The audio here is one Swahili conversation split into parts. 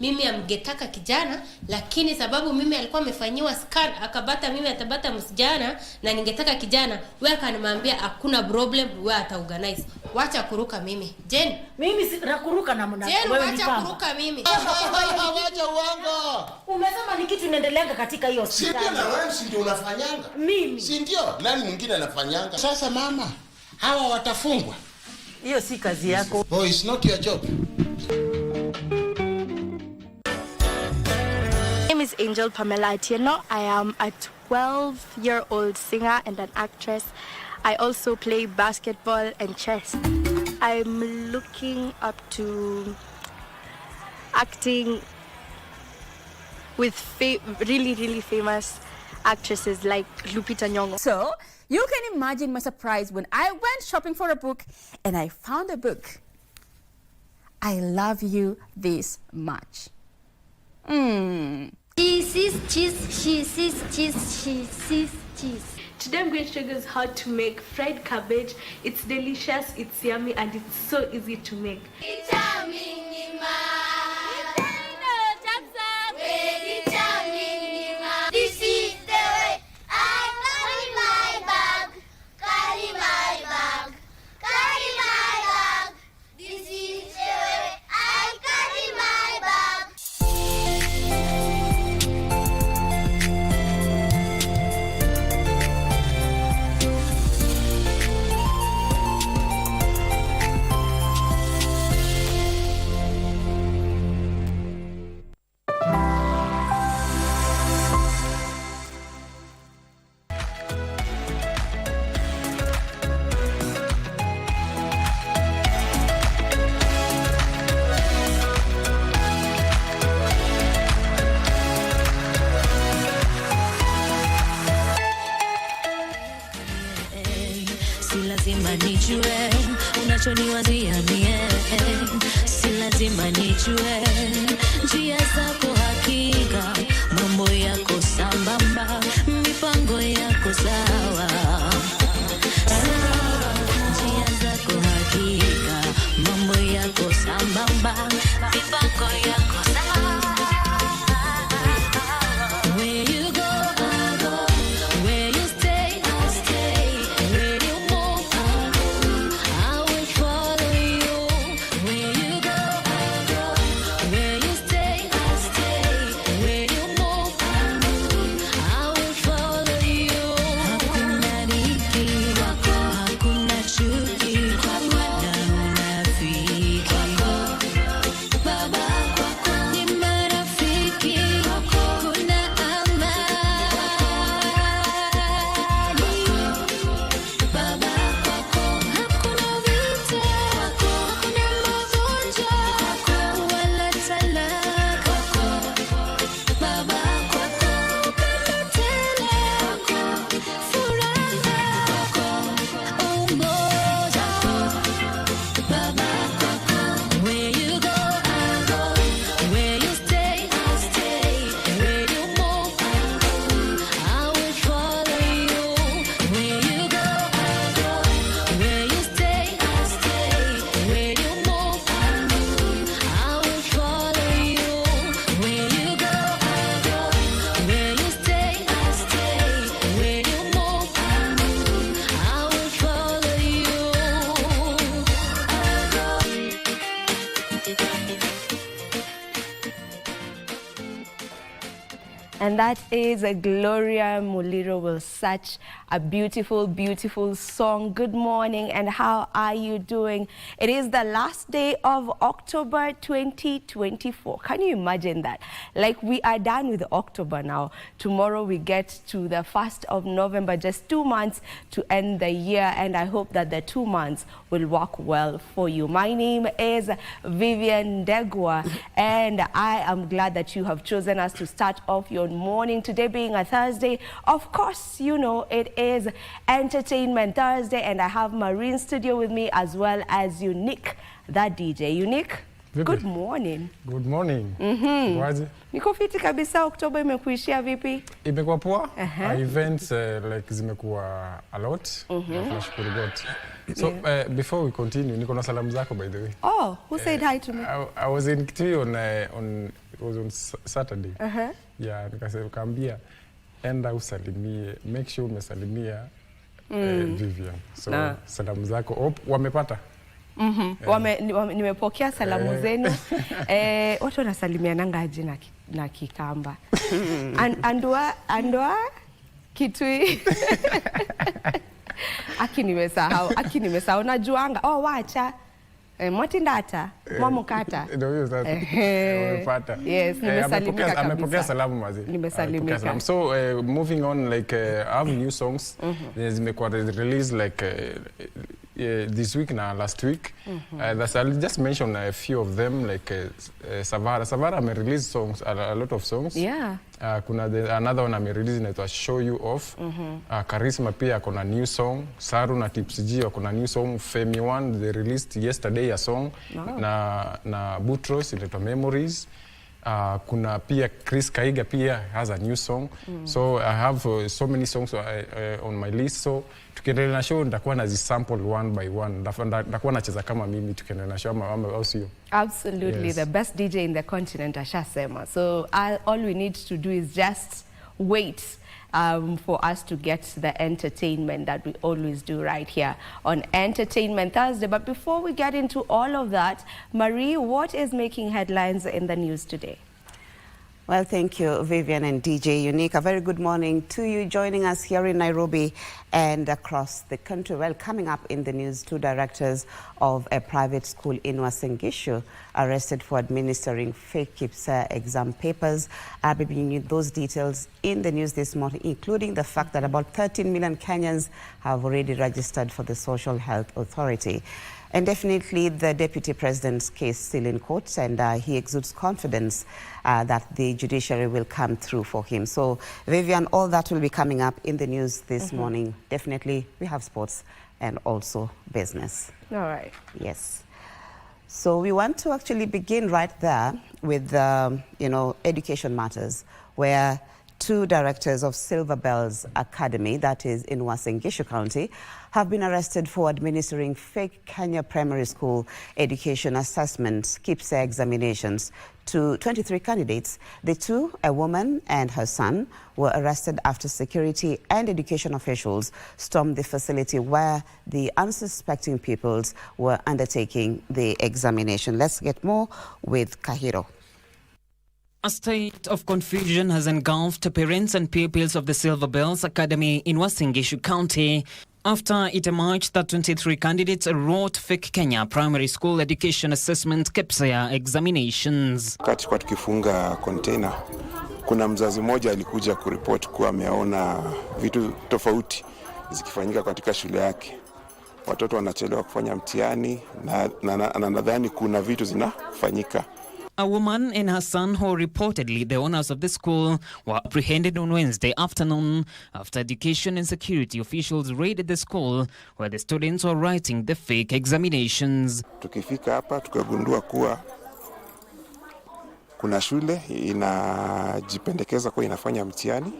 mimi amgetaka kijana, lakini sababu mimi alikuwa amefanyiwa scan akabata mimi atabata msijana na ningetaka kijana, wewe kanimwambia hakuna problem, wewe ataorganize. Wacha kuruka mimi. Jen, mimi si nakuruka na mna wewe ni wacha kuruka mimi. Wacha uongo. Umesema ni kitu inaendeleanga katika hiyo hospitali. Si ndio, na wewe si ndio unafanyanga? Mimi. Si ndio? Nani mwingine anafanyanga? Sasa mama, hawa watafungwa. Hiyo si kazi yako. Oh, it's not your job. My name is Angel Pamela Atieno. I am a 12-year-old singer and an actress. I also play basketball and chess. I'm looking up to acting with really famous actresses like Lupita Nyong'o. So, you can imagine my surprise when I went shopping for a book and I found a book. I Love You This Much. She sees cheese, she sees cheese, she sees cheese. Today I'm going to show you guys how to make fried cabbage. It's delicious, it's yummy, and it's so easy to make. Si lazima nijue unachoniwazia mie, si lazima nijue njia zako, hakika mambo yako sambamba, mipango yako sawa, njia zako hakika mambo yako sambamba, mipango yako sawa. And that is Gloria Muliro with such a beautiful song. Good morning, and how are you doing? It is the last day of October 2024. Can you imagine that? Like, we are done with October now. Tomorrow we get to the 1st of November, just 2 months to end the year, and I hope that the 2 months will work well for you. My name is Vivian Degwa, and I am glad that you have chosen us to start off your morning. Today being a Thursday, of course, you know, it is Entertainment Thursday, and I have Marine Studio with me, as well as Unique, that DJ. Unique, good morning. Good morning. Waje? Niko fiti kabisa. Oktoba imekuishia vipi? Imekuwa poa. Events like zimekuwa a lot. Tunashukuru God. So before we continue, niko na salamu zako, by the way. Oh, who said hi to me? I was in Kitui on it was on Saturday. Yeah, nikaambia enda usalimie, make sure umesalimia Vivian. So salamu zako wamepata? Nimepokea salamu zenu. Watu wanasalimiananga aje na Kikamba. Andwa Kitui. Aki nimesahau najuanga. Wacha Mwatindata, Mwamukata. Wamepata. Yes, nimesalimika kabisa. Amepokea salamu mazi. Nimesalimika. So moving on, like I have new songs. Zimekuwa released like this week na last week. I'll just mention a few of them, like Savara may release songs, a lot of songs. Yeah. Kuna another one may release inaitwa Show You Off. Charisma pia kuna new song. Saru na Tipsy G kuna new song. Femi One they released yesterday a song. Na Butros inaitwa Memories. Kuna pia Chris Kaiga pia has a new song. So I have so many songs on my list. So tukiendelea na show nitakuwa nazisample one by one. Nitakuwa nacheza kama mimi tukiendelea na show au sio? Absolutely. Yes. The best DJ in the continent, ashasema. So all we need to do is just wait for us to get the entertainment that we always do right here on Entertainment Thursday. But before we get into all of that, Marie, what is making headlines in the news today? Well, thank you, Vivian and DJ Unique. A very good morning to you joining us here in Nairobi and across the country. Well, coming up in the news, 2 directors of a private school in Uasin Gishu arrested for administering fake KPSEA exam papers. I'll be bringing you those details in the news this morning, including the fact that about 13 million Kenyans have already registered for the Social Health Authority. And definitely the Deputy President's case still in court, and he exudes confidence that the judiciary will come through for him. So, Vivian, all that will be coming up in the news this morning. Definitely, we have sports and also business. All right. Yes. So we want to actually begin right there with, education matters, where 2 directors of Silver Bells Academy, that is in Uasin Gishu County, have been arrested for administering fake Kenya Primary School education assessment KPSEA examinations to 23 candidates. The 2, a woman and her son, were arrested after security and education officials stormed the facility where the unsuspecting pupils were undertaking the examination. Let's get more with Kahiro. A state of confusion has engulfed parents and pupils of the Silver Bells Academy in Uasin Gishu County after it emerged that 23 candidates wrote fake Kenya Primary School Education Assessment KPSEA examinations. Wakati kwa tukifunga container, kuna mzazi mmoja alikuja kuripoti kuwa ameona vitu tofauti zikifanyika katika shule yake. Watoto wanachelewa kufanya mtihani na nadhani kuna vitu zinafanyika. A woman and her son, who reportedly the owners of the school, were apprehended on Wednesday afternoon after education and security officials raided the school where the students were writing the fake examinations. Tukifika hapa tukagundua kuwa kuna shule inajipendekeza kuwa inafanya mtihani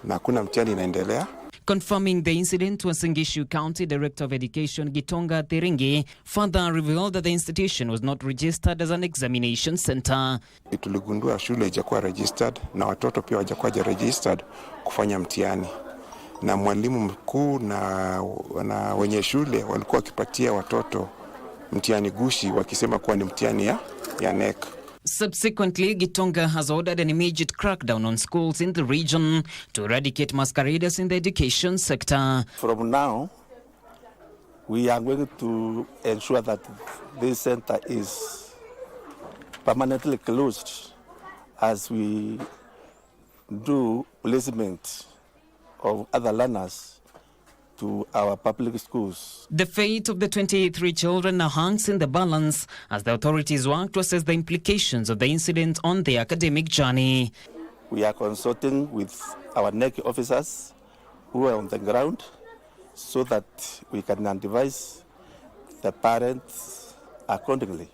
na kuna mtihani inaendelea. Confirming the incident, Uasin Gishu County Director of Education Gitonga Thiringi further revealed that the institution was not registered as an examination center. Tuligundua shule haijakuwa registered na watoto pia hawajakuwa registered kufanya mtihani. Na mwalimu mkuu na wenye shule walikuwa wakipatia watoto mtihani gushi wakisema kuwa ni mtihani ya NEC. Subsequently, Gitonga has ordered an immediate crackdown on schools in the region to eradicate masqueraders in the education sector. From now, we are going to ensure that this center is permanently closed as we do placement of other learners to our public schools. The fate of the 23 children now hangs in the balance as the authorities work to assess the implications of the incident on their academic journey. We are consulting with our NEC officers who are on the ground so that we can advise the parents accordingly.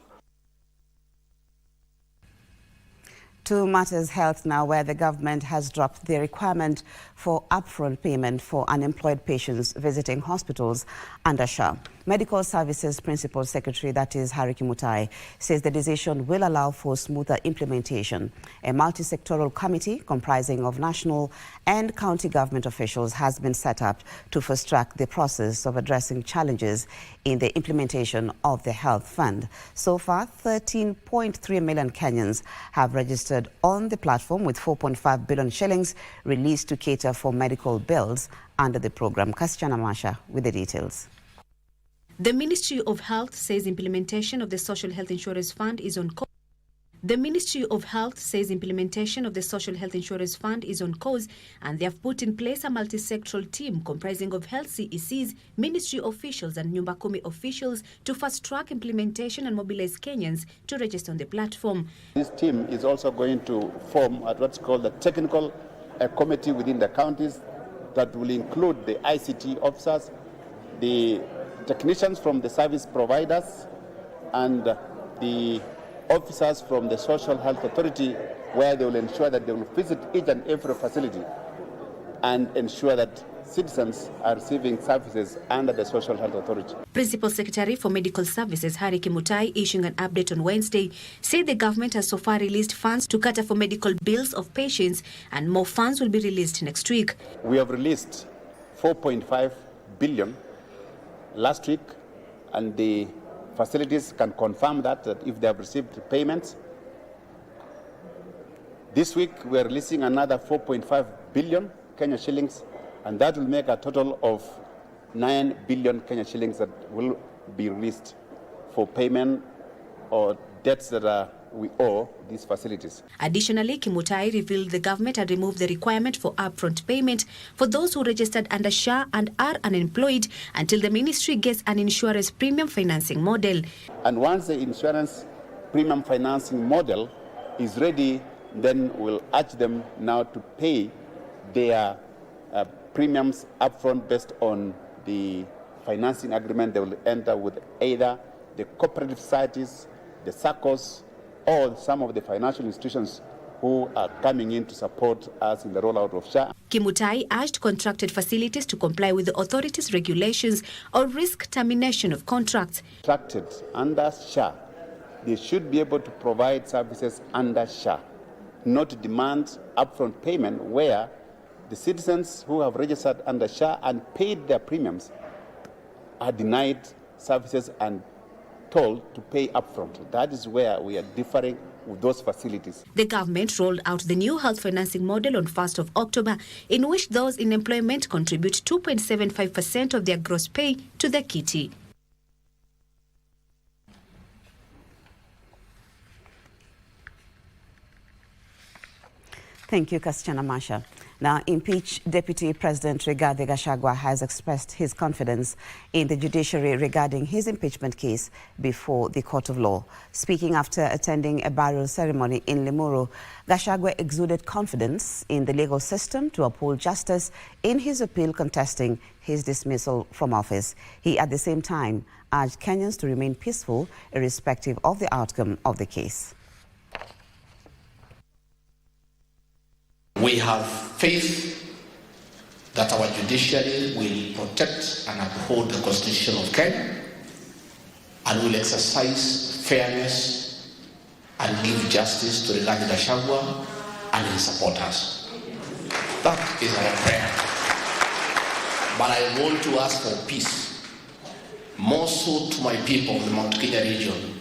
To matters health now, where the government has dropped the requirement for upfront payment for unemployed patients visiting hospitals under SHA. Medical Services Principal Secretary, that is Harry Kimutai, says the decision will allow for smoother implementation. A multi-sectoral committee comprising of national and county government officials has been set up to fast-track the process of addressing challenges in the implementation of the Health Fund. So far, 13.3 million Kenyans have registered on the platform, with 4.5 billion shillings released to cater for medical bills under the program. Kasichana Masha with the details. The Ministry of Health says implementation of the Social Health Insurance Fund is on course. The Ministry of Health says implementation of the Social Health Insurance Fund is on course, and they have put in place a multi-sectoral team comprising of health CECs, ministry officials and Nyumba Kumi officials to fast-track implementation and mobilize Kenyans to register on the platform. This team is also going to form what's called the technical committee within the counties that will include the ICT officers, the technicians from the service providers, and the officers from the Social Health Authority, where they will ensure that they will visit each and every facility and ensure that citizens are receiving services under the Social Health Authority. Principal Secretary for Medical Services Harry Kimutai, issuing an update on Wednesday, said the government has so far released funds to cater for medical bills of patients, and more funds will be released next week. We have released 4.5 billion last week, and the facilities can confirm that if they have received payments. This week we are releasing another 4.5 billion Kenya shillings, and that will make a total of 9 billion Kenya shillings that will be released for payment or debts that we owe these facilities. Additionally, Kimutai revealed the government had removed the requirement for upfront payment for those who registered under SHA and are unemployed until the ministry gets an insurance premium financing model. And once the insurance premium financing model is ready, then we'll urge them now to pay their premiums upfront based on the financing agreement they will enter with either the cooperative societies, the SACCOs, or some of the financial institutions who are coming in to support us in the rollout of SHA. Kimutai urged contracted facilities to comply with the authority's regulations or risk termination of contracts. Contracted under SHA, they should be able to provide services under SHA, not demand upfront payment where the citizens who have registered under SHA and paid their premiums are denied services and told to pay upfront. That is where we are differing with those facilities. The government rolled out the new health financing model on 1st of October, in which those in employment contribute 2.75% of their gross pay to the kitty. Thank you, Kasichana Masha. Now, impeached Deputy President Rigathi Gachagua has expressed his confidence in the judiciary regarding his impeachment case before the court of law. Speaking after attending a burial ceremony in Limuru, Gachagua exuded confidence in the legal system to uphold justice in his appeal contesting his dismissal from office. He, at the same time, urged Kenyans to remain peaceful irrespective of the outcome of the case. We have faith that our judiciary will protect and uphold the Constitution of Kenya and will exercise fairness and give justice to Rigathi Gachagua and his supporters. That is our prayer. But I want to ask for peace, more so to my people of the Mount Kenya region.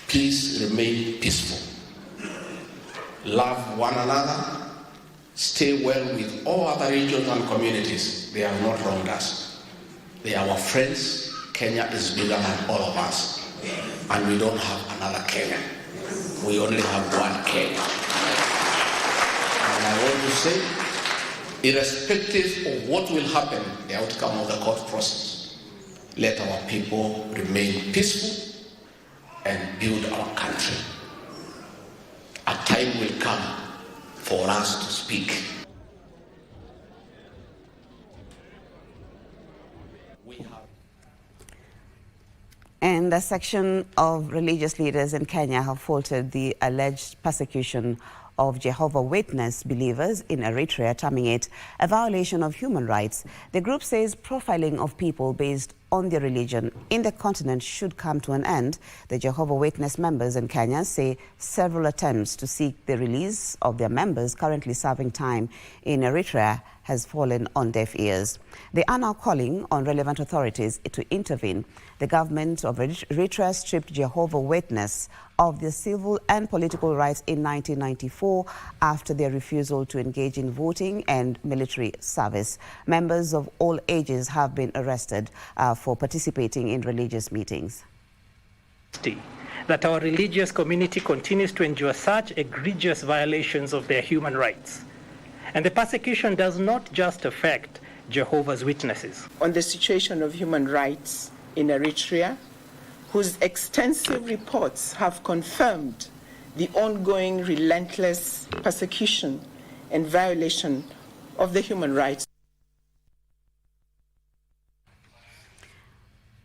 Please remain peaceful. Love one another. Stay well with all other regions and communities. They have not wronged us. They are our friends. Kenya is bigger than all of us. And we don't have another Kenya. We only have one Kenya. And I want to say, irrespective of what will happen, the outcome of the court process, let our people remain peaceful and build our country. A time will come for us to speak. And a section of religious leaders in Kenya have faulted the alleged persecution of Jehovah's Witness believers in Eritrea, terming it a violation of human rights. The group says profiling of people based on their religion in the continent should come to an end, the Jehovah's Witness members in Kenya say several attempts to seek the release of their members currently serving time in Eritrea has fallen on deaf ears. They are now calling on relevant authorities to intervene. The government of Eritrea stripped Jehovah's Witness of their civil and political rights in 1994 after their refusal to engage in voting and military service. Members of all ages have been arrested for participating in religious meetings. That our religious community continues to endure such egregious violations of their human rights. And the persecution does not just affect Jehovah's Witnesses. On the situation of human rights in Eritrea, whose extensive reports have confirmed the ongoing relentless persecution and violation of the human rights.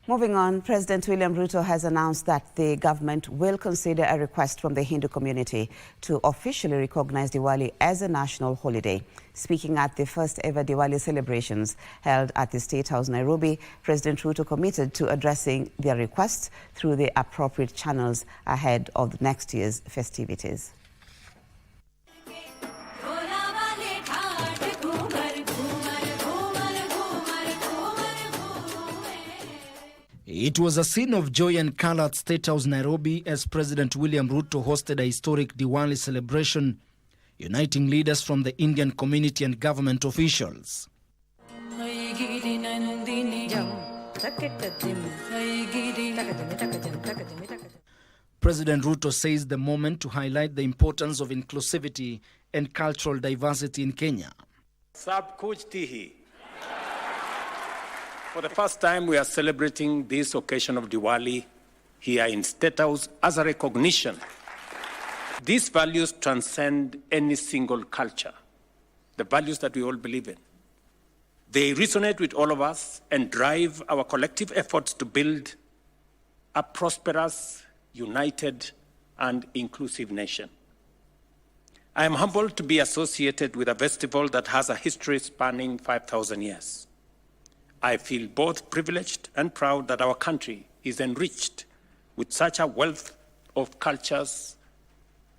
Moving on, President William Ruto has announced that the government will consider a request from the Hindu community to officially recognize Diwali as a national holiday. Speaking at the first ever Diwali celebrations held at the State House, Nairobi, President Ruto committed to addressing their request through the appropriate channels ahead of next year's festivities. It was a scene of joy and color at State House, Nairobi, as President William Ruto hosted a historic Diwali celebration, uniting leaders from the Indian community and government officials. President Ruto says the moment to highlight the importance of inclusivity and cultural diversity in Kenya. Sab kuch tihi. For the first time, we are celebrating this occasion of Diwali here in State House as a recognition. These values transcend any single culture, the values that we all believe in. They resonate with all of us and drive our collective efforts to build a prosperous, united, and inclusive nation. I am humbled to be associated with a festival that has a history spanning 5,000 years. I feel both privileged and proud that our country is enriched with such a wealth of cultures,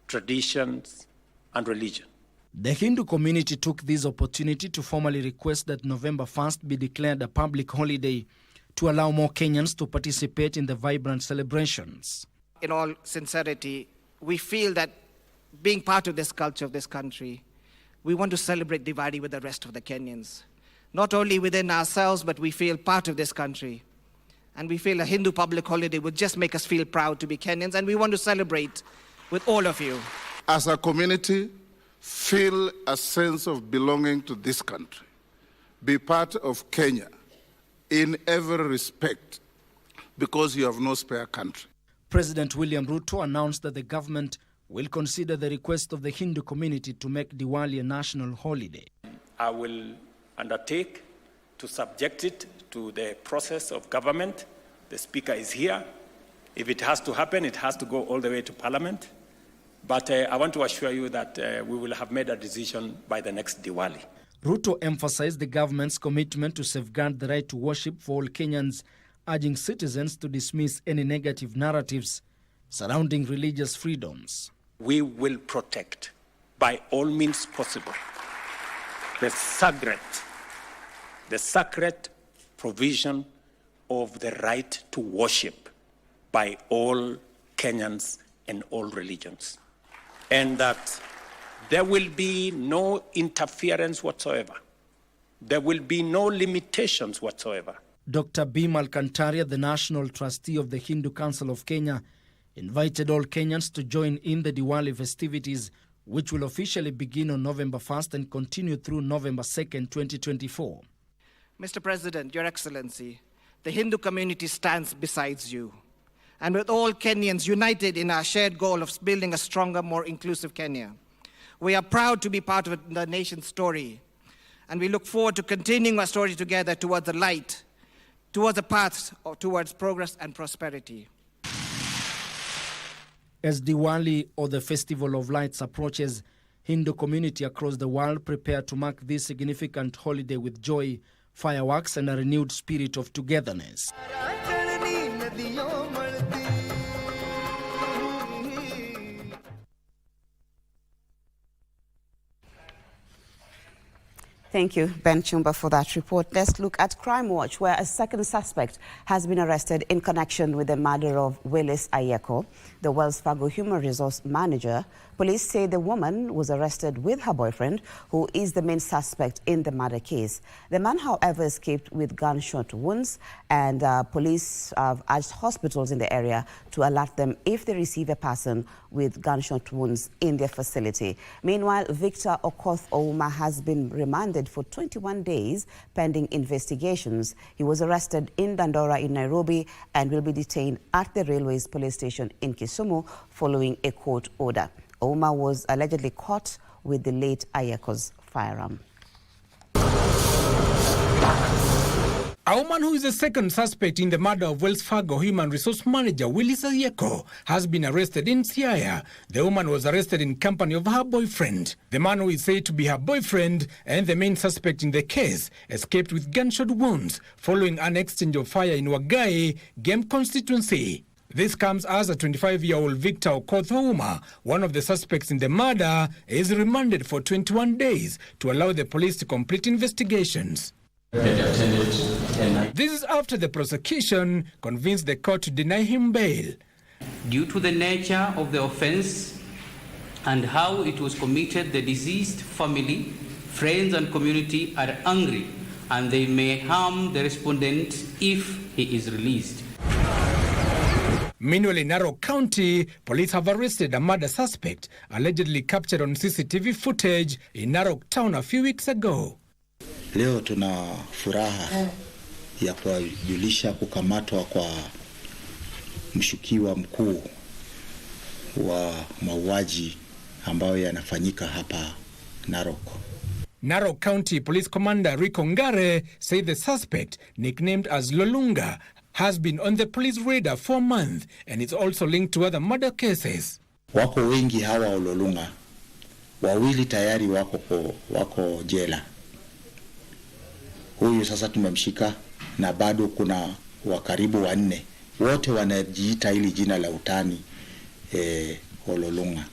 traditions, and religion. The Hindu community took this opportunity to formally request that November 1st be declared a public holiday to allow more Kenyans to participate in the vibrant celebrations. In all sincerity, we feel that being part of this culture of this country, we want to celebrate Diwali with the rest of the Kenyans. Not only within ourselves, but we feel part of this country. And we feel a Hindu public holiday would just make us feel proud to be Kenyans, and we want to celebrate with all of you. As a community, feel a sense of belonging to this country. Be part of Kenya in every respect, because you have no spare country. President William Ruto announced that the government will consider the request of the Hindu community to make Diwali a national holiday. I will undertake to subject it to the process of government. The Speaker is here. If it has to happen, it has to go all the way to Parliament. But I want to assure you that we will have made a decision by the next Diwali. Ruto emphasized the government's commitment to safeguard the right to worship for all Kenyans, urging citizens to dismiss any negative narratives surrounding religious freedoms. We will protect, by all means possible, the sacred provision of the right to worship by all Kenyans and all religions. And that there will be no interference whatsoever. There will be no limitations whatsoever. Dr. Bimal Kantaria, the National Trustee of the Hindu Council of Kenya, invited all Kenyans to join in the Diwali festivities, which will officially begin on November 1st and continue through November 2nd, 2024. Mr. President, Your Excellency, the Hindu community stands beside you. And with all Kenyans united in our shared goal of building a stronger, more inclusive Kenya, we are proud to be part of the nation's story. And we look forward to continuing our story together towards the light, towards a path towards progress and prosperity. As Diwali, or the Festival of Lights, approaches, Hindu community across the world prepare to mark this significant holiday with joy, fireworks, and a renewed spirit of togetherness. Thank you, Ben Chumba, for that report. Let's look at Crime Watch, where a second suspect has been arrested in connection with the murder of Willis Ayeko, the Wells Fargo Human Resource Manager. Police say the woman was arrested with her boyfriend, who is the main suspect in the murder case. The man, however, escaped with gunshot wounds, and police have urged hospitals in the area to alert them if they receive a person with gunshot wounds in their facility. Meanwhile, Victor Okoth Ouma has been remanded for 21 days pending investigations. He was arrested in Dandora in Nairobi and will be detained at the Railways Police Station in Kisumu following a court order. Ouma was allegedly caught with the late Ayeko's firearm. A woman who is the second suspect in the murder of Wells Fargo Human Resource Manager Willis Ayeko has been arrested in Siaya. The woman was arrested in company of her boyfriend. The man, who is said to be her boyfriend and the main suspect in the case, escaped with gunshot wounds following an exchange of fire in Wagai, Game constituency. This comes as a 25-year-old Victor Okoth Ouma, one of the suspects in the murder, is remanded for 21 days to allow the police to complete investigations. This is after the prosecution convinced the court to deny him bail. Due to the nature of the offense and how it was committed, the deceased family, friends and community are angry, and they may harm the respondent if he is released. Meanwhile, in Narok County, police have arrested a murder suspect allegedly captured on CCTV footage in Narok town a few weeks ago. Leo tuna furaha ya kujulisha kukamatwa kwa mshukiwa mkuu wa mauaji ambayo yanafanyika hapa Narok. Narok County Police Commander Rico Ngare said the suspect, nicknamed as Lolunga, has been on the police radar for a month and is also linked to other murder cases. Wako wengi hawa Ololunga. Wawili tayari wako jela. Huyu sasa tumemshika na bado kuna wakaribu 4. Wote wanajiita hili jina la utani Ololunga.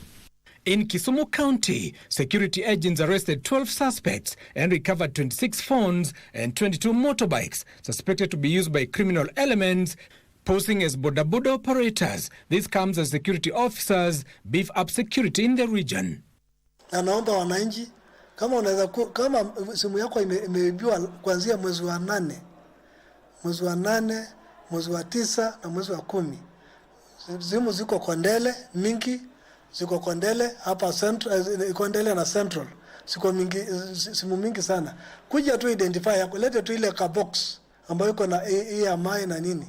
In Kisumu County, security agents arrested 12 suspects and recovered 26 phones and 22 motorbikes suspected to be used by criminal elements posing as boda-boda operators. This comes as security officers beef up security in the region. Na naomba wananchi, kama simu yako imeibiwa kuanzia mwezi wa 8, mwezi wa 9 na mwezi wa 10. Simu ziko Kondele mingi, ziko Kondele hapa Central, Kondele na Central. Simu mingi sana. Kuja tu identify yako, lete tu ile ka box ambayo iko na EMI na nini.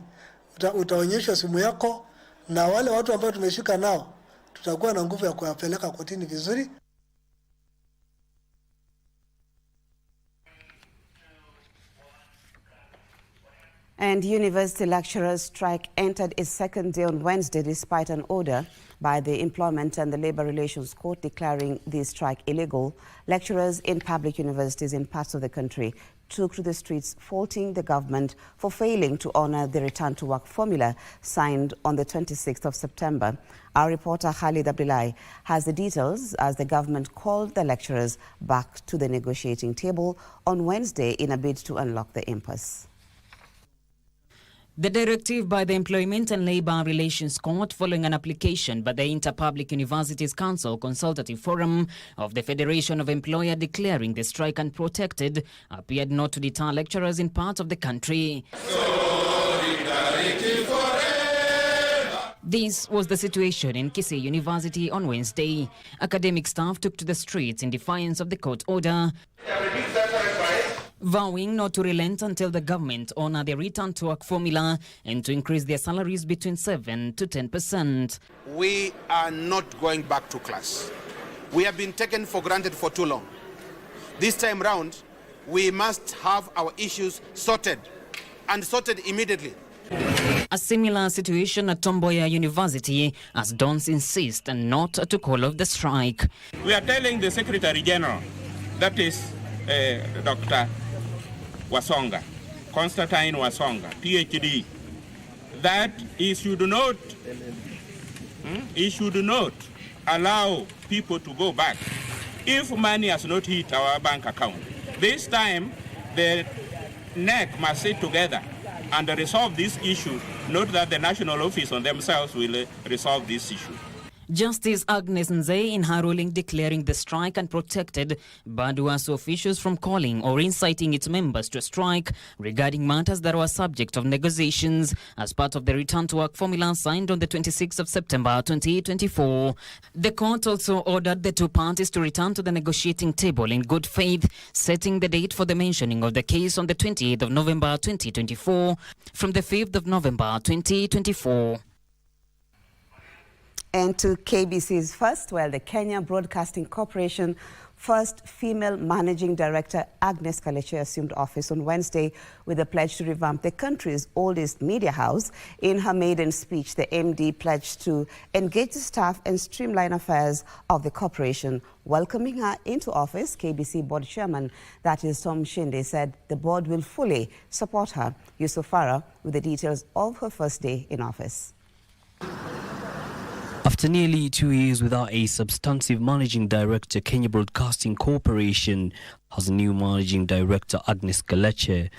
Utaonyeshwa simu yako, na wale watu ambao tumeshika nao tutakuwa na nguvu ya kuwapeleka kotini vizuri. And university lecturers' strike entered its second day on Wednesday despite an order by the Employment and the Labor Relations Court declaring the strike illegal. Lecturers in public universities in parts of the country took to the streets faulting the government for failing to honor the return to work formula signed on the 26th of September. Our reporter Khalid Abdullahi has the details as the government called the lecturers back to the negotiating table on Wednesday in a bid to unlock the impasse. The directive by the Employment and Labor Relations Court following an application by the Inter-Public Universities Council Consultative Forum of the Federation of Employers declaring the strike unprotected appeared not to deter lecturers in parts of the country. This was the situation in Kisii University on Wednesday. Academic staff took to the streets in defiance of the court order, vowing not to relent until the government honor their return to work formula and to increase their salaries between 7 to 10%. We are not going back to class. We have been taken for granted for too long. This time round, we must have our issues sorted, and sorted immediately. A similar situation at Tomboya University as dons insist not to call off the strike. We are telling the Secretary General, that is Dr. Wasonga, Constantine Wasonga, PhD, that he should not allow people to go back if money has not hit our bank account. This time, the NEC must sit together and resolve this issue, not that the national office on themselves will resolve this issue. Justice Agnes Nzei, in her ruling declaring the strike and protected Baduaso officials from calling or inciting its members to a strike regarding matters that were subject of negotiations as part of the return to work formula signed on the 26th of September 2024. The court also ordered the two parties to return to the negotiating table in good faith, setting the date for the mentioning of the case on the 28th of November 2024 from the 5th of November 2024. And to KBC's first, the Kenya Broadcasting Corporation first female managing director, Agnes Kaleche, assumed office on Wednesday with a pledge to revamp the country's oldest media house. In her maiden speech, the MD pledged to engage the staff and streamline affairs of the corporation. Welcoming her into office, KBC board chairman, that is Tom Shinde, said the board will fully support her. Yusuf Farah with the details of her first day in office. After nearly 2 years without a substantive managing director, Kenya Broadcasting Corporation has a new managing director, Agnes Kaleche.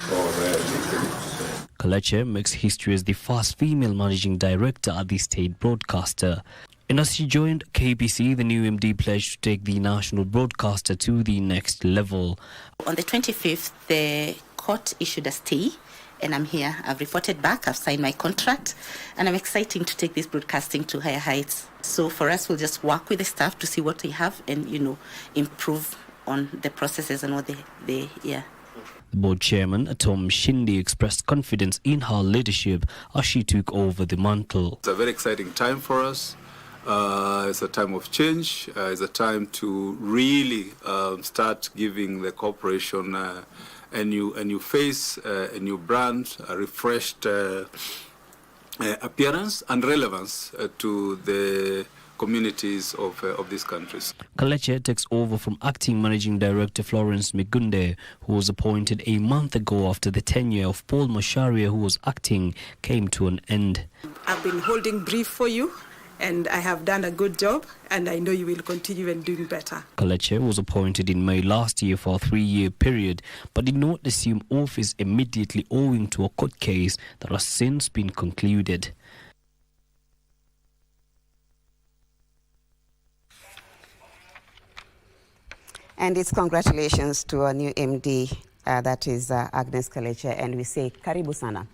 Kaleche makes history as the first female managing director at the state broadcaster. And as she joined KBC, the new MD pledged to take the national broadcaster to the next level. On the 25th, the court issued a stay. And I'm here. I've reported back. I've signed my contract. And I'm excited to take this broadcasting to higher heights. So for us, we'll just work with the staff to see what they have and, improve on the processes and what they. The board chairman, Tom Shinde, expressed confidence in her leadership as she took over the mantle. It's a very exciting time for us. It's a time of change. It's a time to really start giving the corporation a new face, a new brand, a refreshed appearance and relevance to the communities of these countries. Kaleche takes over from acting managing director Florence Migunde, who was appointed a month ago after the tenure of Paul Masharia, who was acting, came to an end. I've been holding brief for you, and I have done a good job, and I know you will continue and doing better. Kaleche was appointed in May last year for a 3-year period, but did not assume office immediately owing to a court case that has since been concluded. And it's congratulations to our new MD, that is Agnes Kaleche, and we say karibu sana.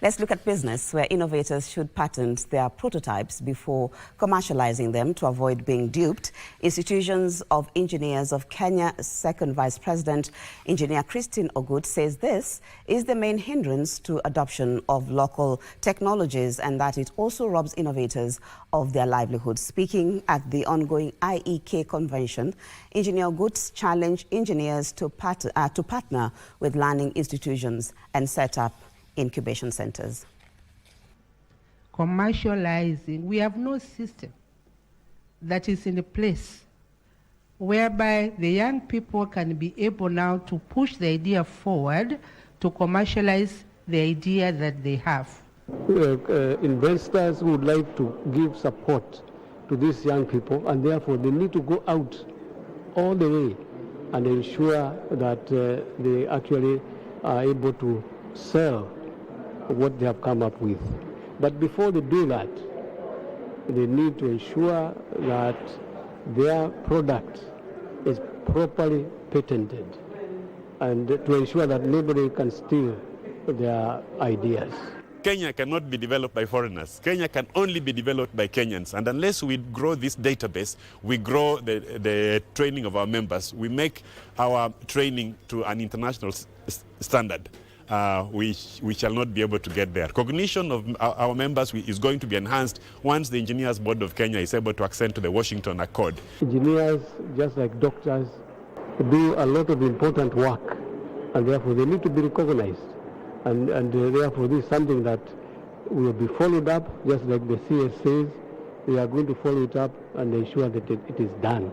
Let's look at business, where innovators should patent their prototypes before commercializing them to avoid being duped. Institutions of Engineers of Kenya Second Vice President, Engineer Christine Ogut, says this is the main hindrance to adoption of local technologies and that it also robs innovators of their livelihoods. Speaking at the ongoing IEK convention, Engineer Ogut challenged engineers to partner with learning institutions and set up incubation centers. Commercializing, we have no system that is in place whereby the young people can be able now to push the idea forward to commercialize the idea that they have. Investors would like to give support to these young people, and therefore they need to go out all the way and ensure that they actually are able to sell what they have come up with. But before they do that, they need to ensure that their product is properly patented and to ensure that nobody can steal their ideas. Kenya cannot be developed by foreigners. Kenya can only be developed by Kenyans. And unless we grow this database, we grow the training of our members, we make our training to an international standard. We shall not be able to get there. Cognition of our members is going to be enhanced once the Engineers Board of Kenya is able to accede to the Washington Accord. Engineers, just like doctors, do a lot of important work, and therefore they need to be recognized. And therefore this is something that will be followed up, just like the CS says. We are going to follow it up and ensure that it is done.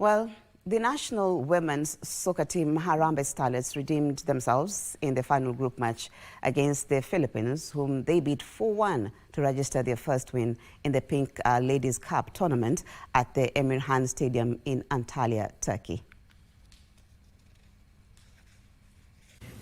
Well, the national women's soccer team Harambee Starlets redeemed themselves in the final group match against the Philippines, whom they beat 4-1 to register their first win in the Pink Ladies Cup tournament at the Emir Han Stadium in Antalya, Turkey.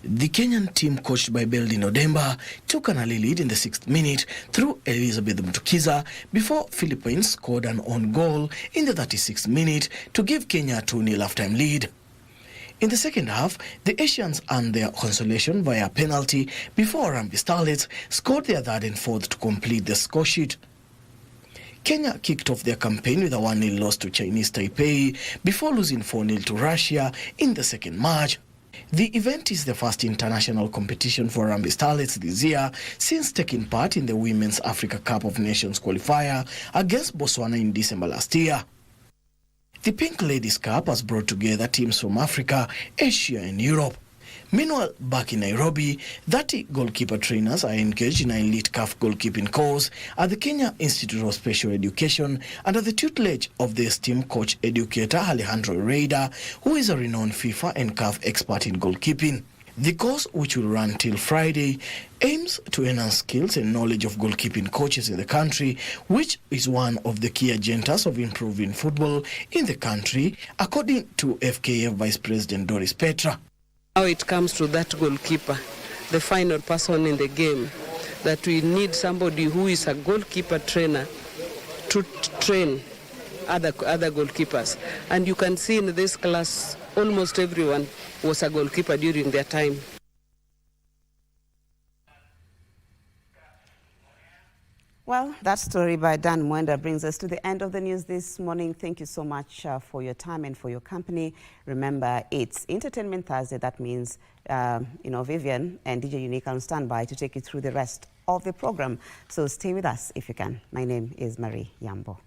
The Kenyan team, coached by Beldin Odemba, took an early lead in the 6th minute through Elizabeth Mtukiza before Philippines scored an own goal in the 36th minute to give Kenya a 2-0 halftime lead. In the second half, the Asians earned their consolation via penalty before Harambee Starlets scored their third and fourth to complete the score sheet. Kenya kicked off their campaign with a 1-0 loss to Chinese Taipei before losing 4-0 to Russia in the second match. The event is the first international competition for Harambee Starlets this year since taking part in the Women's Africa Cup of Nations qualifier against Botswana in December last year. The Pink Ladies Cup has brought together teams from Africa, Asia and Europe. Meanwhile, back in Nairobi, 30 goalkeeper trainers are engaged in an elite CAF goalkeeping course at the Kenya Institute of Special Education under the tutelage of the esteemed coach educator Alejandro Reida, who is a renowned FIFA and CAF expert in goalkeeping. The course, which will run till Friday, aims to enhance skills and knowledge of goalkeeping coaches in the country, which is one of the key agendas of improving football in the country, according to FKF Vice President Doris Petra. Now it comes to that goalkeeper, the final person in the game, that we need somebody who is a goalkeeper trainer to train other goalkeepers. And you can see in this class, almost everyone was a goalkeeper during their time. Well, that story by Dan Mwenda brings us to the end of the news this morning. Thank you so much for your time and for your company. Remember, it's Entertainment Thursday. That means, Vivian and DJ Unique are on standby to take you through the rest of the program. So stay with us if you can. My name is Marie Yambo.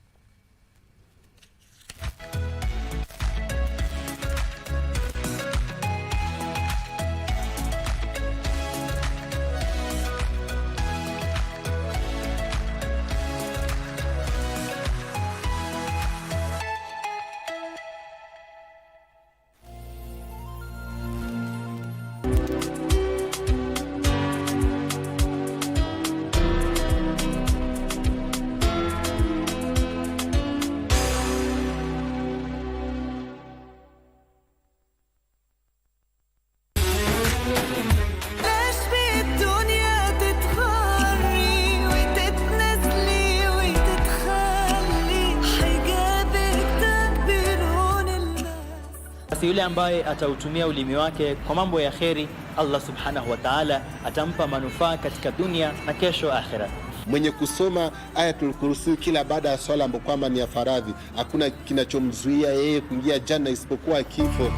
Yule ambaye atautumia ulimi wake kwa mambo ya kheri, Allah subhanahu wa ta'ala atampa manufaa katika dunia na kesho akhira. Mwenye kusoma Ayatul Kursi kila baada ya swala ambapo kwamba ni ya faradhi, hakuna kinachomzuia yeye kuingia janna isipokuwa kifo.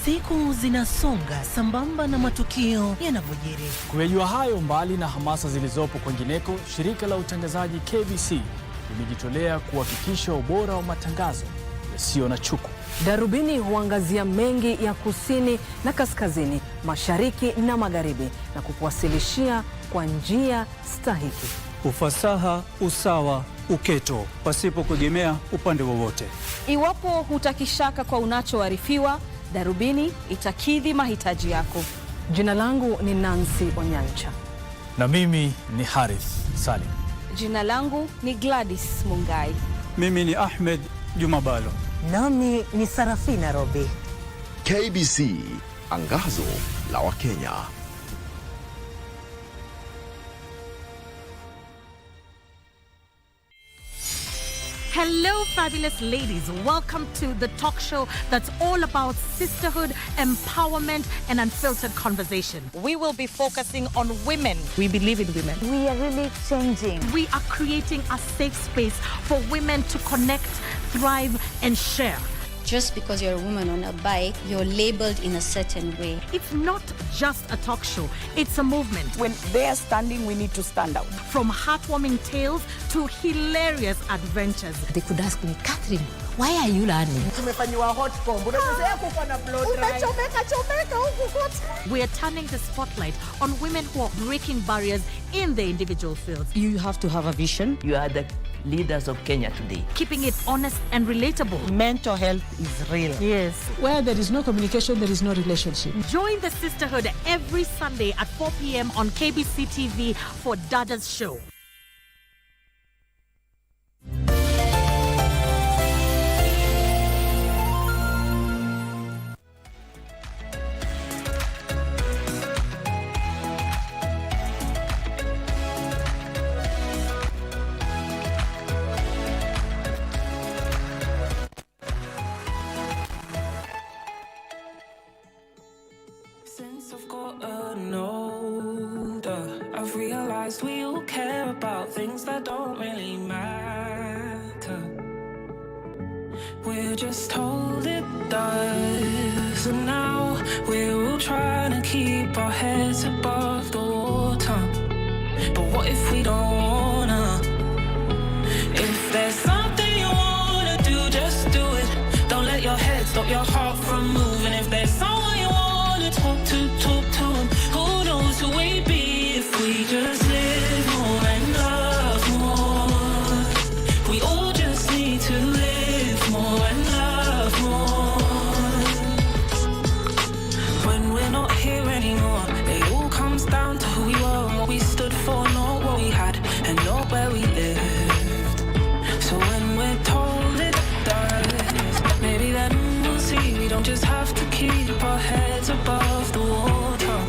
Siku zinasonga sambamba na matukio yanavyojiri. Kuyajua hayo, mbali na hamasa zilizopo kwengineko, shirika la utangazaji KBC limejitolea kuhakikisha ubora wa matangazo yasiyo na chuku. Darubini huangazia mengi ya kusini na kaskazini, mashariki na magharibi, na kukuwasilishia kwa njia stahiki. Ufasaha, usawa, uketo, pasipo kuegemea upande wowote. Iwapo hutakishaka kwa unachoarifiwa, Darubini itakidhi mahitaji yako. Jina langu ni Nancy Onyancha. Na mimi ni Harith Salim. Jina langu ni Gladys Mungai. Mimi ni Ahmed Jumabalo. Nami ni Sarafina Robi. KBC, angazo la Wakenya. Hello, fabulous ladies. Welcome to the talk show that's all about sisterhood, empowerment, and unfiltered conversation. We will be focusing on women. We believe in women. We are really changing. We are creating a safe space for women to connect, thrive, and share. Just because you're a woman on a bike, you're labeled in a certain way. It's not just a talk show, it's a movement. When they are standing, we need to stand out. From heartwarming tales to hilarious adventures. They could ask me, Catherine, Why are you learning? We are turning the spotlight on women who are breaking barriers in the individual fields. You have to have a vision. You are the leaders of Kenya today. Keeping it honest and relatable. Mental health is real. Yes. Where there is no communication, there is no relationship. Join the sisterhood every Sunday at 4 p.m. on KBC TV for Dada's Show. Since I've gotten older, I've realized we all care about things that don't really matter. We're just told it does, and now we're all trying to keep our heads above the water. But what if we don't wanna? If there's something you wanna do, just do it. Don't let your head stop your heart from moving. If there's someone you wanna talk to him. Who knows who we'd be if we just live more and love more. We all just need to live more and love more. When we're not here anymore, it all comes down to who we were and what we stood for, not what we had and not where we lived. So when we're told it does, maybe then we'll see we don't just have to keep our heads above the water.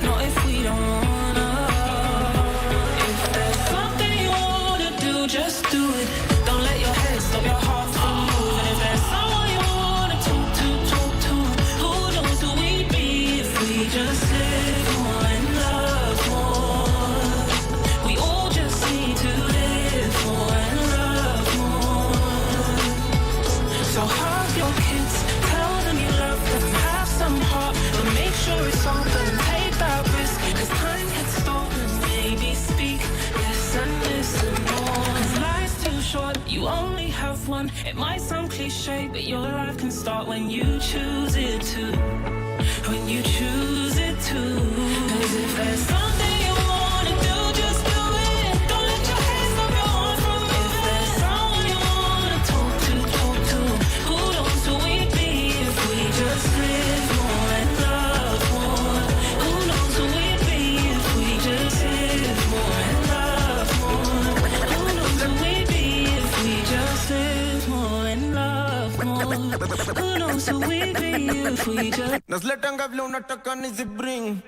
Not if we don't wanna. If there's something you wanna do, just do it. Don't let your head stop your heart from moving. If there's someone you wanna talk to, who knows who we'd be if we just live more and love more. We all just need to live more and love more. So hug your kids, tell them you love them, have some heart, but make sure it's open. Take that risk, cause time gets stolen. Maybe speak less and listen more. Cause life's too short, you only have one. It might sound cliche, but your life can start when you choose it to. When you choose it to. Cause if there's something you wanna do, just do it. Don't let your head stop your heart from moving. If there's someone you wanna talk to, who knows who we'd be if we just live more and love more. Who knows who we'd be if we just live more and love more. Who knows who we'd be if we just live more and love more. Who knows who we'd be if we just. Nazletanga vile unataka nizibring.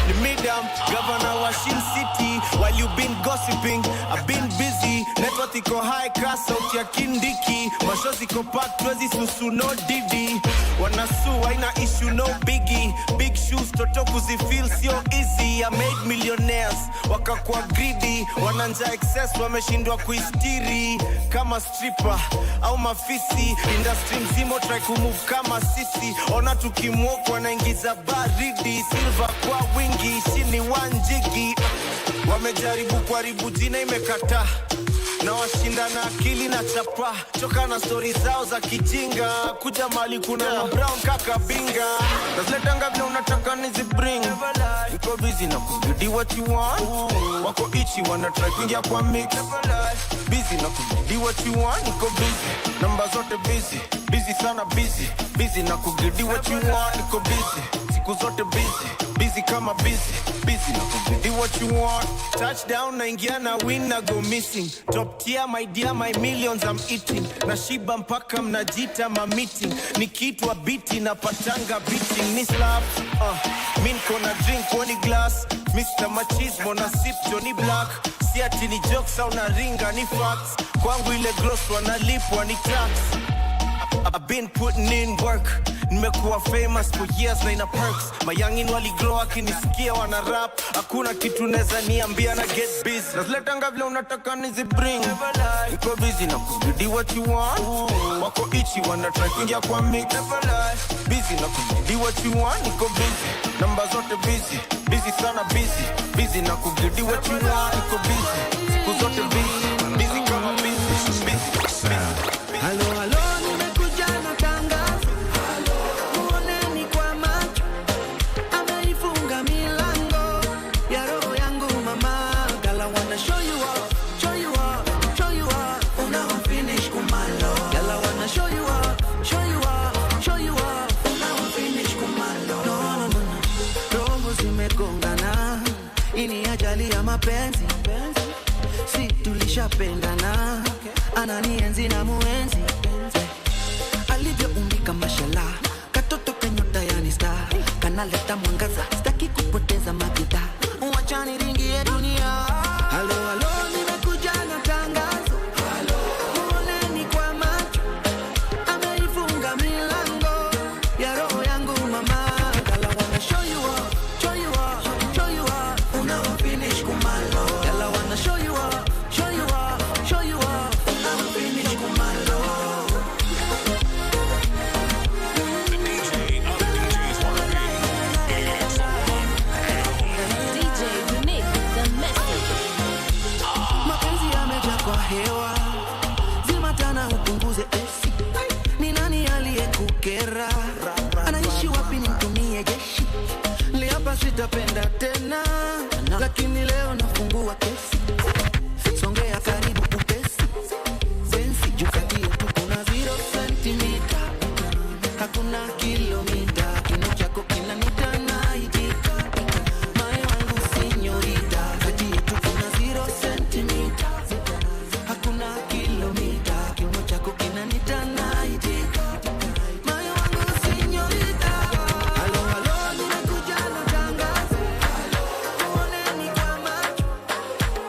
The medium governor wa Shin City. While you been gossiping, I've been busy. Network iko high class out ya Kindiki. Mashozi ko packed, twezi susu no didi. Wanasu haina issue no biggie. Big shoes toto kuzifeel sio easy. I made millionaires wakakuwa greedy. Wananja excess wameshindwa kuistiri. Kama stripper au mafisi. Industry mzimo try kumove kama sisi. Ona tukimwoko wanaingiza baridi. Silver kwa wingi, shini wanjigi. Wamejaribu kuharibu jina imekata. Na washinda na akili na chapa. Choka na story zao za kijinga. Kuja mali kuna brown kaka binga. Nazletanga vile unataka nizibring. Niko busy na kubidi what you want. Wako ichi wana try kuingia kwa mix. Busy na kubidi what you want. Niko busy, namba zote busy. Busy sana busy. Busy na kubidi what you want. Niko busy, siku zote busy. Busy kama busy. Busy na kubidi what you want. Touchdown na ingia na win na go missing. Top tier my dear, my millions I'm eating. Na shiba mpaka mnajita ma meeting. Nikitwa biti na patanga beating. Ni slap, min kona drink wani glass. Mr. Machismo na sip Johnny Black. Si ati ni jokes au na ringa ni facts. Kwangu ile gloss wanalipwa ni tax. I've been putting in work. Nimekuwa famous for years na ina perks. Mayangin wali grow akinisikia wana rap. Hakuna kitu neza niambia na get busy. Nazletanga vile unataka nizibring. Niko busy na kubidi what you want. Wako ichi wana try kuingia kwa mix. Busy na kubidi what you want. Niko busy, namba zote busy. Busy sana busy. Busy na kubidi what you want. Niko busy, siku zote busy. Busy kama busy. mapenzi, si tulishapendana, ananienzi na muenzi, alivyoumbika mashallah, katoto kenyota yani star, kanaleta mwangaza, sitaki kupoteza magita, wacha niringie dunia. Halo halo, nimekuja na tangazo, muoneni kwa macho, ameifunga milango ya roho yangu mama. Girl, I wanna show you up, show you up, show you up, unawa finish kumalo. Girl, I wanna show you up, show you up, show you up, unawa finish kumalo. Hewa zimatana upunguze esi, ni nani aliyekukera, anaishi wapi nimtumie jeshi, liapa sitapenda tena, lakini leo nafungua kesi, songea karibu upesi, sensi jukatie tu kuna 0 sentimita, hakuna kilomita, kino chako kinanita naitika, mae wangu sinyorita, katie tu kuna 0 sentimita, hakuna kilomita, kiuno chako kinanita naitika, moyo wangu sinyorita. Halo halo, nimekuja na tangazo, muoneni kwa macho,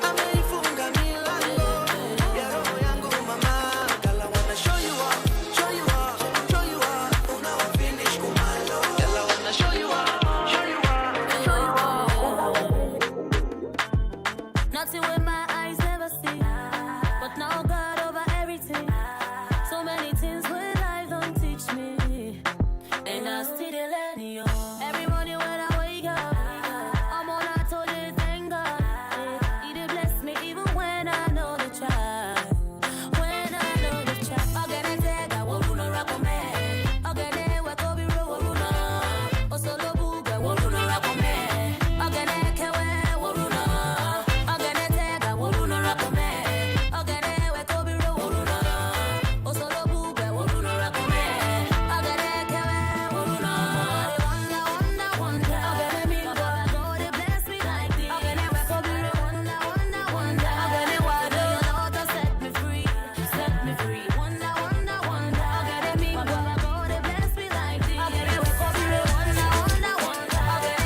ameifunga milango ya roho yangu mama. Girl, I wanna show you up, show you up, show you up, unawa finish kumalo. Girl, I wanna show you up, show you up, show you up. Nothing with my eyes never see, but now God over everything. So many things with life don't teach me, and I still let you. Every morning when I wake up, I'm on I told you thank God. He did bless me even when I know the try. When I know the try. Again I take I won't run around for me. Again I wake up be roll run. Oh solo booga won't run around for me. Again I can't wear won't run. Again I take I won't run around for me. Again I wake up be roll run. Oh solo booga won't run around for me. Again I can't wear won't run. Wonder. Again me God they bless me like this. Again I wake up be wonder. Again I wonder your Lord to set me free. Wonder. Again me God they bless me like this. Again I wake up be wonder. Again I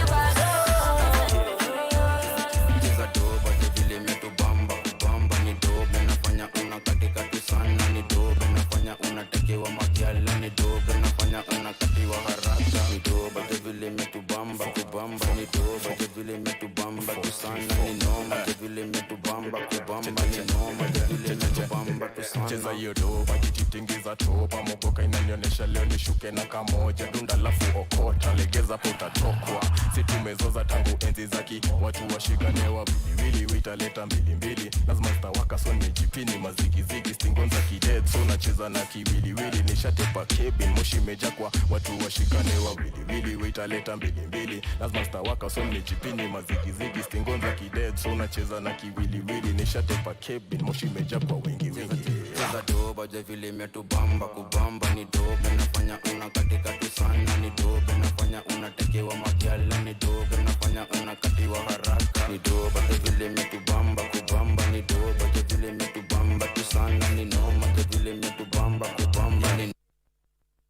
Cheza doba vile metubamba kubamba ni dobe nafanya unakatika tu sana ni dobe nafanya unatekewa magyala ni dobe nafanya unakatiwa haraka ni doba vile metubamba kubamba ni doba vile metubamba tu sana ni noma vile metubamba kubamba ni noma vile metubamba tu sana. Cheza hiyo doba kikitingiza topa mogoka inanionyesha leo nishuke na kamoja dunda lafu okota legeza potatokwa si tumezoza tangu enzi zaki watu washikane wawili witaleta mbili lazima stawaka so nimejipini mazigizigi stingonza kidead so nacheza na kiwiliwili nishatepa kebin moshi meja kwa watu washikane wawili witaleta mbili lazima stawaka so nimejipini mazigizigi stingonza kidead so nacheza na kiwiliwili nishatepa kebin moshi meja kwa wengi Cheza doba vile metubamba kubamba ni dobe nafanya unakatika tu sana ni dobe nafanya unatekewa magyala ni dobe nafanya unakatiwa haraka ni doba vile metubamba kubamba ni doba vile metubamba tu sana ni noma vile metubamba kubamba ni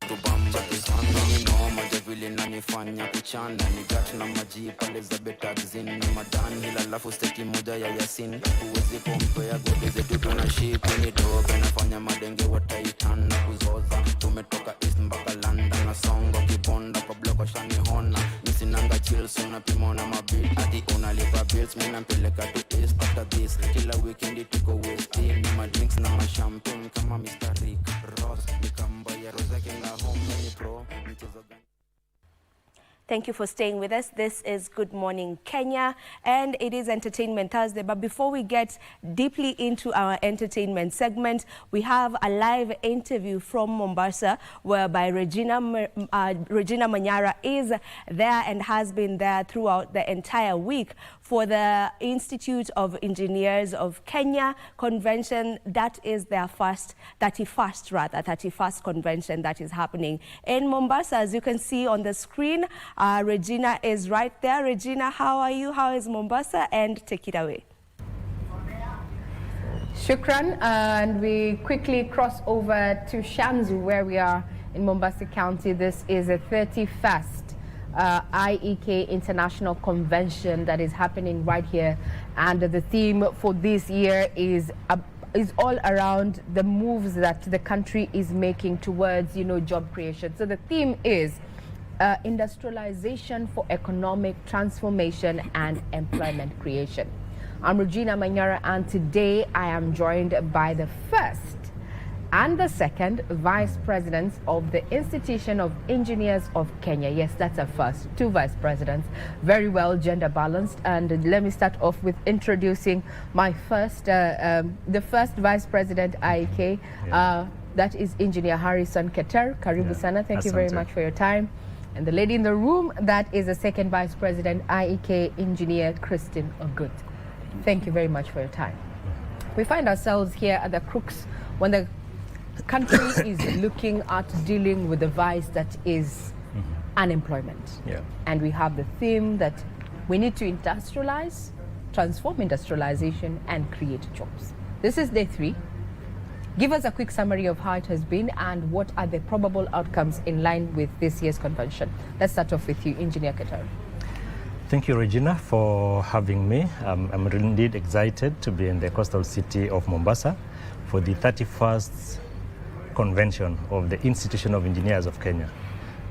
tubamba tu sana ni noma vile nanifanya kuchana ni gati na maji pale za betagzin na madani ila lafu steki moja ya yasin huwezi kumpea gode zetu tuna shipi ni dobe nafanya madenge wataitana kuzoza tumetoka east mpaka London na songo kibonda kwa bloko shani hona misinanga chills unapima na mabili ati unalipa bills mina mpeleka tu east after this kila weekend tuko westing ni madrinks na mashampin kama Mr. Rick Ross ni kamba ya Rosa Kinga home ni pro mchezo gani. Thank you for staying with us. This is Good Morning Kenya, and it is Entertainment Thursday. But before we get deeply into our entertainment segment, we have a live interview from Mombasa, whereby Regina Manyara is there and has been there throughout the entire week for the Institute of Engineers of Kenya convention. That is their 31st convention that is happening in Mombasa. As you can see on the screen, Regina is right there. Regina, how are you? How is Mombasa? And take it away. Shukran, and we quickly cross over to Shanzu, where we are in Mombasa County. This is a 31st IEK International Convention that is happening right here, and the theme for this year is all around the moves that the country is making towards, job creation. So the theme is industrialization for economic transformation and employment creation. I'm Regina Manyara, and today I am joined by the first and the second Vice Presidents of the Institution of Engineers of Kenya. Yes, that's a first. 2 Vice Presidents, very well gender balanced. And let me start off with introducing my first, the first Vice President IEK. That is Engineer Harrison Keter. Karibu sana. Thank you very much for your time. And the lady in the room, that is the second Vice President IEK, Engineer Christine Ogut. Thank you very much for your time. We find ourselves here at the crux when the country is looking at dealing with the vice that is unemployment. And we have the theme that we need to industrialize, transform industrialization, and create jobs. This is day 3. Give us a quick summary of how it has been and what are the probable outcomes in line with this year's convention. Let's start off with you, Engineer Keter. Thank you, Regina, for having me. I'm indeed excited to be in the coastal city of Mombasa for the 31st convention of the Institution of Engineers of Kenya.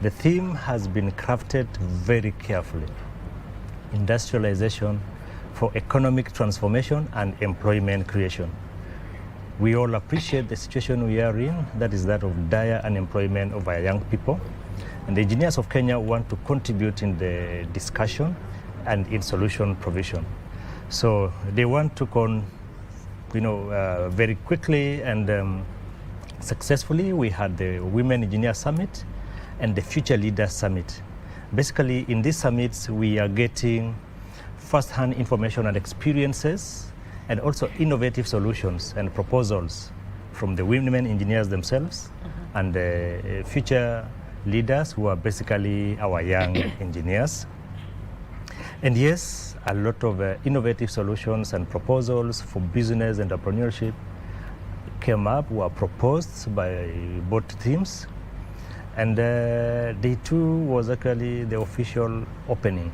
The theme has been crafted very carefully: industrialization for economic transformation and employment creation. We all appreciate the situation we are in, that is that of dire unemployment of our young people. And the engineers of Kenya want to contribute in the discussion and in solution provision. So they want to very quickly and successfully, we had the Women Engineer Summit and the Future Leaders Summit. Basically, in these summits, we are getting first-hand information and experiences, and also innovative solutions and proposals from the women engineers themselves and the future leaders, who are basically our young engineers. And yes, a lot of innovative solutions and proposals for business and entrepreneurship came up, were proposed by both teams. And day 2 was actually the official opening.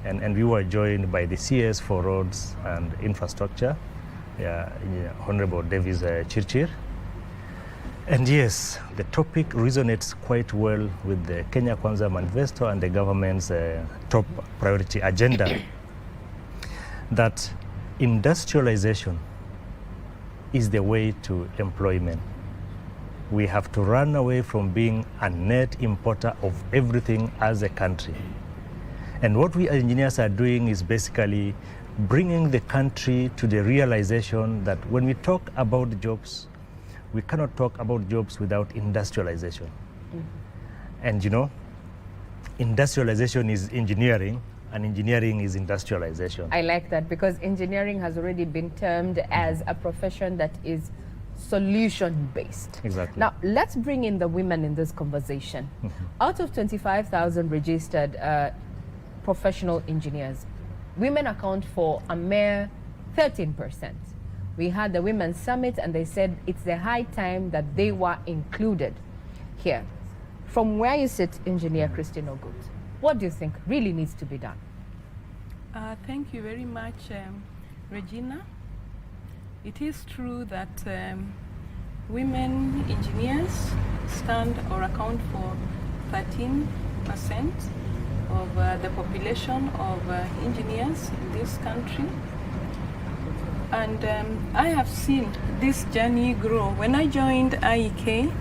And we were joined by the CS for Roads and Infrastructure, Honorable Davis Chirchir. And yes, the topic resonates quite well with the Kenya Kwanza Manifesto and the government's top priority agenda, that industrialization is the way to employment. We have to run away from being a net importer of everything as a country. And what we engineers are doing is basically bringing the country to the realization that when we talk about jobs, we cannot talk about jobs without industrialization. And industrialization is engineering, and engineering is industrialization. I like that, because engineering has already been termed as a profession that is solution-based. Exactly. Now, let's bring in the women in this conversation. Out of 25,000 registered professional engineers, women account for a mere 13%. We had the Women's Summit, and they said it's the high time that they were included here. From where you sit, Engineer Christine Ogut, what do you think really needs to be done? Thank you very much, Regina. It is true that women engineers stand or account for 13% of the population of engineers in this country. And I have seen this journey grow. When I joined IEK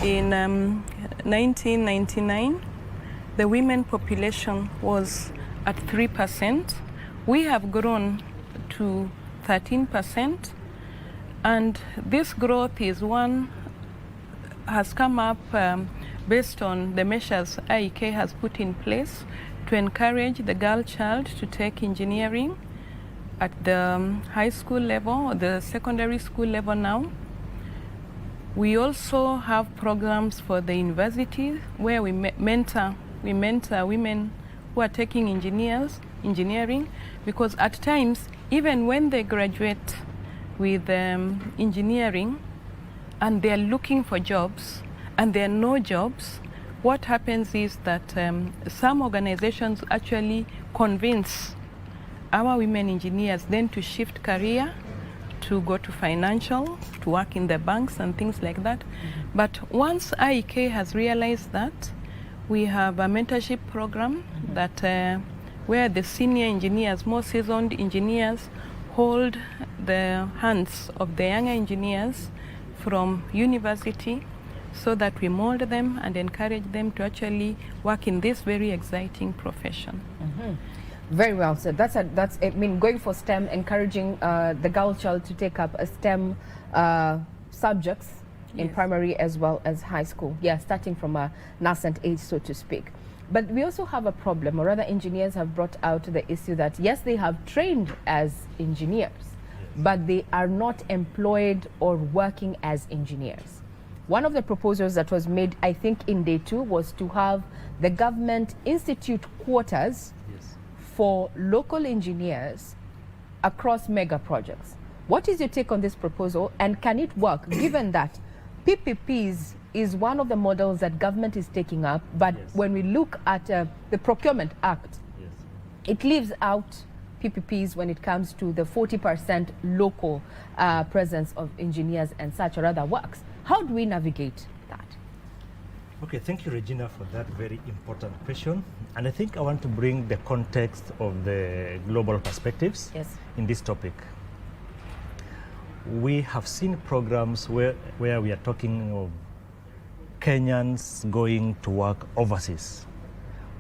in 1999, the women population was at 3%. We have grown to 13%, and this growth has come up based on the measures IEK has put in place to encourage the girl child to take engineering at the high school level or the secondary school level now. We also have programs for the university where we mentor women who are taking engineering, because at times, even when they graduate, with engineering and they're looking for jobs and there are no jobs, what happens is that some organizations actually convince our women engineers then to shift career, to go to financial, to work in the banks and things like that. But once IEK has realized that, we have a mentorship program that where the senior engineers, more seasoned engineers, hold the hands of the younger engineers from university so that we mold them and encourage them to actually work in this very exciting profession. Very well said. That's I mean, going for STEM, encouraging the girl child to take up a STEM subjects in primary as well as high school. Yeah, starting from a nascent age, so to speak. But we also have a problem, or rather engineers have brought out the issue that yes, they have trained as engineers, but they are not employed or working as engineers. One of the proposals that was made, I think in day 2, was to have the government institute quotas for local engineers across mega projects. What is your take on this proposal, and can it work given that PPPs is one of the models that government is taking up, but when we look at the Procurement Act, it leaves out PPPs when it comes to the 40% local presence of engineers and such or other works. How do we navigate that? Okay, thank you, Regina, for that very important question. And I think I want to bring the context of the global perspectives in this topic. We have seen programs where we are talking of Kenyans going to work overseas,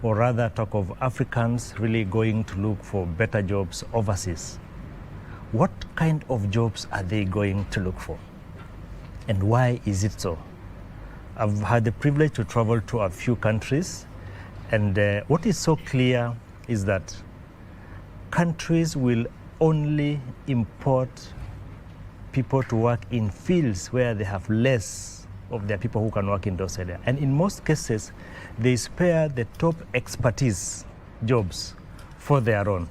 or rather talk of Africans really going to look for better jobs overseas. What kind of jobs are they going to look for? And why is it so? I've had the privilege to travel to a few countries, and what is so clear is that countries will only import people to work in fields where they have less of their people who can work in those areas. And in most cases, they spare the top expertise jobs for their own.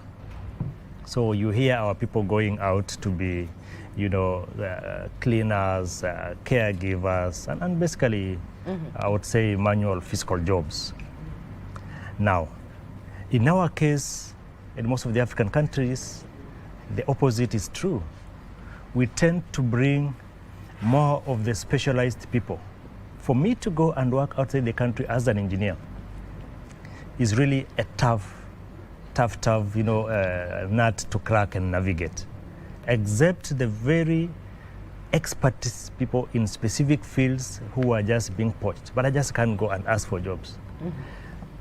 So you hear our people going out to be, you know, cleaners, caregivers, and basically, I would say, manual physical jobs. Now, in our case, in most of the African countries, the opposite is true. We tend to bring more of the specialized people. For me to go and work outside the country as an engineer is really a tough, you know, nut to crack and navigate. Except the very expertise people in specific fields who are just being poached. But I just can't go and ask for jobs.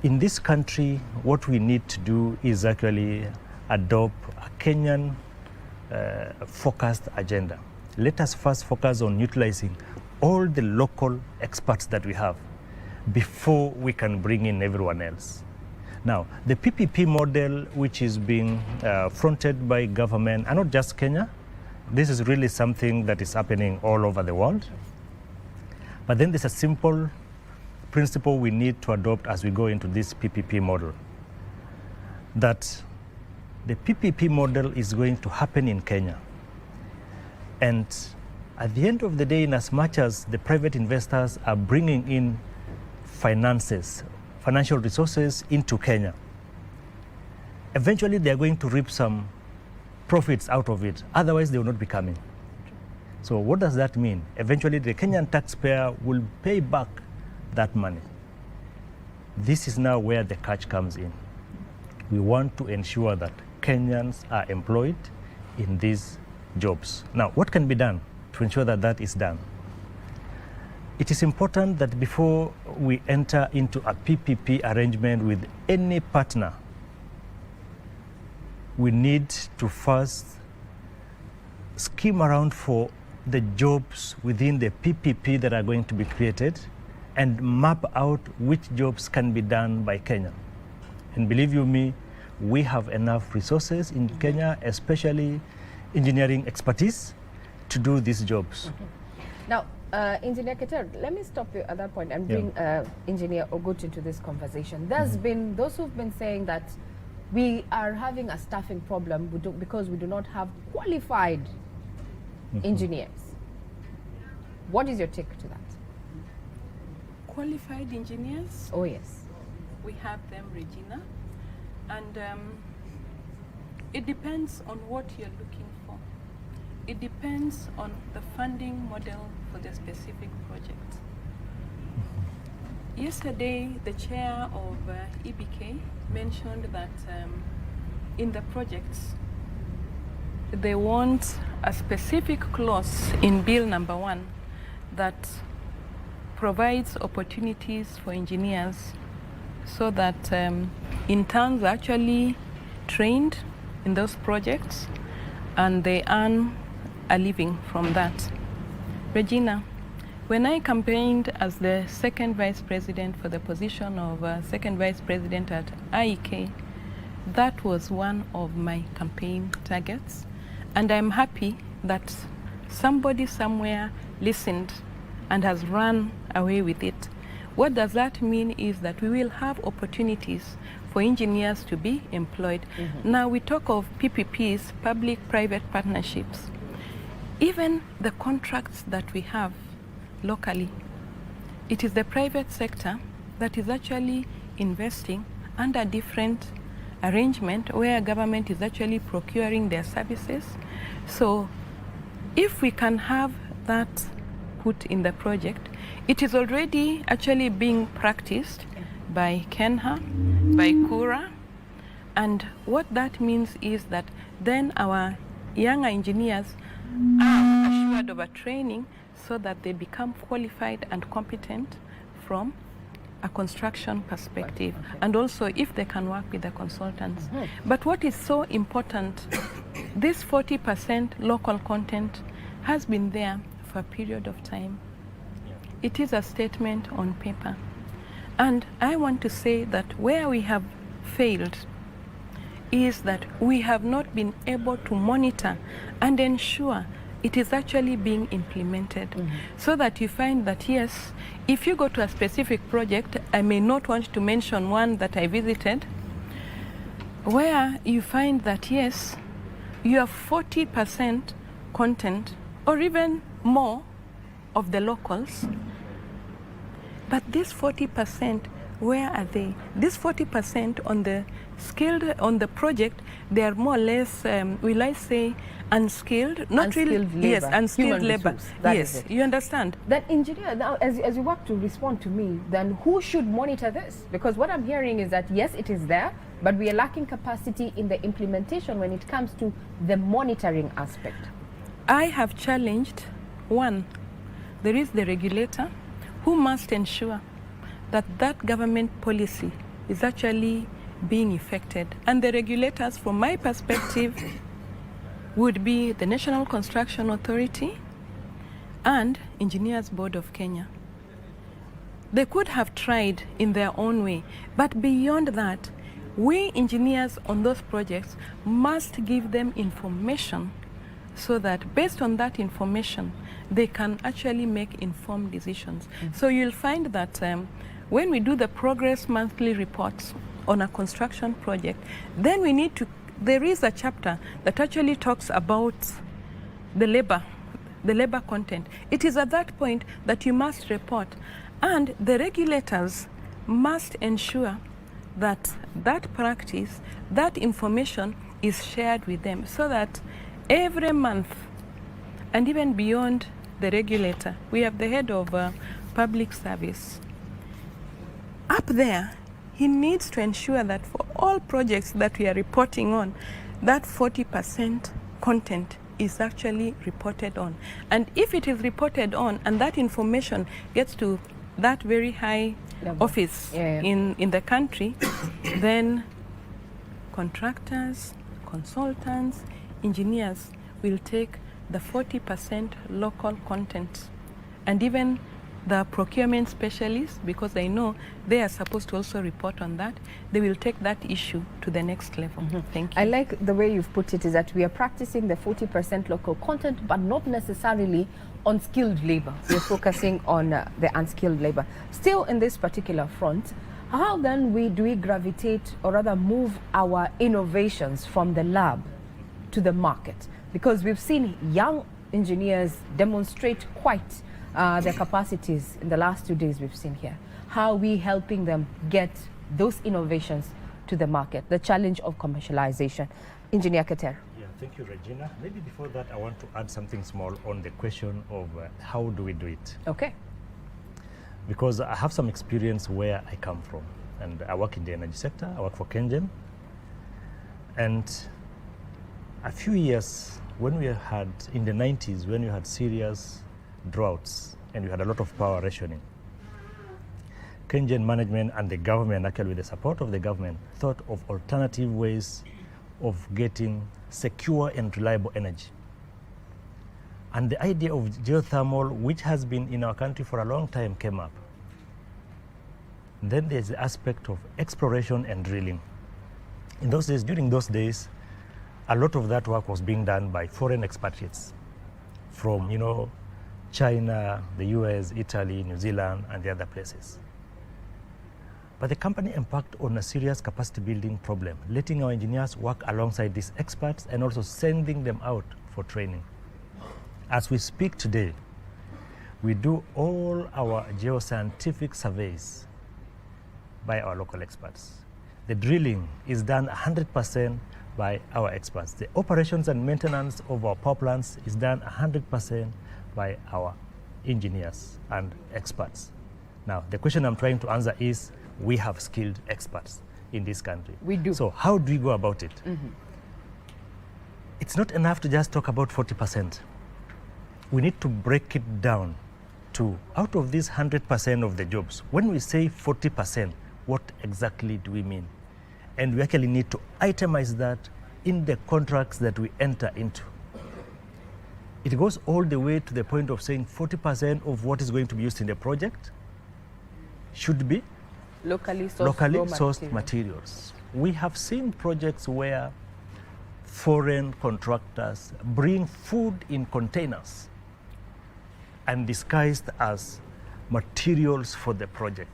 In this country, what we need to do is actually adopt a Kenyan focused agenda. Let us first focus on utilizing all the local experts that we have before we can bring in everyone else. Now, the PPP model, which is being fronted by government, and not just Kenya, this is really something that is happening all over the world. But then there's a simple principle we need to adopt as we go into this PPP model, that the PPP model is going to happen in Kenya. And at the end of the day, in as much as the private investors are bringing in financial resources into Kenya, eventually they are going to reap some profits out of it. Otherwise, they will not be coming. So what does that mean? Eventually, the Kenyan taxpayer will pay back that money. This is now where the catch comes in. We want to ensure that Kenyans are employed in these jobs. Now, what can be done to ensure that that is done? It is important that before we enter into a PPP arrangement with any partner, we need to first skim around for the jobs within the PPP that are going to be created and map out which jobs can be done by Kenya. And believe you me, we have enough resources in Kenya, especially engineering expertise, to do these jobs. Now, Engineer Keter, let me stop you at that point and bring Engineer Ogut into this conversation. There's been those who've been saying that we are having a staffing problem because we do not have qualified engineers. What is your take to that? Qualified engineers? Oh, yes. We have them, Regina. And it depends on what you're looking for. It depends on the funding model for the specific project. Yesterday, the chair of EBK mentioned that in the projects, they want a specific clause in Bill number 1 that provides opportunities for engineers so that interns are actually trained in those projects and they earn a living from that. Regina, when I campaigned as the second vice president for the position of second vice president at IEK, that was one of my campaign targets. And I'm happy that somebody somewhere listened and has run away with it. What does that mean is that we will have opportunities for engineers to be employed. Now we talk of PPPs, public-private partnerships. Even the contracts that we have locally, it is the private sector that is actually investing under different arrangement where government is actually procuring their services. So if we can have that put in the project, it is already actually being practiced by Kenha, by Kura, and what that means is that then our younger engineers are assured of a training so that they become qualified and competent from a construction perspective, and also if they can work with the consultants. But what is so important, this 40% local content has been there for a period of time. It is a statement on paper. And I want to say that where we have failed is that we have not been able to monitor and ensure it is actually being implemented. So that you find that, yes, if you go to a specific project, I may not want to mention one that I visited, where you find that, yes, you have 40% content or even more of the locals, but this 40%, where are they? This 40% on the skilled, on the project, they are more or less, will I say, unskilled? Not really. Unskilled labor. Yes, unskilled labor. Yes, you understand? Then engineer, now as you work to respond to me, then who should monitor this? Because what I'm hearing is that yes, it is there, but we are lacking capacity in the implementation when it comes to the monitoring aspect. I have challenged, one, there is the regulator who must ensure that that government policy is actually being effected. And the regulators, from my perspective, would be the National Construction Authority and Engineers Board of Kenya. They could have tried in their own way, but beyond that, we engineers on those projects must give them information so that based on that information, they can actually make informed decisions. So you'll find that when we do the progress monthly reports on a construction project, then we need to, there is a chapter that actually talks about the labor content. It is at that point that you must report, and the regulators must ensure that that practice, that information is shared with them so that every month, and even beyond the regulator, we have the head of public service. Up there, he needs to ensure that for all projects that we are reporting on, that 40% content is actually reported on. And if it is reported on and that information gets to that very high office in the country, then contractors, consultants, engineers will take the 40% local content, and even the procurement specialists, because they know they are supposed to also report on that, they will take that issue to the next level. Thank you. I like the way you've put it, is that we are practicing the 40% local content, but not necessarily on skilled labor. We're focusing on the unskilled labor. Still in this particular front, how then do we gravitate, or rather move our innovations from the lab to the market? Because we've seen young engineers demonstrate quite their capacities in the last 2 days we've seen here. How are we helping them get those innovations to the market, the challenge of commercialization? Engineer Keter. Yeah, thank you, Regina. Maybe before that, I want to add something small on the question of how do we do it? Okay. Because I have some experience where I come from, and I work in the energy sector. I work for KenGen. And a few years when we had, in the 90s, when we had serious droughts and we had a lot of power rationing, KenGen management and the government, actually with the support of the government, thought of alternative ways of getting secure and reliable energy. And the idea of geothermal, which has been in our country for a long time, came up. Then there's the aspect of exploration and drilling. In those days, during those days, a lot of that work was being done by foreign expatriates from, China, the US, Italy, New Zealand, and the other places. But the company embarked on a serious capacity building problem, letting our engineers work alongside these experts and also sending them out for training. As we speak today, we do all our geoscientific surveys by our local experts. The drilling is done 100% by our experts. The operations and maintenance of our power plants is done 100% by our engineers and experts. Now, the question I'm trying to answer is, we have skilled experts in this country. We do. So how do we go about it? It's not enough to just talk about 40%. We need to break it down to, out of these 100% of the jobs, when we say 40%, what exactly do we mean? And we actually need to itemize that in the contracts that we enter into. It goes all the way to the point of saying 40% of what is going to be used in the project should be locally sourced materials. We have seen projects where foreign contractors bring food in containers and disguised as materials for the project.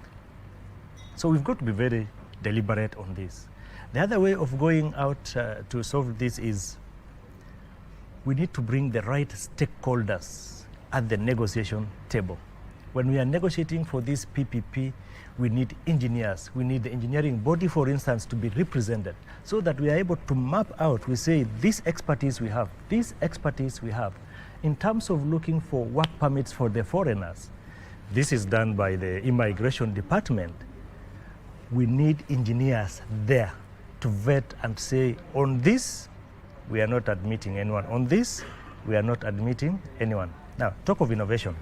So we've got to be very deliberate on this. The other way of going out to solve this is we need to bring the right stakeholders at the negotiation table. When we are negotiating for this PPP, we need engineers. We need the engineering body, for instance, to be represented so that we are able to map out. We say, this expertise we have, this expertise we have. In terms of looking for work permits for the foreigners, this is done by the immigration department. We need engineers there to vet and say, on this, we are not admitting anyone. On this, we are not admitting anyone. Now, talk of innovation.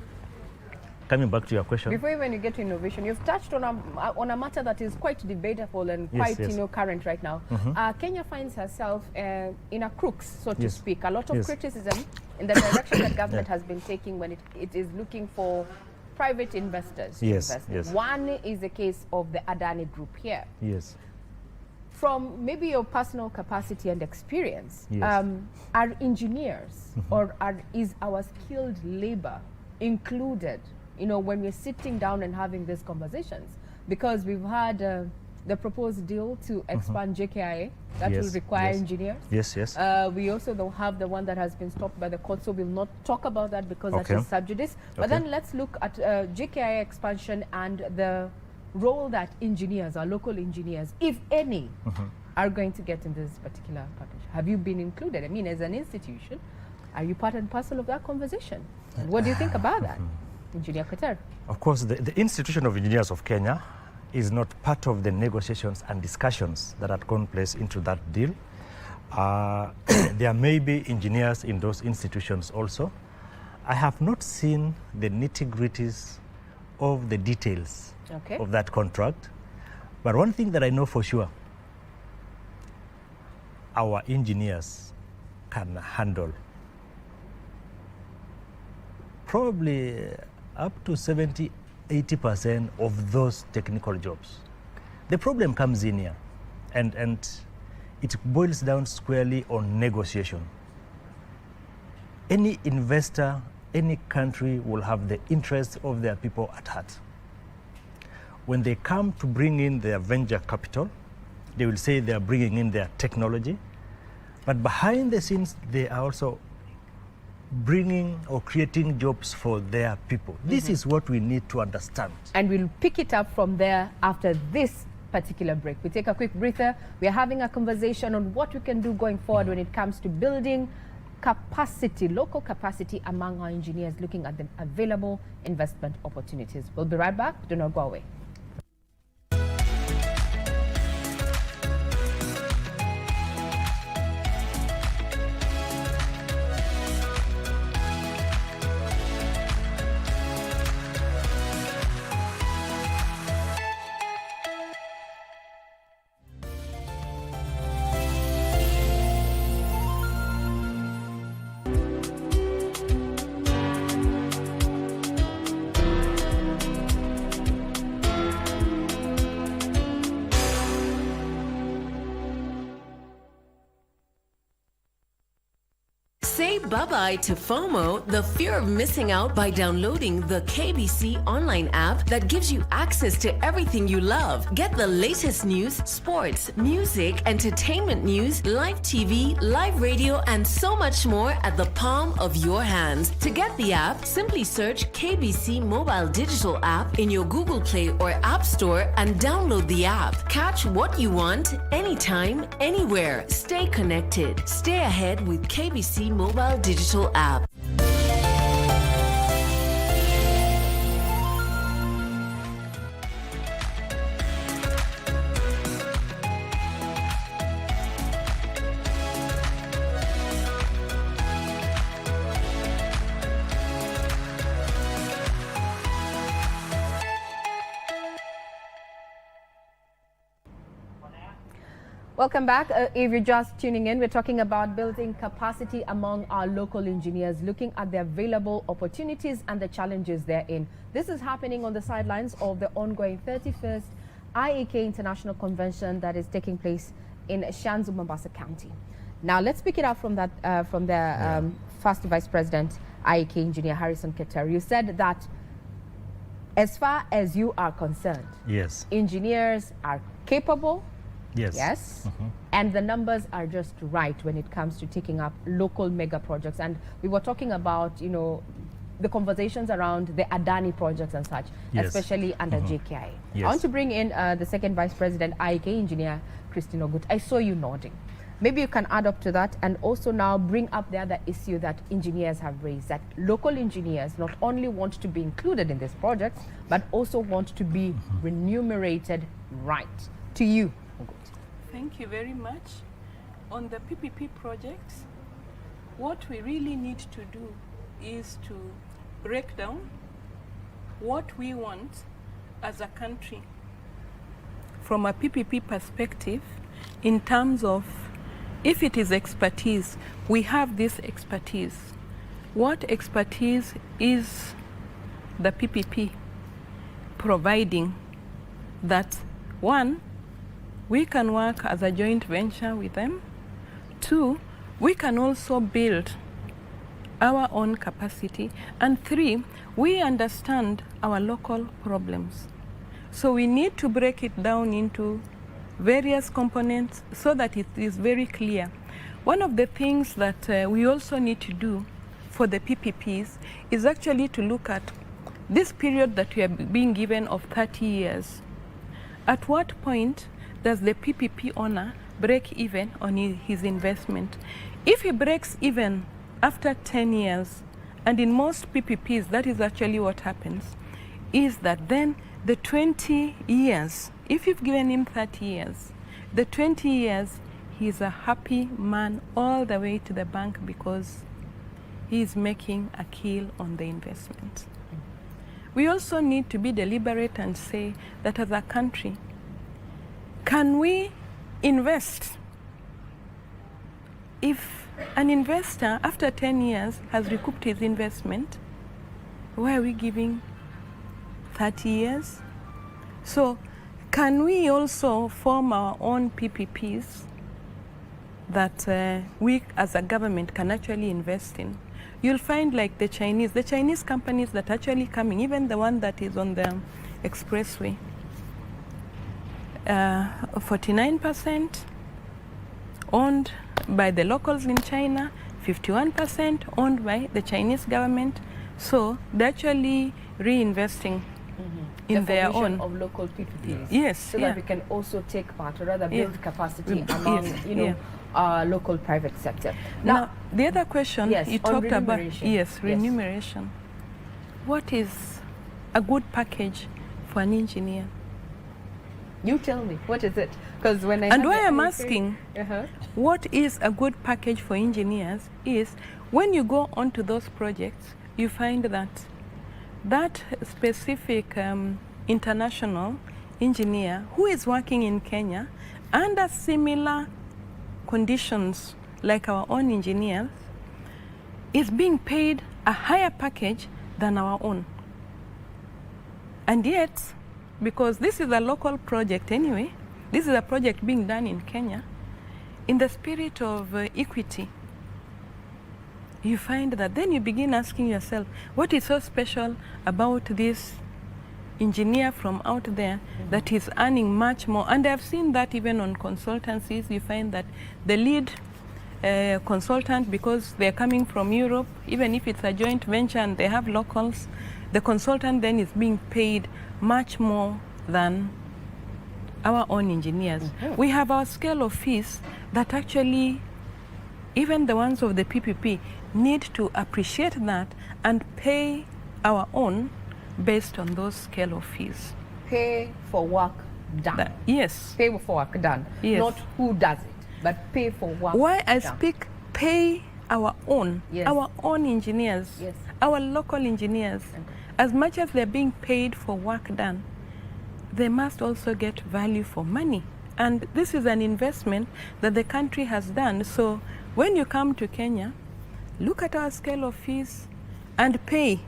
Coming back to your question. Before even you get to innovation, you've touched on a matter that is quite debatable and quite current right now. Kenya finds herself in a crux, so to speak. A lot of criticism in the direction that government has been taking when it is looking for private investors to invest. One is the case of the Adani Group here. From maybe your personal capacity and experience, are engineers or is our skilled labor included, when we're sitting down and having these conversations? Because we've had the proposed deal to expand JKIA that will require engineers. We also have the one that has been stopped by the court, so we'll not talk about that because that is sub judice. But then let's look at JKIA expansion and the role that engineers, our local engineers, if any, are going to get in this particular partnership. Have you been included? I mean, as an institution, are you part and parcel of that conversation? What do you think about that, Engineer Keter? Of course, the Institution of Engineers of Kenya is not part of the negotiations and discussions that had gone place into that deal. There may be engineers in those institutions also. I have not seen the nitty-gritties of the details of that contract. But one thing that I know for sure, our engineers can handle probably up to 70–80% of those technical jobs. The problem comes in here, and it boils down squarely on negotiation. Any investor, any country will have the interests of their people at heart. When they come to bring in their venture capital, they will say they are bringing in their technology, but behind the scenes, they are also bringing or creating jobs for their people. This is what we need to understand. And we'll pick it up from there after this particular break. We take a quick breather. We are having a conversation on what we can do going forward when it comes to building capacity, local capacity among our engineers, looking at the available investment opportunities. We'll be right back. Do not go away. Say bye-bye to FOMO, the fear of missing out, by downloading the KBC Online app that gives you access to everything you love. Get the latest news, sports, music, entertainment news, live TV, live radio, and so much more at the palm of your hands. To get the app, simply search KBC Mobile Digital app in your Google Play or App Store and download the app. Catch what you want, anytime, anywhere. Stay connected. Stay ahead with KBC Mobile Digital app. Welcome back. If you're just tuning in, we're talking about building capacity among our local engineers, looking at the available opportunities and the challenges therein. This is happening on the sidelines of the ongoing 31st IEK International Convention that is taking place in Shanzu, Mombasa County. Now, let's pick it up from that, from the first Vice President, IEK Engineer Harrison Keter. You said that as far as you are concerned, yes, engineers are capable. Yes. Yes. And the numbers are just right when it comes to taking up local mega projects. And we were talking about, you know, the conversations around the Adani projects and such, Yes. especially under JKI. Yes. I want to bring in the second Vice President, IEK Engineer Christine Ogut. I saw you nodding. Maybe you can add up to that and also now bring up the other issue that engineers have raised, that local engineers not only want to be included in these projects, but also want to be remunerated right. To you. Thank you very much. On the PPP projects, what we really need to do is to break down what we want as a country from a PPP perspective in terms of, if it is expertise, we have this expertise. What expertise is the PPP providing that, one, we can work as a joint venture with them. Two, we can also build our own capacity. And three, we understand our local problems. So we need to break it down into various components so that it is very clear. One of the things that we also need to do for the PPPs is actually to look at this period that we are being given of 30 years. At what point does the PPP owner break even on his investment? If he breaks even after 10 years, and in most PPPs, that is actually what happens, is that then the 20 years, if you've given him 30 years, the 20 years, he's a happy man all the way to the bank because he's making a kill on the investment. We also need to be deliberate and say that as a country, can we invest? If an investor, after 10 years, has recouped his investment, why are we giving 30 years? So, can we also form our own PPPs that we as a government can actually invest in? You'll find like the Chinese companies that are actually coming, even the one that is on the expressway, 49% owned by the locals in China, 51% owned by the Chinese government. So they're actually reinvesting in their own of local PPPs. Yes, so that we can also take part, or rather build capacity among local private sector. Now the other question you talked about, remuneration. What is a good package for an engineer? You tell me, what is it? Because when I and why I'm asking, what is a good package for engineers is when you go onto those projects, you find that that specific international engineer who is working in Kenya under similar conditions like our own engineers is being paid a higher package than our own. And yet, because this is a local project anyway, this is a project being done in Kenya, in the spirit of equity, you find that then you begin asking yourself, what is so special about this engineer from out there that is earning much more? And I've seen that even on consultancies. You find that the lead consultant, because they're coming from Europe, even if it's a joint venture and they have locals, the consultant then is being paid much more than our own engineers. We have our scale of fees that actually, even the ones of the PPP, need to appreciate that and pay our own based on those scale of fees. Pay for work done. Yes. Pay for work done. Yes. Not who does it, but pay for work Why I done. speak pay our own engineers, our local engineers. As much as they're being paid for work done, they must also get value for money. And this is an investment that the country has done. So when you come to Kenya, look at our scale of fees and pay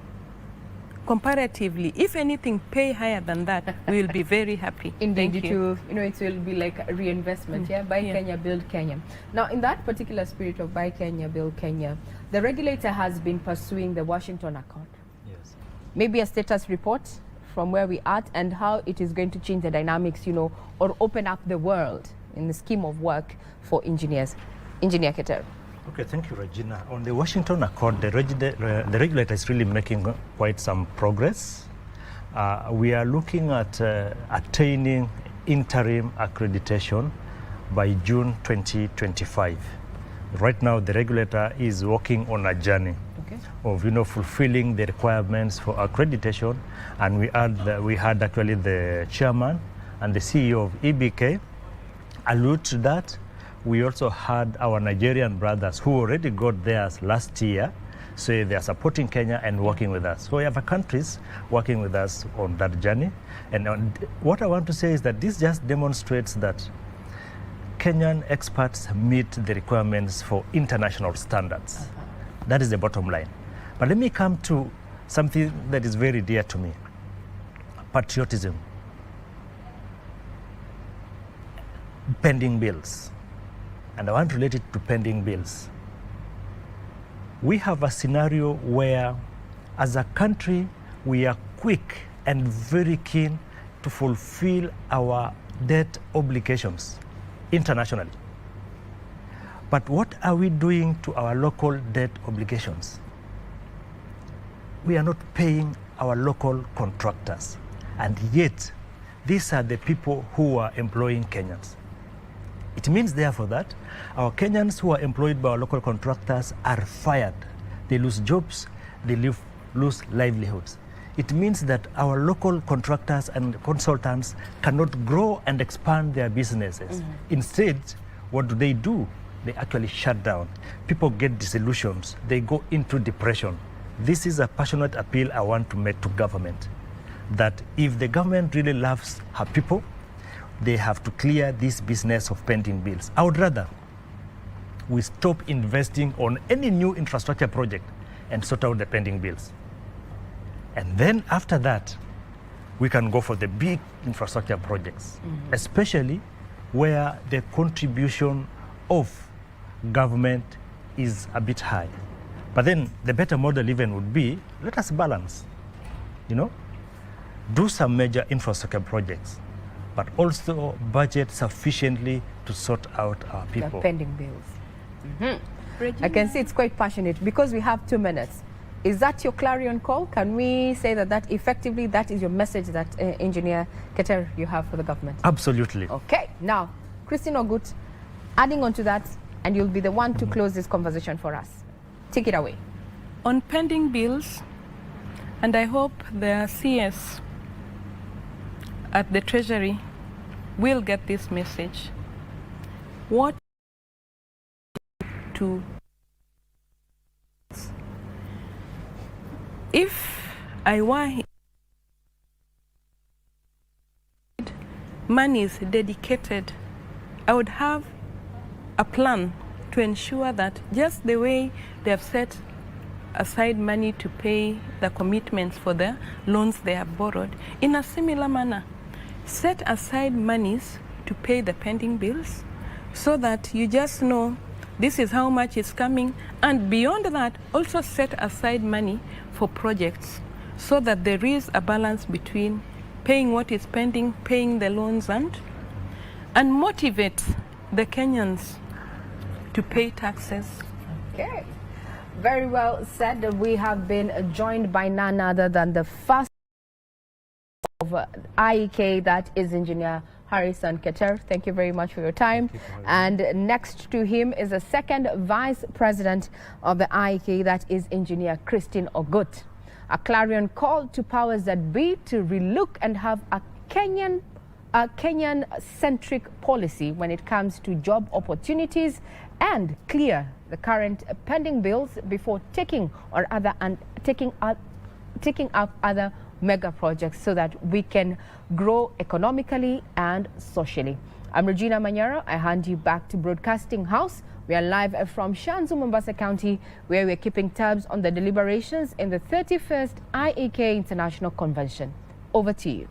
comparatively. If anything, pay higher than that. We will be very happy. Indeed, Thank it you. will, it will be like a reinvestment. Buy Kenya, build Kenya. Now, in that particular spirit of Buy Kenya, build Kenya, the regulator has been pursuing the Washington Accord. Yes. Maybe a status report from where we are and how it is going to change the dynamics, or open up the world in the scheme of work for engineers. Engineer Keter. Okay, thank you, Regina. On the Washington Accord, the regulator is really making quite some progress. We are looking at attaining interim accreditation by June 2025. Right now, the regulator is working on a journey of fulfilling the requirements for accreditation, and we had actually the chairman and the CEO of EBK allude to that. We also had our Nigerian brothers who already got theirs last year, so they are supporting Kenya and working with us. So we have countries working with us on that journey. And what I want to say is that this just demonstrates that Kenyan experts meet the requirements for international standards. That is the bottom line. But let me come to something that is very dear to me: patriotism. Pending bills. And I want to relate it to pending bills. We have a scenario where, as a country, we are quick and very keen to fulfill our debt obligations internationally. But what are we doing to our local debt obligations? We are not paying our local contractors. And yet, these are the people who are employing Kenyans. It means, therefore, that our Kenyans who are employed by our local contractors are fired. They lose jobs, they lose livelihoods. It means that our local contractors and consultants cannot grow and expand their businesses. Instead, what do? They actually shut down. People get disillusioned. They go into depression. This is a passionate appeal I want to make to government, that if the government really loves her people, they have to clear this business of pending bills. I would rather we stop investing on any new infrastructure project and sort out the pending bills. And then after that, we can go for the big infrastructure projects, especially where the contribution of government is a bit high. But then the better model even would be, let us balance, do some major infrastructure projects, but also budget sufficiently to sort out our people. The pending bills. I can see it's quite passionate because we have 2 minutes. Is that your clarion call? Can we say that effectively that is your message that Engineer Keter you have for the government? Absolutely. Okay. Now, Christine Ogut, adding on to that, and you'll be the one to close this conversation for us. Take it away. On pending bills, and I hope the CS at the Treasury will get this message. What to if I were monies dedicated, I would have a plan to ensure that just the way they have set aside money to pay the commitments for the loans they have borrowed, in a similar manner, set aside monies to pay the pending bills so that you just know this is how much is coming, and beyond that, also set aside money for projects so that there is a balance between paying what is pending, paying the loans, and motivate the Kenyans to pay taxes. Okay. Very well said. We have been joined by none other than the first of IEK, that is Engineer Harrison Keter. Thank you very much for your time. And next to him is the second Vice President of the IEK, that is Engineer Christine Ogut. A clarion call to powers that be to relook and have a Kenyan-centric policy when it comes to job opportunities and clear the current pending bills before taking up other mega projects so that we can grow economically and socially. I'm Regina Manyara. I hand you back to Broadcasting House. We are live from Shanzu, Mombasa County, where we're keeping tabs on the deliberations in the 31st IEK International Convention. Over to you.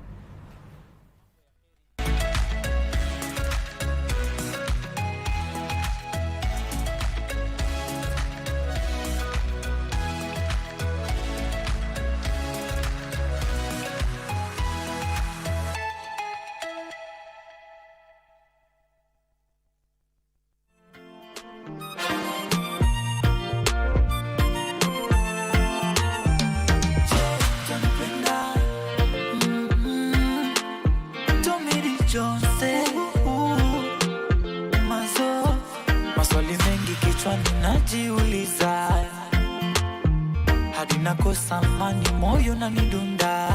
Maswali mengi kichwani najiuliza, hadi nakosa amani, moyo unanidunda.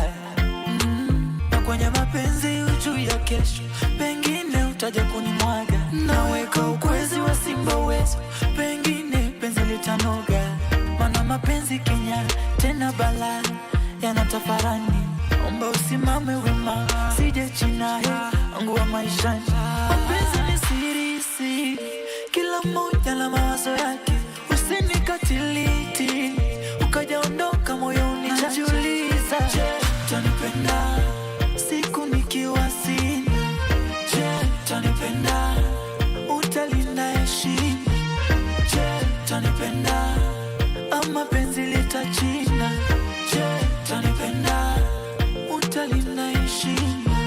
Na kwenye mapenzi ujui ya kesho, pengine utaja kunimwaga. Naweka ukwezi wa simba wetu, pengine penzi litanoga. Mana mapenzi Kenya, tena bala yanatafarani. Omba usimame wima, sije china angu wa maishani. Mapenzi ni siri, kila mmoja na mawazo yake. Usinikatiliti, ukajaondoka moyo unichajuliza. Je, utanipenda siku nikiwa sina? Je, utanipenda utalinda heshima? Je, utanipenda ama penzi litachina? Je, utanipenda utalinda heshima?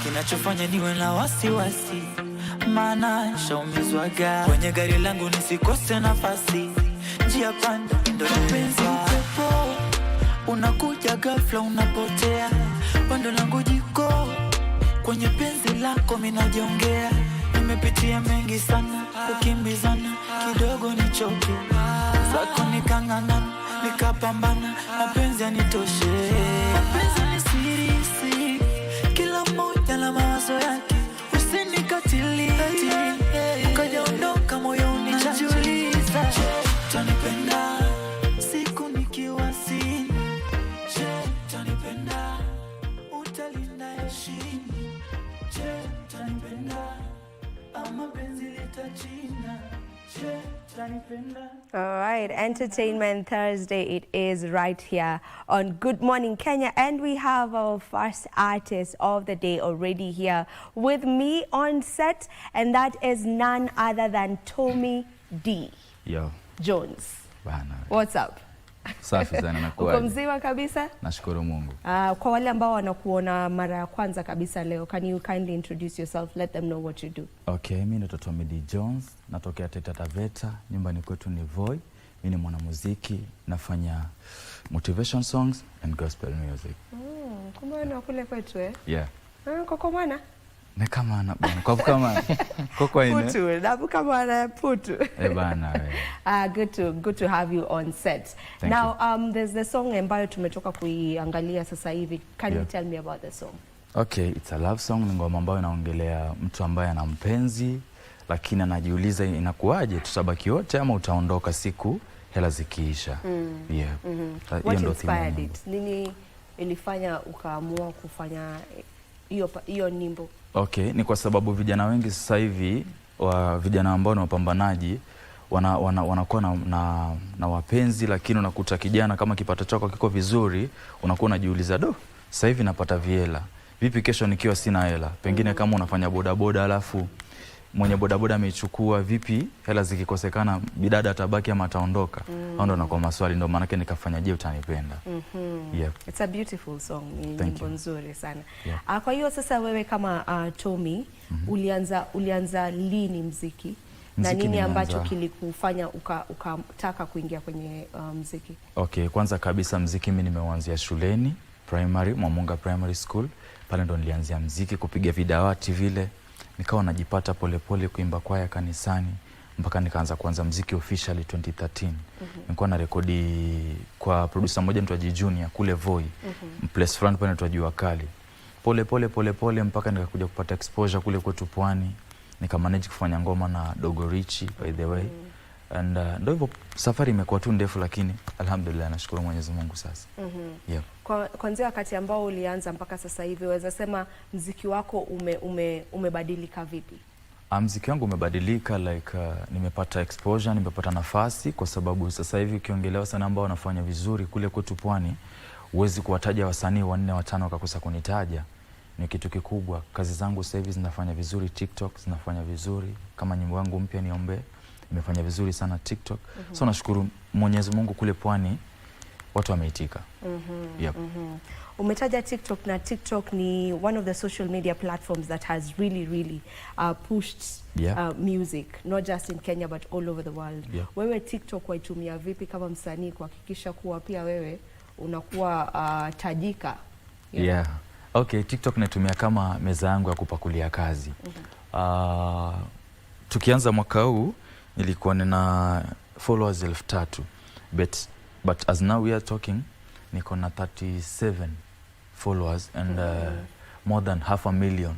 Kinachofanya niwe na wasiwasi, maana shaumizwaga kwenye gari langu nisikose nafasi. Njia panda ndo mapenzi upepo, unakuja ghafla unapotea. Pando langu jiko, kwenye penzi lako minajiongea. Nimepitia mengi sana, kukimbizana kidogo nichoke. Zako nikang'ang'ana, nikapambana, mapenzi yanitoshe. Mapenzi ni siri, kila mmoja na mawazo yake. Usinikatiliti, ukajaondoka moyo unichajuliza. Je, utanipenda siku nikiwa sina? Je, utanipenda utalinda heshima? Je, utanipenda ama penzi litachina? Je, utanipenda? All right, Entertainment Thursday, it is right here on Good Morning Kenya, and we have our first artist of the day already here with me on set, and that is none other than Tommy D. Yo. Jones. Bana. What's up? Safi sana nakuwa. Uko mzima kabisa? Nashukuru Mungu. Kwa wale ambao wanakuona mara ya kwanza kabisa leo, can you kindly introduce yourself, let them know what you do? Okay, mimi ndo Tommy Jones, natokea Taita Taveta, nyumbani kwetu ni Voi. Mimi ni mwanamuziki, nafanya motivation songs and gospel music. Kumbe na kule kwetu Yeah. Koko mwana? Ne kama na bwana, kwa kama koko ine. Putu, dabu kama na putu. Bana we. Good to have you on set. Thank Now there's the song ambayo tumetoka kuiangalia sasa hivi. Can you tell me about the song? Okay, it's a love song, ni ngoma ambayo inaongelea mtu ambaye ana mpenzi lakini anajiuliza inakuaje, tutabaki wote ama utaondoka siku hela zikiisha. Yeah. What inspired it? Nini ilifanya ukaamua kufanya hiyo nyimbo? Okay, ni kwa sababu vijana wengi sasa hivi vijana ambao ni wapambanaji wanakuwa na wapenzi, lakini unakuta kijana kama kipato chako kiko vizuri, unakuwa unajiuliza sasa hivi napata viela, vipi kesho nikiwa sina hela? Pengine kama unafanya bodaboda alafu mwenye bodaboda ameichukua, vipi hela zikikosekana, bidada atabaki ama ataondoka? Hao ndo nakuwa maswali, ndo maana yake nikafanya Je Utanipenda. Yep. It's a beautiful song, ni nyimbo nzuri sana. Yeah. Kwa hiyo sasa wewe kama Tommy, ulianza lini mziki? Na nini ambacho kilikufanya ukataka kuingia kwenye mziki? Okay, kwanza kabisa mziki mimi nimeuanzia shuleni, primary, Mwamunga Primary School. Pale ndo nilianzia mziki, kupiga vidawati vile. Nikawa najipata polepole kuimba kwaya kanisani mpaka nikaanza kuanza mziki officially 2013. Nilikuwa na rekodi kwa producer mmoja anaitwa Junior kule Voi. Place front pale anaitwa Jua Kali. Pole mpaka nikakuja kupata exposure kule kwetu Pwani. Nikamanage kufanya ngoma na Dogo Richie by the way. And ndio hivyo safari imekuwa tu ndefu, lakini alhamdulillah nashukuru Mwenyezi Mungu sasa. Yeah. Kwanza wakati ambao ulianza mpaka sasa hivi, waweza sema mziki wako umebadilika vipi? Mziki wangu umebadilika nimepata exposure, nimepata nafasi, kwa sababu sasa hivi ukiongelewa sana ambao wanafanya vizuri kule kwetu Pwani, huwezi kuwataja wasanii 4 5 wakakosa kunitaja. Ni kitu kikubwa. Kazi zangu sasa hivi zinafanya vizuri TikTok, zinafanya vizuri. Kama nyimbo yangu mpya Niombe imefanya vizuri sana TikTok. So nashukuru Mwenyezi Mungu kule Pwani watu wameitika. Yep. Umetaja TikTok, na TikTok ni one of the social media platforms that has really pushed music, not just in Kenya but all over the world. Wewe TikTok waitumia vipi kama msanii kuhakikisha kuwa pia wewe unakuwa tajika? Okay, TikTok natumia kama meza yangu ya kupakulia kazi. Tukianza mwaka huu nilikuwa nina followers 3,000, but as now we are talking niko na 37 followers and more than 500,000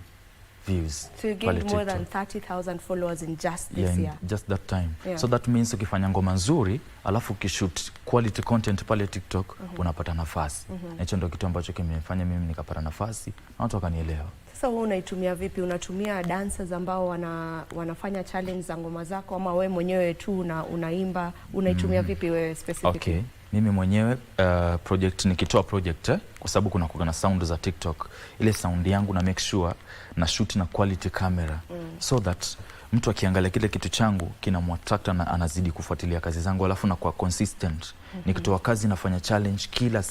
views. So you gained more than 30,000 followers in just this year? Just that time. So that means ukifanya ngoma nzuri alafu ukishoot quality content pale TikTok unapata nafasi. Na hicho ndio kitu ambacho kimefanya mimi nikapata nafasi na watu wakanielewa. Sasa wewe unaitumia vipi? Unatumia dancers ambao wanafanya challenge za ngoma zako, ama wewe mwenyewe tu unaimba? Unaitumia vipi wewe specifically? Okay, mimi mwenyewe nikitoa project kwa sababu kuna na sound za TikTok, ile sound yangu na make sure na shoot na quality camera so that mtu akiangalia kile kitu changu kinamwattract na anazidi kufuatilia kazi zangu, alafu na kwa consistent. Nikitoa kazi nafanya challenge kila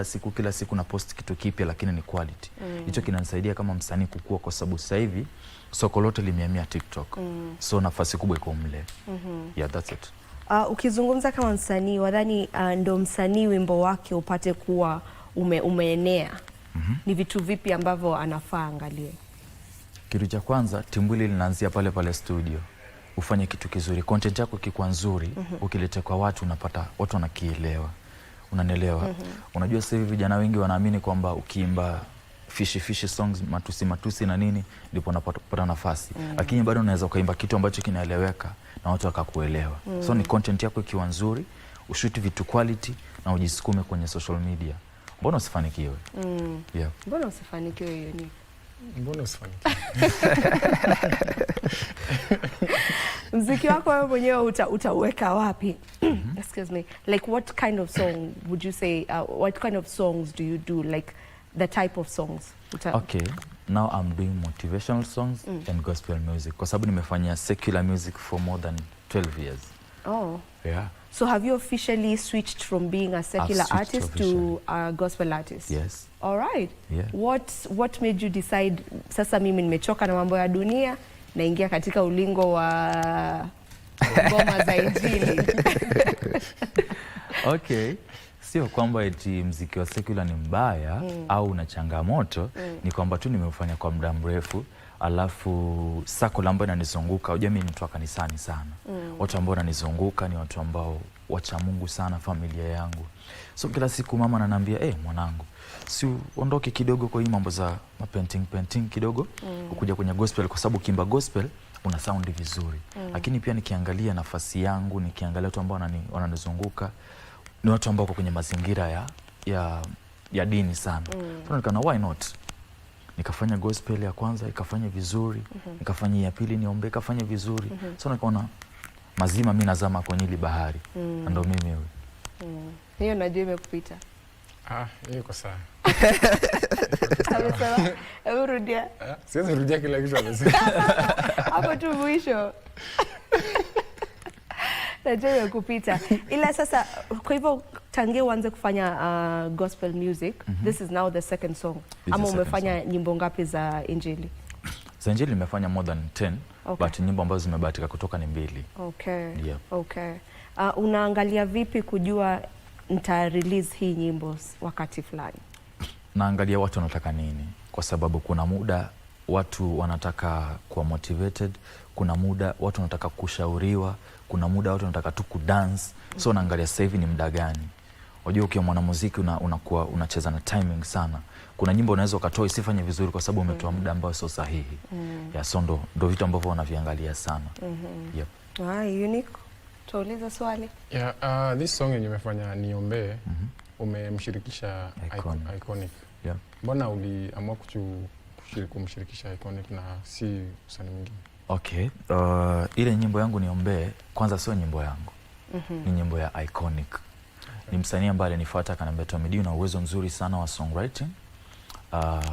siku na post kitu kipya, lakini ni quality. Hicho kinanisaidia kama msanii kukua, kwa sababu sasa hivi soko lote limehamia TikTok. So nafasi kubwa iko mle. Yeah, that's it. Ukizungumza kama msanii, wadhani ndo msanii wimbo wake upate kuwa umeenea, ni vitu vipi ambavyo anafaa angalie? Kitu cha kwanza, timbwili linaanzia pale studio. Ufanye kitu kizuri, content yako kikuwa nzuri, ukilete kwa watu unapata watu wanakielewa. Unanielewa? Unajua sasa hivi vijana wengi wanaamini kwamba ukiimba fishi songs, matusi na nini ndipo unapata nafasi. Lakini bado unaweza ukaimba kitu ambacho kinaeleweka na watu wakakuelewa. So ni content yako ikiwa nzuri, ushuti vitu quality na ujisukume kwenye social media. Mbona usifanikiwe? Mbona usifanikiwe hiyo ni? Mbona usifanikiwe? Mziki wako wewe mwenyewe utauweka wapi? Excuse me. Like what kind of song would you say, what kind of songs do you do? Like the type of songs? Okay, now I'm doing motivational songs and gospel music. Kwa sababu nimefanya secular music for more than 12 years. Oh. Yeah. So have you officially switched from being a secular artist to a gospel artist? Yes. All right. Yeah. What made you decide sasa mimi nimechoka na mambo ya dunia naingia katika ulingo wa ngoma za injili? Okay. Sio kwamba eti mziki wa secular ni mbaya au una changamoto, ni kwamba tu nimeufanya kwa muda mrefu, alafu sako ambayo inanizunguka, unajua mimi ni mtu wa kanisani sana. Watu ambao wananizunguka ni watu ambao wacha Mungu sana, familia yangu. So kila siku mama ananiambia, mwanangu, si uondoke kidogo kwa hii mambo za painting kidogo, ukuja kwenye gospel, kwa sababu kimba gospel una sound vizuri. Lakini pia nikiangalia nafasi yangu, nikiangalia watu ambao wananizunguka ni watu ambao kwenye mazingira ya dini sana. Nikaona why not? Nikafanya gospel ya kwanza ikafanya vizuri, nikafanya ya pili niombe ikafanya vizuri. So nikaona mazima mimi nazama kwenye ile bahari. Ndio mimi huyo. Hiyo najua imekupita. Hiyo iko sawa. Amesema, hebu rudia. Siwezi rudia kila kitu amesema. Hapo tu mwisho. Najua imekupita. Ila sasa, kwa hivyo tangia uanze kufanya gospel music, this is now the second song. Ama umefanya nyimbo ngapi za injili? Za injili nimefanya more than 10, but nyimbo ambazo zimebahatika kutoka ni 2. Okay. Yeah. Okay. Unaangalia vipi kujua nita release hii nyimbo wakati fulani? Naangalia watu wanataka nini, kwa sababu kuna muda watu wanataka kuwa motivated, kuna muda watu wanataka kushauriwa, kuna muda watu wanataka tu kudance. So naangalia sasa hivi ni muda gani. Unajua ukiwa mwanamuziki unakuwa unacheza na timing sana. Kuna nyimbo unaweza ukatoa isifanye vizuri kwa sababu umetoa muda ambao sio sahihi. Ya so ndo vitu ambavyo wanaviangalia sana. Yep. Unique. Tuulize swali. Yeah, this song yenye umefanya niombe, umemshirikisha Iconic. Yeah. Mbona uliamua kumshirikisha Iconic na si msanii mwingine? Okay. Ile nyimbo yangu niombe, kwanza sio nyimbo yangu. Ni nyimbo ya Iconic. Ni msanii ambaye alinifuata akaniambia, Tommy, una uwezo mzuri sana wa songwriting.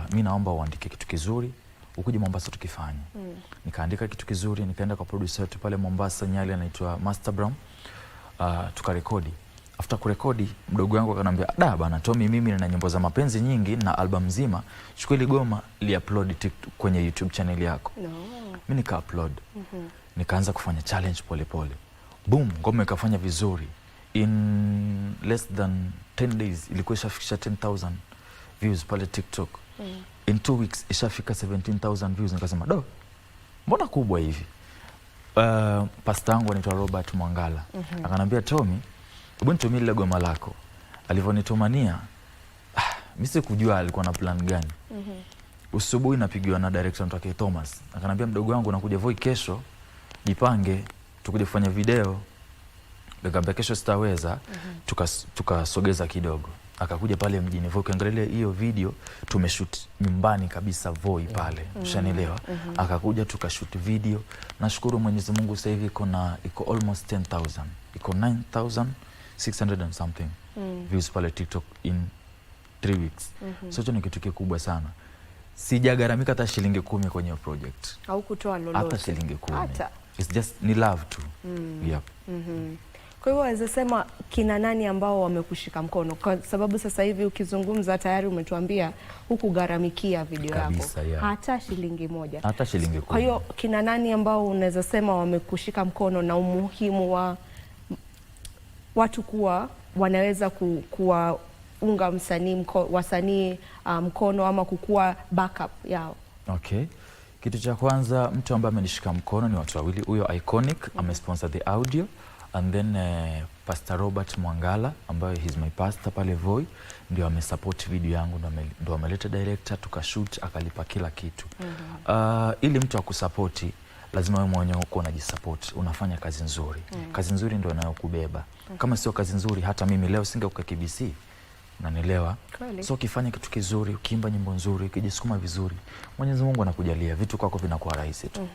Mimi naomba uandike kitu kizuri, ukuje Mombasa tukifanye. Nikaandika kitu kizuri, nikaenda kwa producer wetu pale Mombasa, Nyali anaitwa Master Brown. Tukarekodi. After kurekodi, mdogo wangu akaniambia, "Da bana Tommy, mimi nina nyimbo za mapenzi nyingi na album nzima. Chukua ile goma li-upload kwenye YouTube channel yako." Mimi nika-upload. Nikaanza kufanya challenge pole pole. Boom, ngoma ikafanya vizuri. In less than 10 days ilikuwa ishafikisha 10,000 views pale TikTok. In 2 weeks ishafika 17,000 views. Nikasema, "Do, mbona kubwa hivi?" Pastor wangu anaitwa Robert Mwangala. Akanambia, "Tommy, hebu nitumie ile goma lako." Alivyonitumania, mimi sikujua alikuwa na plan gani. Usubuhi napigiwa na director mtake Thomas. Akanambia, "Mdogo wangu nakuja Voi kesho, jipange tukuje kufanya video." Nikamwambia kesho sitaweza. Tukasogeza kidogo. Akakuja pale mjini Voi, kuangalia hiyo video tumeshoot nyumbani kabisa Voi pale. Ushanielewa? Akakuja tukashoot video. Nashukuru Mwenyezi Mungu sasa hivi iko almost 10,000. Iko 9,600 and something views pale TikTok in 3 weeks. So hicho ni kitu kikubwa sana. Sijagaramika hata shilingi 10 kwenye project. Au kutoa lolote. Hata shilingi 10. It's just ni love tu. Yep. Kwa hiyo waweza sema kina nani ambao wamekushika mkono? Kwa sababu sasa hivi ukizungumza tayari umetuambia huku gharamikia video kabisa, yako. Yeah. Hata shilingi 1. Hata shilingi 10. Kwa hiyo kina nani ambao unaweza sema wamekushika mkono na umuhimu wa watu kuwa wanaweza kuwaunga wasanii mkono ama kukua backup yao? Okay. Kitu cha kwanza, mtu ambaye amenishika mkono ni watu wawili. Huyo Iconic amesponsor the audio, and then Pastor Robert Mwangala ambaye he's my pastor pale Voi ndio amesupport video yangu, ndio ameleta director tukashoot akalipa kila kitu. Ili mtu akusupporti lazima wewe mwenyewe uko unajisupport, unafanya kazi nzuri. Kazi nzuri ndio inayokubeba. Kama sio kazi nzuri, hata mimi leo singekuwa KBC. Unanielewa? So ukifanya kitu kizuri, ukiimba nyimbo nzuri, ukijisukuma vizuri, Mwenyezi Mungu anakujalia vitu kwako vinakuwa rahisi tu.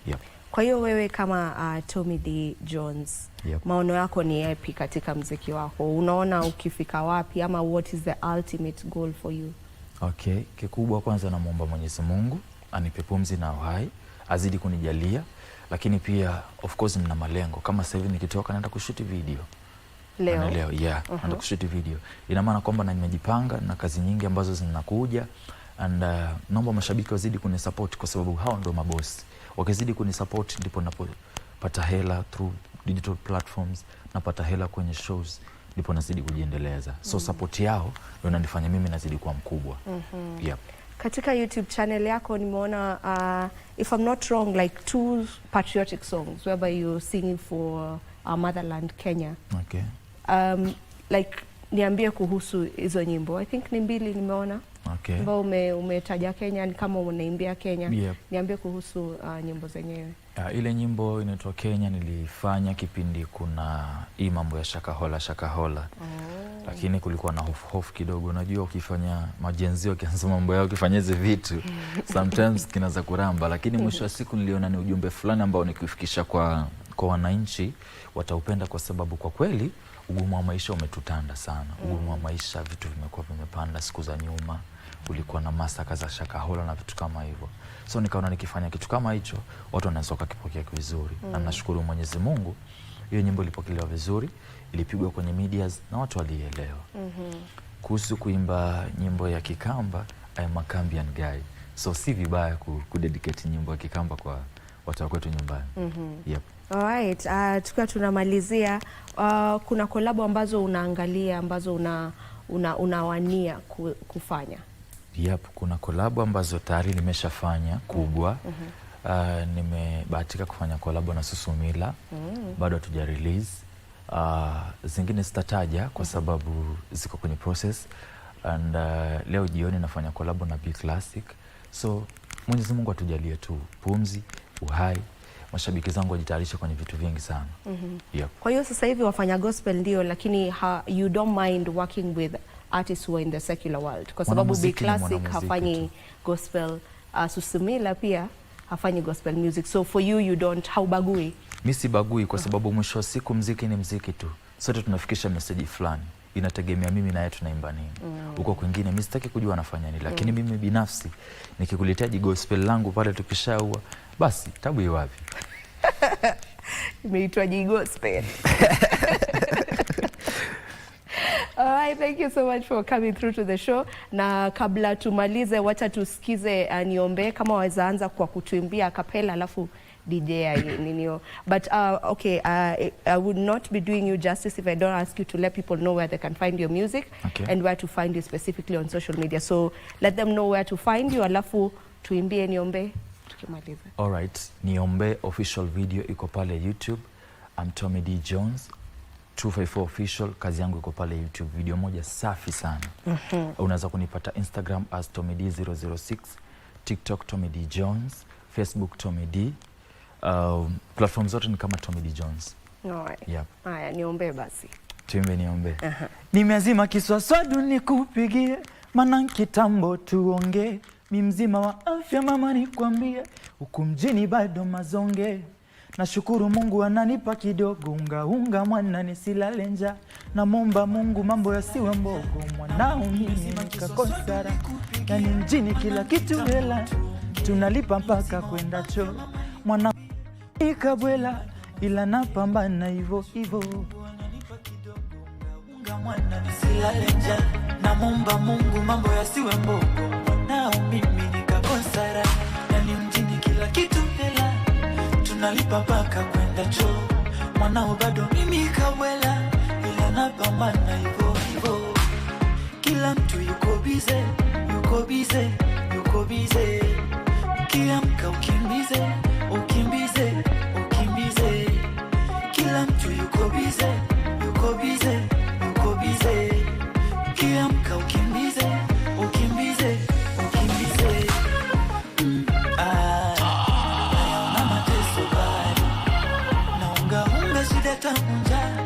Yep. Kwa hiyo wewe kama Tommy D Jones, maono yako ni yapi katika muziki wako? Unaona ukifika wapi, ama what is the ultimate goal for you? Okay, kikubwa kwanza namuomba Mwenyezi Mungu anipe pumzi na uhai, azidi kunijalia, lakini pia of course nina malengo. Kama sasa hivi nikitoka naenda kushoot video. leo yeah. Naenda kushoot video. Ina maana kwamba na nimejipanga na kazi nyingi ambazo zinakuja, and naomba mashabiki wazidi kunisupport kwa sababu hao ndio mabosi. Wakizidi kunisupport ndipo napata hela through digital platforms, napata hela kwenye shows, ndipo nazidi kujiendeleza. So support yao ndio inanifanya mimi nazidi kuwa mkubwa. Yep. Katika YouTube channel yako nimeona if I'm not wrong like 2 patriotic songs whereby you're singing for our motherland Kenya. Okay. Like niambie kuhusu hizo nyimbo. I think ni 2 nimeona. Okay. Ambao umetaja Kenya ni kama unaimbia Kenya. Yep. Niambie kuhusu nyimbo zenyewe. Ile nyimbo inaitwa Kenya nilifanya kipindi kuna hii mambo ya shakahola. Lakini kulikuwa na hofu kidogo. Unajua ukifanya majenzio ukianza mambo yao ukifanya hizo vitu sometimes kinaanza kuramba, lakini mwisho wa siku niliona ni ujumbe fulani ambao nikifikisha kwa wananchi wataupenda, kwa sababu kwa kweli ugumu wa maisha umetutanda sana. Ugumu wa maisha, vitu vimekuwa vimepanda siku za nyuma. Kulikuwa na masaka za shakahola na vitu kama hivyo. So nikaona nikifanya kitu kama hicho watu wanaweza kukipokea vizuri. Na nashukuru Mwenyezi Mungu, hiyo nyimbo ilipokelewa vizuri, ilipigwa kwenye medias na watu walielewa. Kuhusu kuimba nyimbo ya Kikamba, I am a Kambian guy. So si vibaya kudedicate nyimbo ya Kikamba kwa watu wa kwetu nyumbani. Yep. Alright, tukiwa tunamalizia, kuna kolabo ambazo unaangalia ambazo unawania kufanya? Yep, kuna kolabo ambazo tayari nimeshafanya kubwa. Nimebahatika kufanya kolabo na Susumila. Bado hatuja release. Zingine sitataja kwa sababu ziko kwenye process, and leo jioni nafanya kolabo na B Classic. So Mwenyezi Mungu atujalie tu pumzi, uhai, mashabiki zangu wajitayarishe kwenye vitu vingi sana. Yep. Kwa hiyo sasa hivi wafanya gospel ndio, lakini you don't mind working with artists who are in the secular world, kwa sababu B Classic hafanyi gospel, Susumila pia hafanyi gospel music. So for you don't, haubagui? Mimi sibagui kwa sababu mwisho wa siku muziki ni muziki tu. Sote tunafikisha message fulani. Inategemea mimi na yeye tunaimba nini. Huko kwingine mimi sitaki kujua anafanya nini, lakini mimi binafsi nikikuletea gospel langu pale tukishaua, basi tabu iwapi. Imeitwa gospel. Alright, thank you so much for coming through to the show. Na kabla tumalize, wacha tusikize niombe kama waweza anza kwa kutuimbia kapela alafu DJ ninio. But okay, I would not be doing you justice if I don't ask you to let people know where they can find your music, and where to find you specifically on social media. So let them know where to find you, alafu tuimbie niombe tukimaliza. Alright, niombe official video iko pale YouTube. I'm Tommy D Jones 254 official, kazi yangu iko pale YouTube, video moja safi sana. Unaweza kunipata Instagram as Tommy D 006, TikTok Tommy D Jones, Facebook Tommy D. Platform zote ni kama Tommy D Jones. Alright. Yep. Haya, niombe basi. Tuimbe niombe. Nimeazima kiswaswadu nikupigie, maana kitambo tuonge. Mi mzima wa afya mama nikwambie, huku mjini bado mazonge. Nashukuru Mungu ananipa kidogo, unga mwana nisilale njaa. Namwomba Mungu mambo yasiwe mbogo, mwanao mimi nikakosara. Yani mjini kila kitu hela, tunalipa mpaka kwenda choo. Mwana ikabwela ila napambana hivyo hivyo. Mwana nisilale njaa. Namwomba Mungu mambo yasiwe mbogo, mwanao mimi nikakosara. Yani mjini kila kitu hela, tunalipa mpaka kwenda choo. Mwanao bado mimi kabwela ila napambana hivyo hivyo. Kila mtu yuko bize, yuko bize, yuko bize. Ukiamka ukimbize, ukimbize, ukimbize. Kila mtu yuko bize, yuko bize, yuko bize. Ukiamka ukimbize, ukimbize, ukimbize.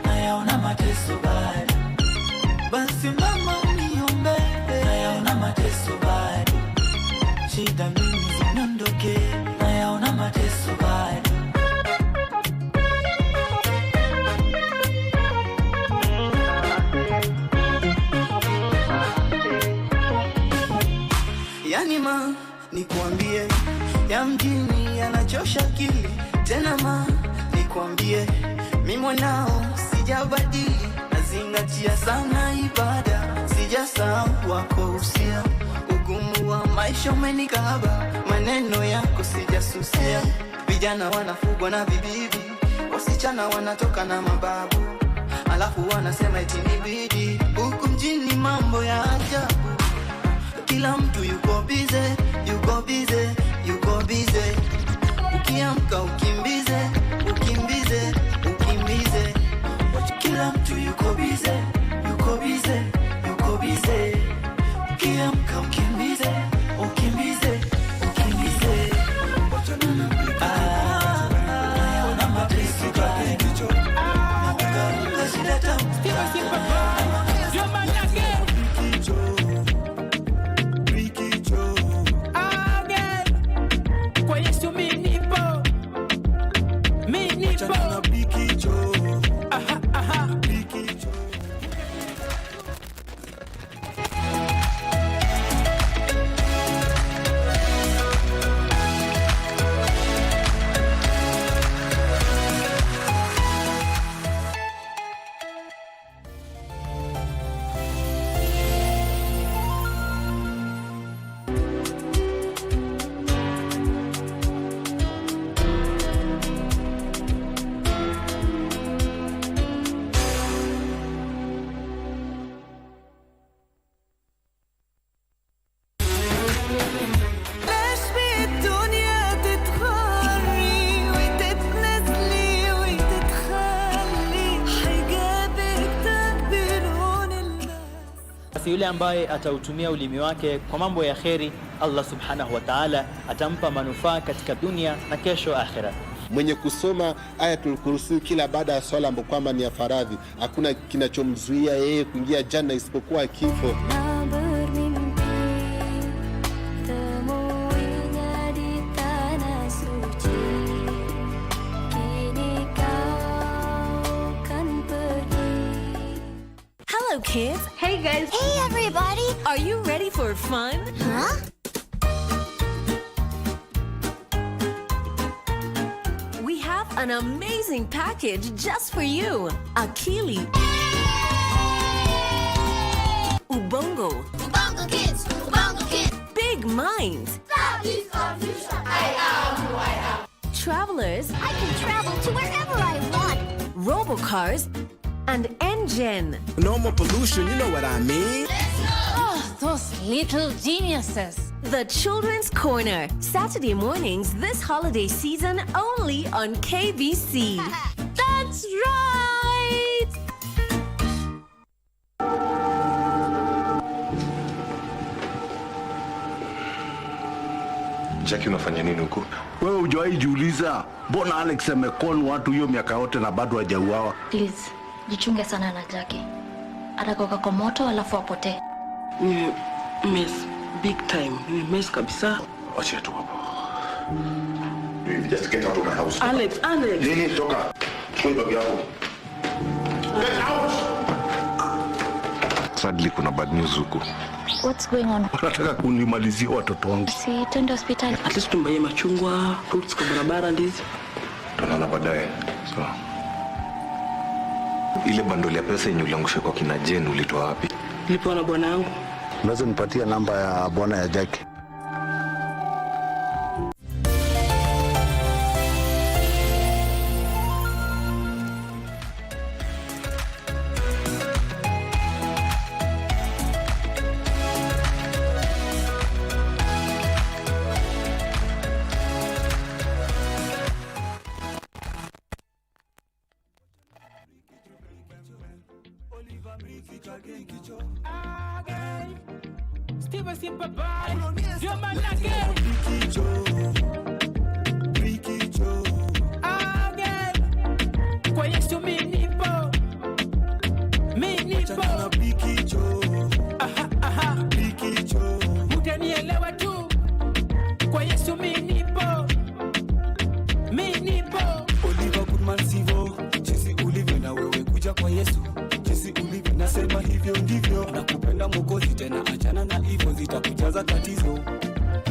Nayaona mateso bado. Basi mama uniombe, nayaona mateso bado. Shida mimi zinondoke, nayaona mateso bado. Yani ma, nikuambie, ya mjini yanachosha akili. Tena ma, nikuambie, mimi mwanao sijabadili, nazingatia sana ibada, sijasahau wako usia. Ugumu wa maisha umenikaba, maneno yako sijasusia. Vijana wanafugwa na vibibi, wasichana wanatoka na mababu, alafu wanasema eti ni bidii. Huku mjini mambo ya ajabu, kila mtu yuko bize, yuko bize, yuko bize. Ukiamka ukimbize, ukimbize, ukimbize. Kila mtu yuko bize, yuko bize, yuko bize. Ukiamka ukimbize, ukimbize, ukimbize. Ona mateso kwa kichwa. Kasileta yule ambaye atautumia ulimi wake kwa mambo ya kheri, Allah subhanahu wa ta'ala atampa manufaa katika dunia na kesho akhira. Mwenye kusoma Ayatul Kursi kila baada ya swala ambapo kwamba ni ya faradhi, hakuna kinachomzuia yeye kuingia janna isipokuwa kifo. Hello, kids. Hey, guys. Hey, everybody. Are you ready for fun? Huh? We have an amazing package just for you. Akili. Ubongo. Ubongo kids. Ubongo kids. Big minds. That is confusion. I am who I am. Travelers. I can travel to wherever I want. Robocars. And engine. No more pollution, you know what I mean? Oh, those little geniuses. The Children's Corner. Saturday mornings this holiday season only on KBC. That's right! Jackie, unafanya nini huko? Wewe hujawahi jiuliza mbona Alex amekon watu hiyo miaka yote na bado hajauawa? Please, jichunge sana na Jackie. Atakoka kwa moto alafu apotee. Miss big time. Miss kabisa. Wacha tu hapo. Just get out of my house. Alex. Nini toka? Chukua bag yako. Get out. Sadly kuna bad news huko. What's going on? Wanataka kunimalizia watoto wangu. Si twende hospitali. At least tumbaye machungwa, fruits kwa barabara ndizi. Tunaona baadaye. So. Ile bandoli ya pesa yenye uliangusha kwa kina Jen ulitoa wapi? Nilipewa na bwana wangu. Unaweza nipatia namba ya bwana ya Jackie?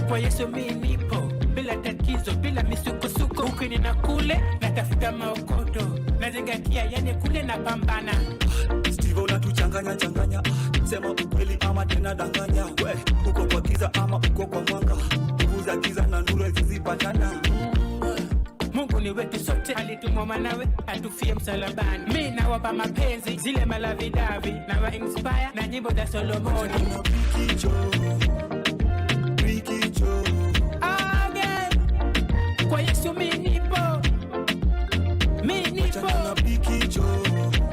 Kwa Yesu mimi nipo bila tatizo, bila misukosuko, ukini na kule natafuta maokoto, nazingatia yani kule na pambana. Steve changanya changanya, sema ukweli ama tena danganya. We uko kwa giza ama uko kwa mwanga, nguvu za giza na nuru zizipatana. Mungu ni wetu sote, alitumwa mwanawe atufie msalabani. Mimi nawapa mapenzi zile malavidavi, na wa inspire na nyimbo za Solomoni. Rikicho again, kwa Yesu mimi nipo,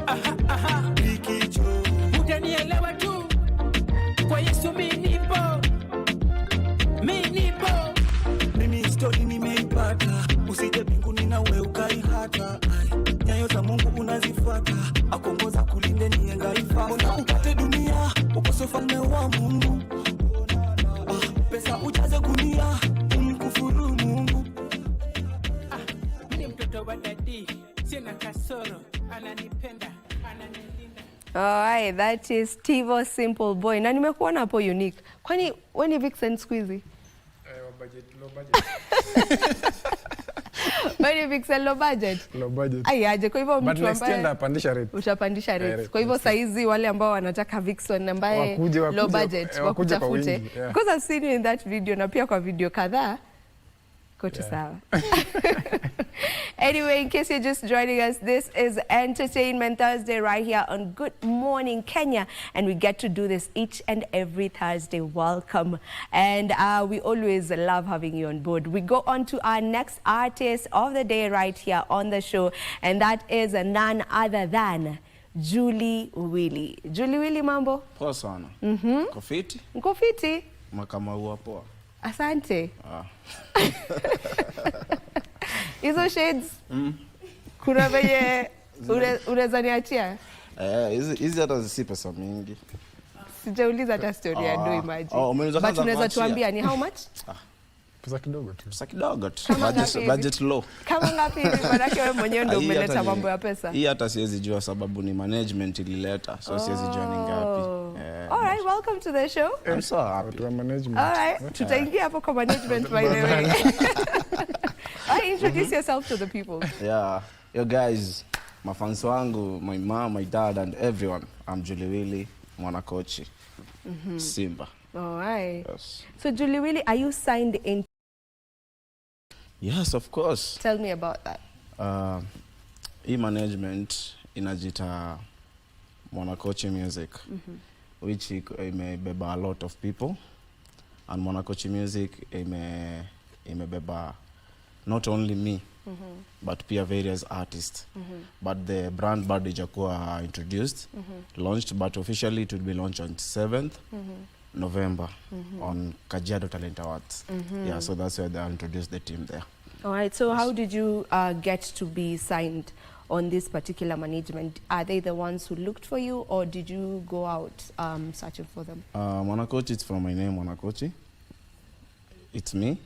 aha aha, rikicho utanielewa tu. Kwa Yesu mimi nipo, mimi story nimeipata, usije mbinguni na wewe ukaihata. Nyayo za Mungu unazifuata, akongoza kulinde niye ngaifa. Mbona upate dunia ukose ufalme wa Mungu? Pesa ujaze gunia umkufuru Mungu. Mimi mtoto wa dadi, sina kasoro, ananipenda, ananilinda. Alright, that is Tivo Simple Boy. Na nimekuona hapo unique. Kwani wewe ni Vixen squeezy? Low budget. Wewe ni Vixen low budget? Low budget. Ai aje, kwa hivyo mtu ambaye utapandisha rate. Utapandisha rate. Kwa hivyo saizi wale ambao wanataka Vixen ambaye low budget wakutafute. Because I've seen you in that video na pia kwa video kadhaa. Kote sawa. Anyway, in case you're just joining us, this is Entertainment Thursday right here on Good Morning Kenya, and we get to do this each and every Thursday. Welcome, and we always love having you on board. We go on to our next artist of the day right here on the show, and that is none other than Julie Willy. Julie Willy, mambo? Poa sana. Kofiti? Kofiti? Makamaua poa. Asante. Hizo shades kuna venye unaweza niachia? Hizi hata si pesa mingi. Sijauliza hata story ya do imagine. But unaweza tuambia ni how much? Pesa kidogo tu. Pesa kidogo tu. Budget low. Kama ngapi hivi? Maanake wewe mwenyewe ndio umeleta mambo ya pesa. Hii hata siwezi jua sababu ni management ilileta. So siwezi jua ni ngapi. All right, welcome to the show. I'm so happy. To management. All right, tutaingia hapo kwa management by the way. Introduce yourself to the people. Yeah, you guys, my fans wangu, my mom, my dad, and everyone. I'm Julie Willy, Mwanakochi, Simba. All right. Yes. So Julie Willy, are you signed in? Yes, of course. Tell me about that. E-management inajita Mwanakochi Music, which imebeba a lot of people, and Mwanakochi Music imebeba not only me, but pia various artists. But the brand bado ijakuwa introduced, launched, but officially it will be launched on 7th November on Kajiado Talent Awards. Yeah, so that's where they introduced the team there. All right, so how did you get to be signed on this particular management? Are they the ones who looked for you, or did you go out searching for them? Mwanakochi, it's from my name, Mwanakochi. It's me.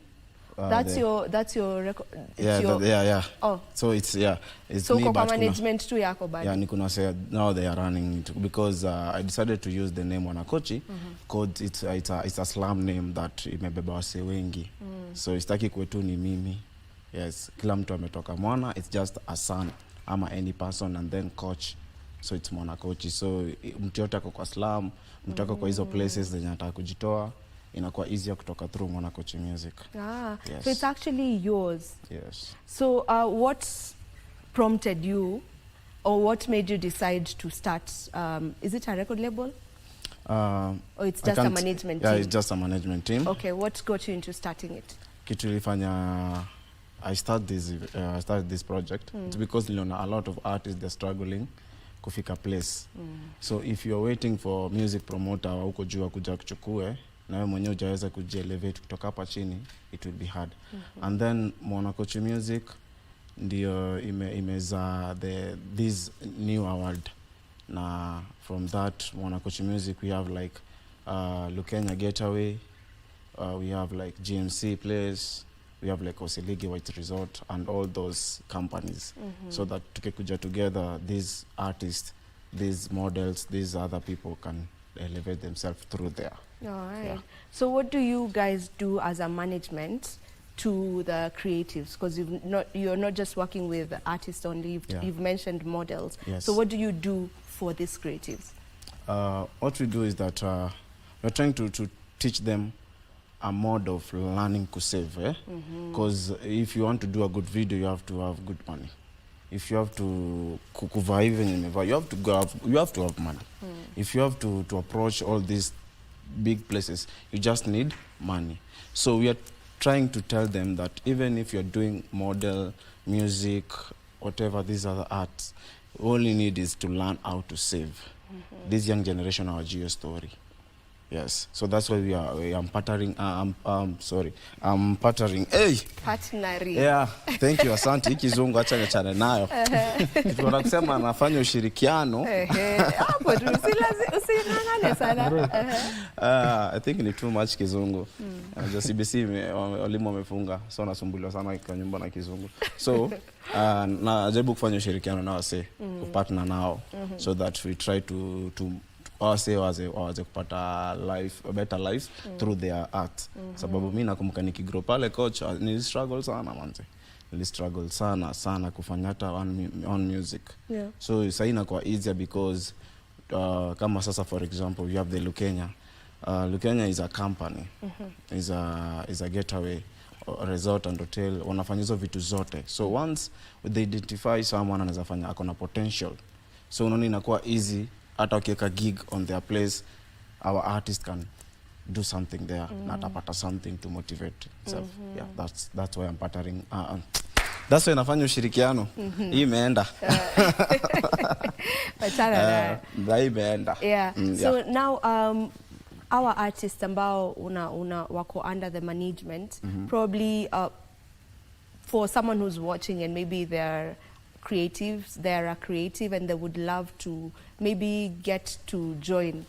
That's your record. Yeah. Oh. So it's it's so me. So kwa management tu yako bado. Yeah, nikuna say now they are running it because I decided to use the name Mwanakochi because it's a slam name that imebeba wase wengi. So istaki kwetu ni mimi. Yes, kila mtu ametoka mwana, it's just a son ama any person and then coach. So it's Mwanakochi. So mtu yote kwa slam, mtu kwa hizo places zenye anataka kujitoa, inakuwa easier kutoka through Mwanakochi Music. Yes. So it's actually yours. Yes. So what prompted you, or what made you decide to start? Is it a record label? Or it's just a management team? Yeah, it's just a management team. Okay, what got you into starting it? Kitu ilifanya I started this project. It's because a lot of artists, they're struggling kufika place. So if you're waiting for music promoter wa huko juu kuja kuchukue, na wewe mwenyewe hujaweza kujielevate kutoka hapa chini, it will be hard. And then Mwanakochi Music ndio imeza this new award. Na from that Mwanakochi Music we have like Lukenya Getaway, we have like GMC Place, we have like Osiligi White Resort and all those companies. So that tukikuja together, these artists, these models, these other people can elevate themselves through there. All right. Yeah. So what do you guys do as a management to the creatives? Because you're not just working with artists only, you've mentioned models. Yes. So what do you do for these creatives? what we do is that we're trying to teach them a mode of learning to save, because if you want to do a good video, you have to have good money. If you have to kuvaa even you have to you have to have money. If you have to approach all these big places, you just need money. So we are trying to tell them that even if you're doing model, music, whatever these other arts, all you need is to learn how to save. This young generation are a geo story. Yes, so that's why I'm partnering. I'm partnering. Hey, partnering. Yeah, thank you. Asante. Kizungu acha niachane nayo. Tunataka kusema anafanya ushirikiano. Hapo tu usingangane sana. I think ni too much Kizungu. Just CBC walimu wamefunga, so nasumbuliwa sana kwa nyumba na Kizungu. So najaribu kufanya ushirikiano na wase, kupartner nao, so that we try to waze kupata a better life through their art. Sababu mimi nakumbuka nikigrow pale coach, nili struggle sana manze. Nili struggle sana kufanya hata on music. So sasa inakuwa easier because kama sasa for example you have the Lukenya. Lukenya is a company. Is a getaway resort and hotel. Wanafanya hizo vitu zote. So once they identify someone anaweza fanya akona potential. So unaona inakuwa easy. Hata ukiweka gig on their place, our artist can do something there, na atapata something to motivate himself. Yeah, that's why I'm partnering. That's why nafanya ushirikiano. Hii imeenda. Imeenda. Yeah. So now our artists ambao wako under the management, probably for someone who's watching and maybe they're a creative and they would love to maybe get to join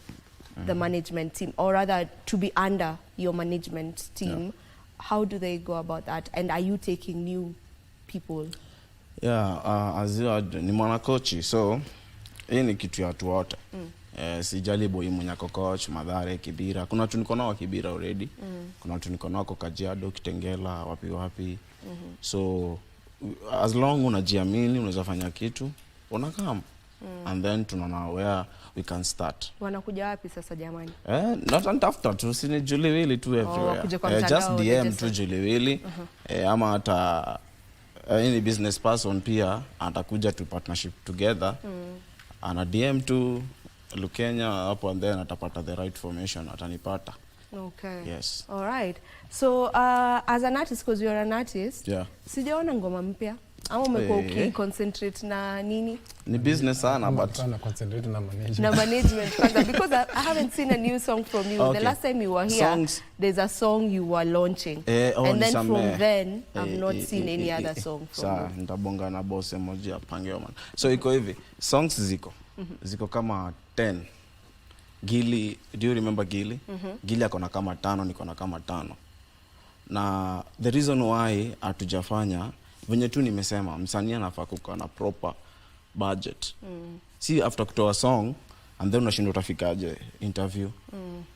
the management team, or rather to be under your management team. How do they go about that? And are you taking new people? Yeah, as you ni mwana coach, so hii ni kitu ya watu wote. Sijali boy mwenye coach, Madhare, Kibira. Kuna watu niko nao Kibira already. Kuna watu niko nao Kajiado, Kitengela, wapi. So as long unajiamini, unaweza fanya kitu, unakam. And then tunaona where we can start. Wanakuja wapi sasa jamani? Not after tu, sini Juliwili tu everywhere. Just DM tu Juliwili. Ama hata any business person pia atakuja to partnership together. Ana DM tu Lukenya hapo, and then atapata the right formation, atanipata. Okay. Yes. All right. So as an artist, because you're an artist, sijaona ngoma mpya. Ama umekuwa concentrate na nini? Ni business sana, but concentrate na management. Na management kwanza, because I haven't seen a new song from you. The last time you were here, there's a song you were launching. And then from then, I've not seen any other song from you. Nitabonga na boss emoji apange man. So iko hivi, songs ziko kama 10. Gili, do you remember Gili? Gili akona kama 5, niko na kama 5. Na the reason why hatujafanya venye tu nimesema, msanii anafaa kuwa na proper budget. Si after kutoa song and then unashinda utafikaje interview,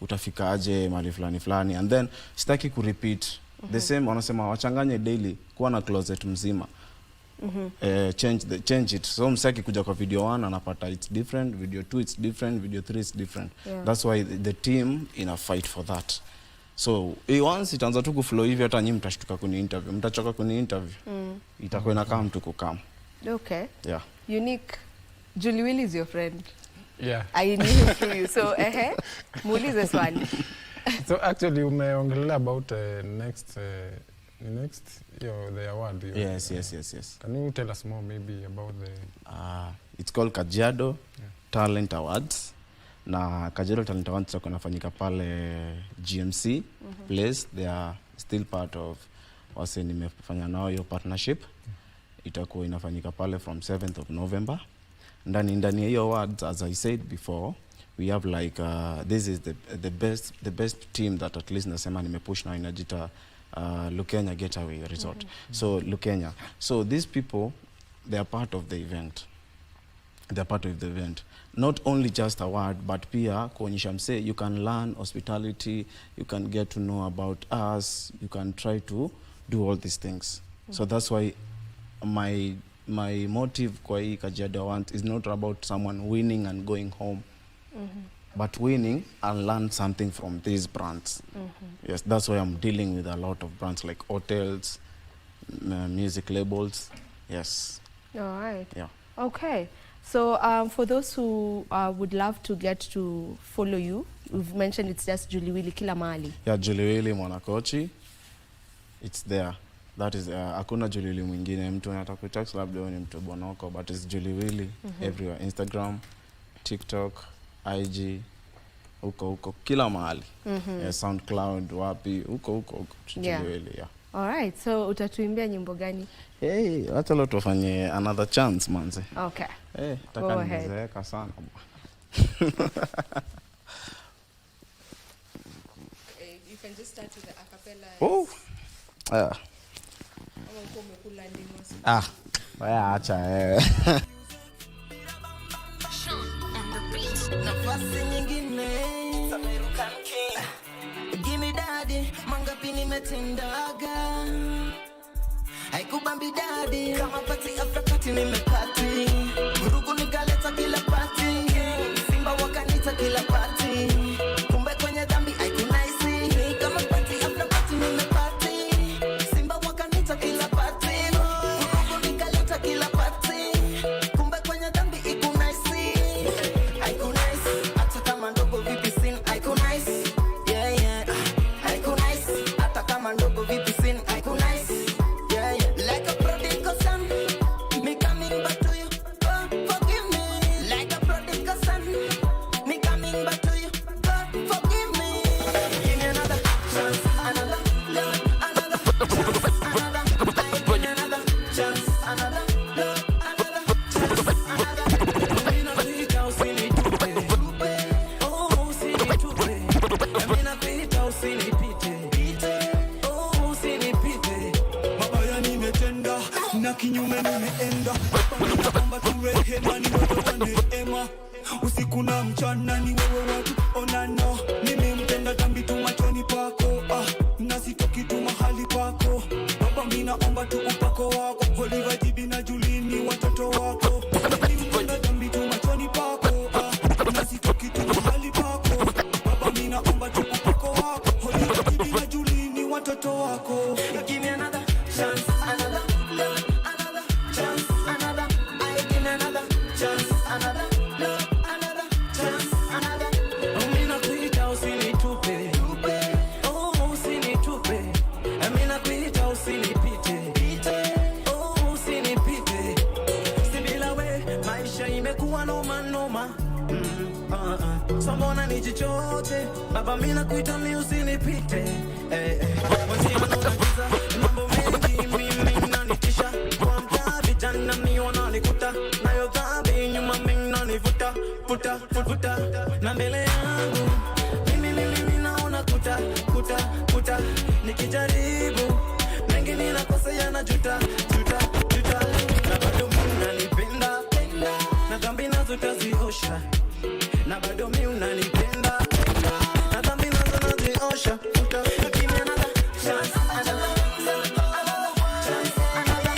utafikaje mahali fulani, and then sitaki ku repeat the same. Wanasema wachanganye daily, kuwa na closet mzima. Change it. So msaki kuja kwa video 1 anapata it's different, video 2 it's different, video 3 it's different. That's why the team in a fight for that. So once itaanza tu kuflow hivi, hata nyinyi mtashtuka kuni interview, mtachoka kuni interview. Itakuwa na kama mtu kukam. Okay. Yeah. Unique. Julie Will is your friend. Yeah. I knew him through you. So muulize swali. So actually umeongelea about next the award. Yes. Can you tell us more maybe about the it's called Kajiado Talent Awards. Na Kajiado Talent Awards tutakuwa nafanyika pale GMC place. They are still part of wase nimefanya nao hiyo partnership. Itakuwa inafanyika pale from 7th of November. Ndani ya hiyo awards, as I said before, we have like this is the best team that at least nasema nimepush na inajita Lukenya Getaway Resort. So Lukenya. So these people, they are part of the event. They're part of the event. Not only just award, but pia kuonyesha mse, you can learn hospitality, you can get to know about us, you can try to do all these things. So that's why my motive kwa hii Kajiado Awards is not about someone winning and going home. but winning and learn something from these brands. Yes, that's why I'm dealing with a lot of brands like hotels, music labels. Yes. All right. Yeah. Okay. So for those who would love to get to follow you, you've mentioned it's just Julie Willy kila mahali. Yeah, Julie Willy Mwanakochi. It's there. That is hakuna Julie Willy mwingine. Mtu anataka kutext labda ni mtu Bonoko, but it's Julie Willy everywhere. Instagram, TikTok, IG, huko kila mahali. SoundCloud, wapi, huko Julie Willy, yeah. All right. So utatuimbia nyimbo gani? Hey, acha leo tufanye another chance manze. Okay. Hey, go ahead. Nizeeka sana. You can just start with the acapella. Oh. Baya acha Nafasi nyingine give me daddy, mangapi nimetendaga. Haikubambi daddy, kama pati after party nimepati. Vurugu nikaleta kila party, Simba wakanita kila party. Kumbe kwenye dhambi haikunaisi, kama pati after party nimepati. Simba wakanita kila party, vurugu nikaleta kila party. Kumbe kwenye dhambi haikunaisi, haikunaisi. Hata kama ndogo vipi sin haikunaisi. Yeah, haikunaisi. Hata kama ndogo vipi sin haikunaisi. Like a prodigal son, me coming back to you. God forgive me. Like a prodigal son, me coming back to you. God forgive me. Give me another chance, another love, another chance, another. Give me another chance, another love, another chance, another. Mimi nakuita usinitupe, oh usinitupe. Mimi nakuita usinipite, oh usinipite. Mabaya nimetenda na kinyume nimeenda. Naomba turehema, ni wewe wa neema. Usiku na mchana ni wewe watu onana. Nimemtenda dhambi tu machoni pako, na sitoki tu mahali pako. Baba mimi naomba tu upako wako, Oliver Dibi na Julini watoto wako. Nimemtenda dhambi tu machoni pako, na sitoki tu mahali pako. Baba mimi naomba tu upako wako, Oliver Dibi na Julini watoto wako. Give me another chance, another love, another chance, another. Give me another chance, another love, another chance, another. Mimi nakuita usinitupe, oh usinitupe. Mimi nakuita usinipite, oh usinipite. Sibila we maisha imekuwa noma. Someone nijichote, baba mimi nakuita mimi usinipite. Wazima unagiza mambo mengi mimi nanitisha. Kwa mtaa vijana niona nikuta, nayo dhambi nyuma mimi nanivuta, vuta. Na mbele yangu mimi naona kuta. Nikijaribu mengi ninakosea na juta. Na bado mimi unanipenda, na dhambi nazo taziosha. Na bado mimi unanipenda, na dhambi nazo naziosha. Give me another chance, another chance, another.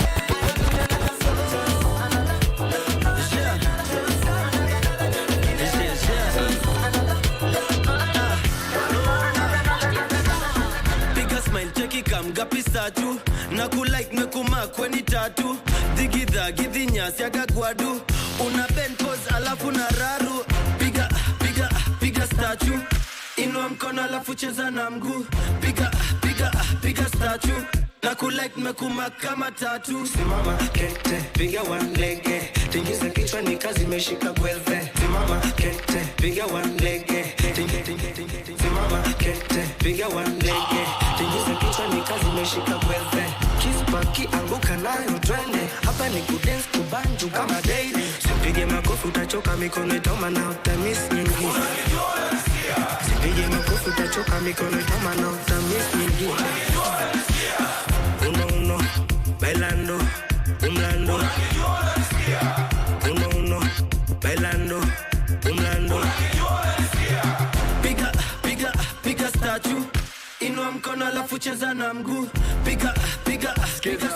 Piga smile cheki kamgapi satu, na kulike mekuma kweni tatu. Digidha gidhinya siaga gwadu, una bend pose alafu na raru. Piga statue, inua mkono alafu cheza na mguu. Piga statue, na kulike mekuma kama tatu. Simama kete, piga one lege, tingiza kichwa ni kazi meshika gwelve. Simama kete, piga one lege, simama kete, piga one lege, tingiza kichwa ni kazi meshika gwelve. Kispaki anguka nayo twende, hapa ni kudance kubanju kama daily. Sipige makofi utachoka mikono itauma na utamiss nyingi. Sipige makofi utachoka mikono itauma na utamiss nyingi. Uno, bailando, umlando. Uno, bailando, umlando. Piga statue, inua mkono alafu cheza na mguu. Piga Skiza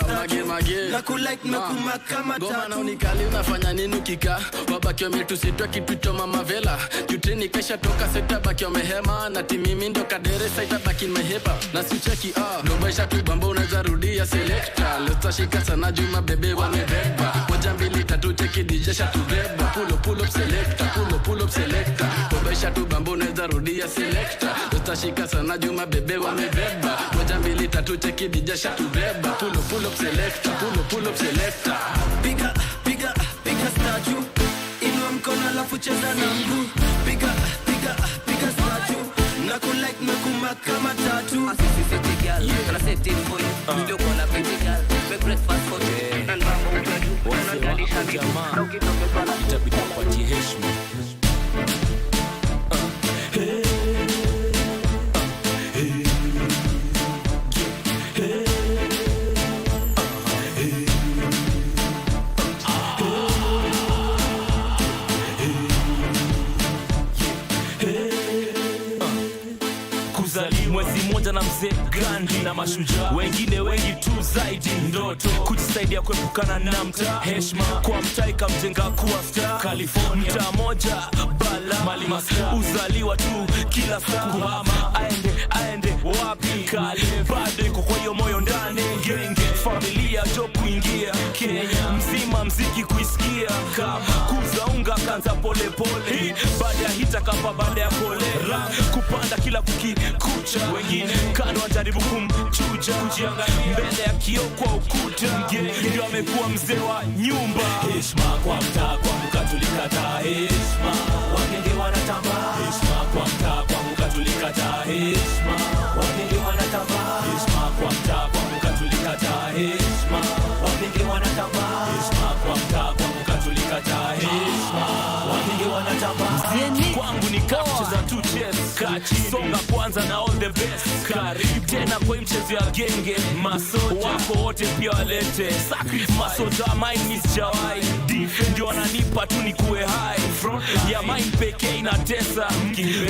mage na kulike na kumakama tatu. Goma na unikali unafanya nini ukika? Wabaki wametusitwa kitu cha mama vela. Juteni kesha toka seta baki wamehema. Na timimi ndo kaderesa itabaki mehepa. Na sicheki Dobaisha tu bamba unaweza rudia selecta. Leta shika sana juma bebe wamebeba. Moja mbili tatu cheki DJ shatubeba. Pull up selecta, pull up selecta. Dobaisha tu bamba unaweza rudia selecta. Leta shika sana juma bebe wamebeba. Moja mbili tatu cheki DJ shatubeba. Pull up selecta, pull up selecta. Piga statue. Inua mkono alafu cheza na mguu. Piga statue. Na kulike na kumakama tatu. Assisi city girl, gonna set it for you. You call a pretty girl, make breakfast for you. And mambo mtaju, unanalisha vitu. Na ukitoka pala itabidi kupatie heshima. Mwezi moja na mzee Gandhi na mashujaa wengine wengi tu zaidi ndoto kujisaidia kuepukana na mtaa heshima kwa mtaa ikamjenga kuwa star California mtaa moja bala mali maska uzaliwa tu kila saa kuhama aende wapi kale bado iko kwa hiyo moyo ndani genge familia jo kuingia Kenya mzima mziki kuisikia kama kuza unga kanza pole baada ya hita kapa baada ya kolera kupanda kila kucha wengine kando wanajaribu kumchuja kujiangalia mbele ya kioo kwa ukuta ndio amekuwa mzee wa nyumba heshima kwa mtaa kwangu katulikataa heshima wagenge wanatambaa heshima kwa mtaa kwangu katulikataa heshima wagenge wanatambaa heshima kwa mtaa kwangu katulikataa heshima wagenge wanatambaa heshima kwa mtaa kwangu katulikataa heshima wagenge wanatambaa kwangu ni kapcheza tu chess kachi songa kwanza na all the best karibu tena kwa mchezo ya genge masoja wako wote pia walete sacrifice masoja mine miss jawai ndio wananipa tu ni kuwe high front ya mine pekee inatesa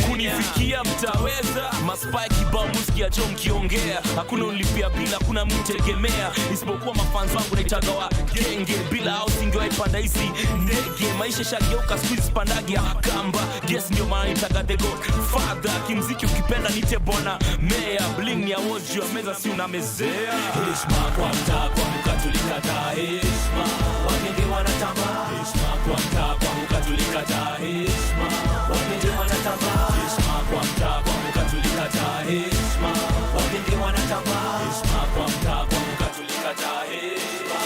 kunifikia mtaweza maspike kibao musiki ya chom kiongea hakuna ulipia bila kuna mtegemea isipokuwa mafans wangu naitaga wa genge bila au singewaipanda hizi ndege maisha shageuka squeeze pandagia kamba guess ndio maana nitaga the god father kimziki ukipenda nite bona mea bling ya wozi ya meza si unamezea heshima kwa mtaa kwangu katulikataa heshima wagenge wanatambaa heshima kwa mtaa kwangu katulikataa heshima wagenge wanatambaa heshima kwa mtaa kwangu katulikataa heshima wagenge wanatambaa heshima kwa mtaa kwangu katulikataa heshima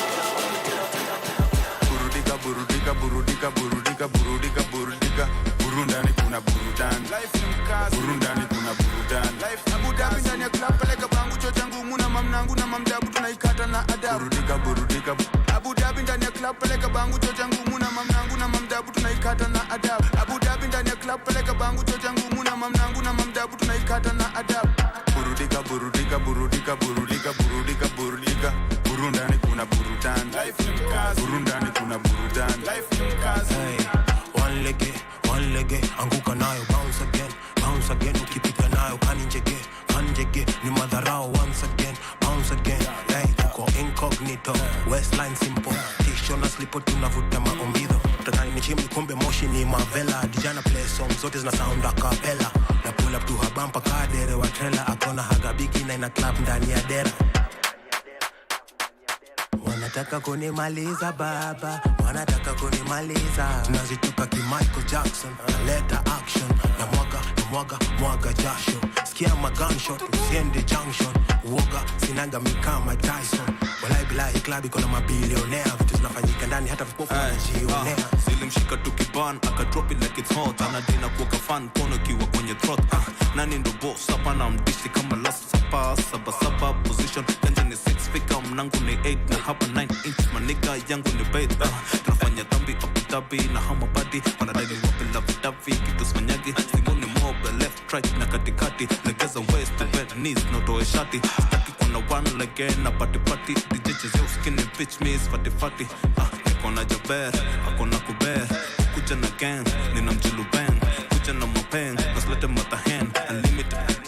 burudika burundani kuna burudani life ni mkazi burundani kuna burudani life na budabi ndani ya club peleka bangu chocha ngumu na mamnangu na mamdabu tunaikata na adabu burudika Abu Dhabi ndani ya club peleka bangu chocha ngumu na mamnangu na mamdabu tunaikata na adabu Abu Dhabi ndani ya club peleka bangu chocha ngumu na mamnangu na mamdabu tunaikata na adabu burudika burundani kuna burudani life ni mkazi burundani kuna burudani life ni mkazi one lege anguka nayo bounce again ukipika nayo kanjege ni madharau bounce again hey uko incognito westline simple tisho na slipo tunavuta maombido tutani ni chimni kumbe moshi ni mavela dijana play songs zote zina sound a cappella na pull up to her bumper kadere wa trailer akona hagabiki na ina club ndani ya dera wanataka kunimaliza baba wanataka kunimaliza tunazitoka ki Michael Jackson leta action na mwaga jasho sikia ma gunshot usiende junction uoga sinanga mikama Tyson walai bila club iko na mabilionea vitu zinafanyika ndani hata vipofu wanajionea zilimshika tukiban aka drop it like it's hot anadina kuoka fan kono kiwa kwenye throat nani ndo boss hapa na mdishi kama last saba position kanja ni 6 figure mnangu ni 8 na hapa 9 inch maniga yangu ni bait tunafanya dhambi upitabi na hama body wanadai wapela vitavi kitu smanyagi simoni mob left right na katikati legeza waist to bed knees no toe shati staki kuna one again na party DJ chezeo skinny bitch me is fatty nikona jaber akona kuber kuja na gang nina mjulu bang kuja na mapeng naslete matahen unlimited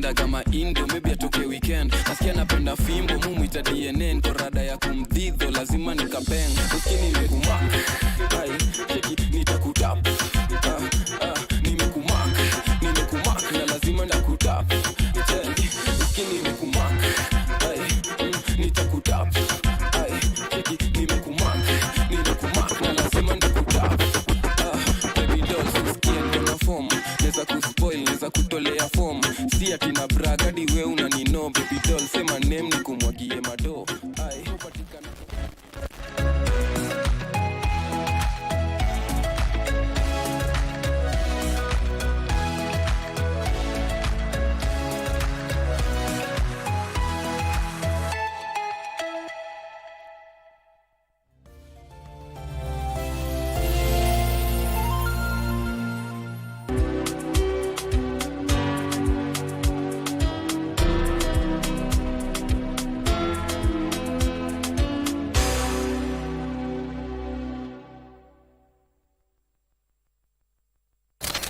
napenda kama indo maybe atoke weekend. Nasikia napenda fimbo mumu ita DNA korada ya kumdhidho lazima nikapeng. Uski nimekumak ai cheki nitakutap nimekumak na lazima nakutap uski nimekumak ai nitakutap ai cheki nimekumak na lazima nakutap baby doll usikie ndo form neza kuspoil neza kutolea form si ati na braga di we unanino baby doll sema name nikumwagie mado ai upatikana.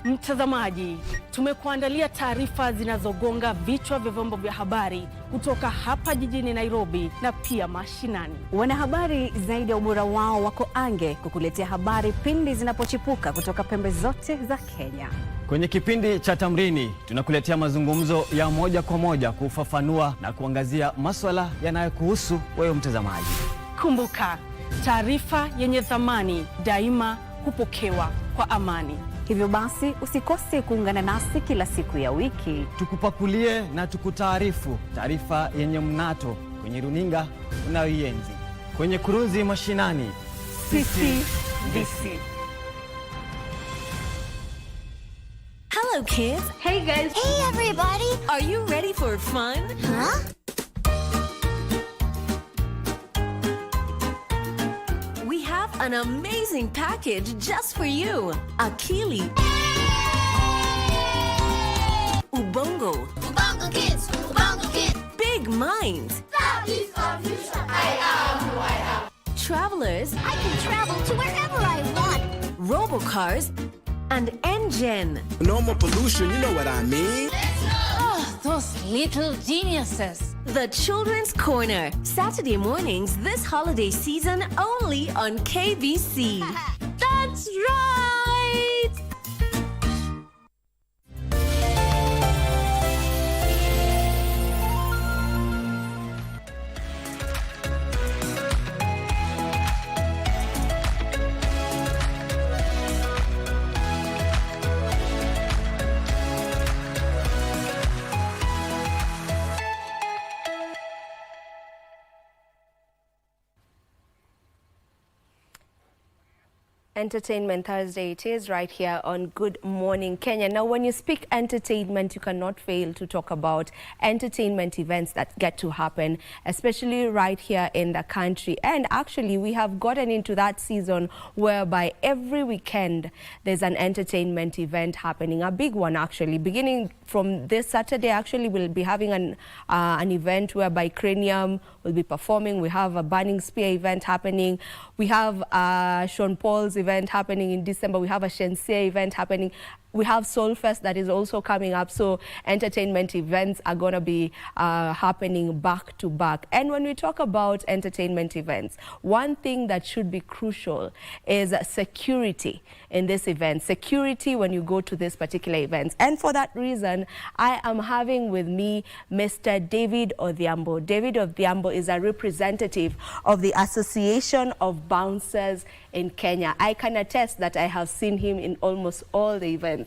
Mtazamaji, tumekuandalia taarifa zinazogonga vichwa vya vyombo vya habari kutoka hapa jijini Nairobi na pia mashinani. Wanahabari zaidi ya ubora wao wako ange kukuletea habari pindi zinapochipuka kutoka pembe zote za Kenya. Kwenye kipindi cha Tamrini tunakuletea mazungumzo ya moja kwa moja kufafanua na kuangazia masuala yanayokuhusu wewe mtazamaji. Kumbuka, taarifa yenye thamani daima hupokewa kwa amani. Hivyo basi usikose kuungana nasi kila siku ya wiki. Tukupakulie na tukutaarifu taarifa yenye mnato kwenye runinga unayoienzi. Kwenye kurunzi mashinani, sisi DC. Hello kids. Hey guys. Hey everybody. Are you ready for fun? Huh? An amazing package just for you. Akili. Ubongo. Ubongo kids. Ubongo kids. Big minds. That is confusion. I am who I am. Travelers. I can travel to wherever I want. Robocars. And engine. No more pollution, you know what I mean? Oh, those little geniuses. The Children's Corner. Saturday mornings this holiday season only on KBC. That's right! Entertainment Thursday it is right here on Good Morning Kenya. Now when you speak entertainment, you cannot fail to talk about entertainment events that get to happen, especially right here in the country. And actually we have gotten into that season whereby every weekend there's an entertainment event happening, a big one actually. Beginning from this Saturday, actually we'll be having an event whereby Cranium will be performing. We have a Burning Spear event happening. We have Sean Paul's event happening in December. We have a Shensia event happening. We have Soulfest that is also coming up. So entertainment events are going to be happening back to back. And when we talk about entertainment events, one thing that should be crucial is security in this event. Security when you go to this particular event. And for that reason, I am having with me Mr. David Odhiambo. David Odhiambo is a representative of the Association of Bouncers in Kenya. I can attest that I have seen him in almost all the events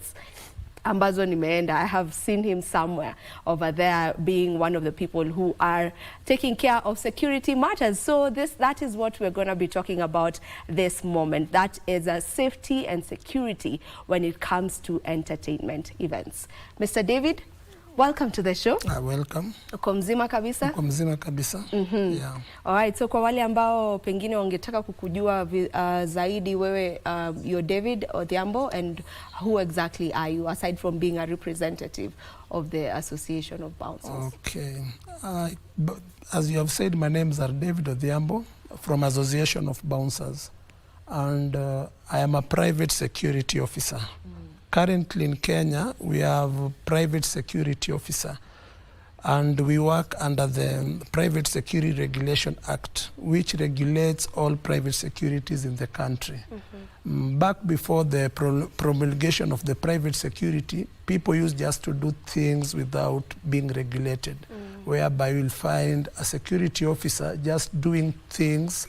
ambazo nimeenda. I have seen him somewhere over there being one of the people who are taking care of security matters. So that is what we're going to be talking about this moment. That is safety and security when it comes to entertainment events. Mr. David, welcome to the show. Welcome. Uko mzima kabisa? Uko mzima kabisa. Yeah. Alright, so kwa wale ambao pengine wangetaka kukujua zaidi wewe, you're David Odhiambo, and who exactly are you aside from being a representative of the Association of Bouncers? Okay. As you have said, my names are David Odhiambo from Association of Bouncers, and I am a private security officer. Currently in Kenya, we have a private security officer And we work under the Private Security Regulation Act, which regulates all private securities in the country. Back before the promulgation of the private security, people used just to do things without being regulated, whereby you'll find a security officer just doing things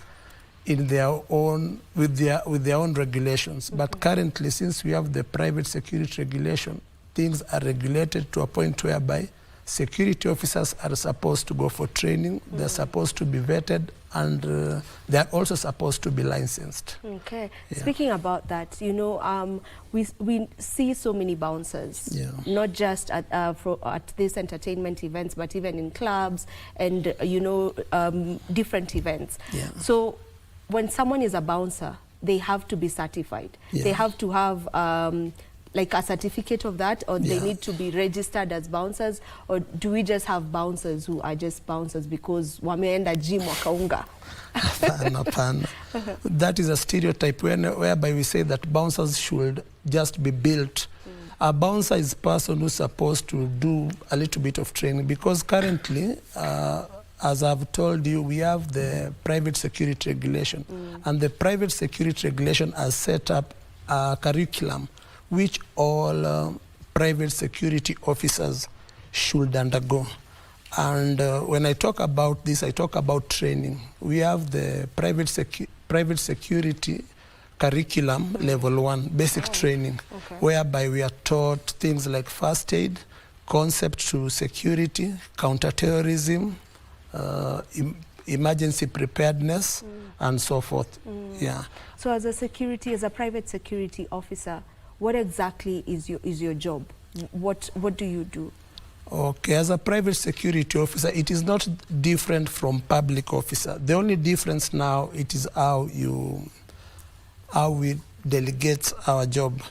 in their own, with their own regulations. But currently, since we have the private security regulation, things are regulated to a point whereby security officers are supposed to go for training, they're supposed to be vetted, and they're also supposed to be licensed. Okay. Yeah. Speaking about that, you know, we see so many bouncers, not just at these entertainment events, but even in clubs and, you know, different events. Yeah. So when someone is a bouncer, they have to be certified. They have to have like a certificate of that, or they need to be registered as bouncers, or do we just have bouncers who are just bouncers because wameenda gym wakaunga? That is a stereotype whereby we say that bouncers should just be built. A bouncer is a person who's supposed to do a little bit of training, because currently, as I've told you, we have the private security regulation, and the private security regulation has set up a curriculum which all private security officers should undergo. And when I talk about this, I talk about training. We have the private security curriculum level 1, basic training, whereby we are taught things like first aid, concept to security, counterterrorism, emergency preparedness, and so forth. Yeah. So as a private security officer, what exactly is your job? What do you do? Okay, as a private security officer, it is not different from public officer. The only difference now, it is how we delegate our job.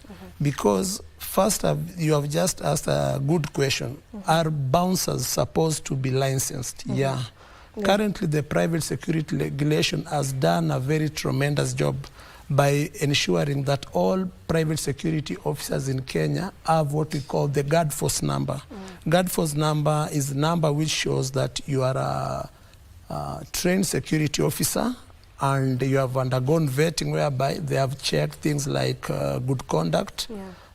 Because first, you have just asked a good question. Are bouncers supposed to be licensed? Yeah. Currently, the private security regulation has done a very tremendous job by ensuring that all private security officers in Kenya have what we call the guard force number. Guard force number is the number which shows that you are a trained security officer and you have undergone vetting, whereby they have checked things like good conduct.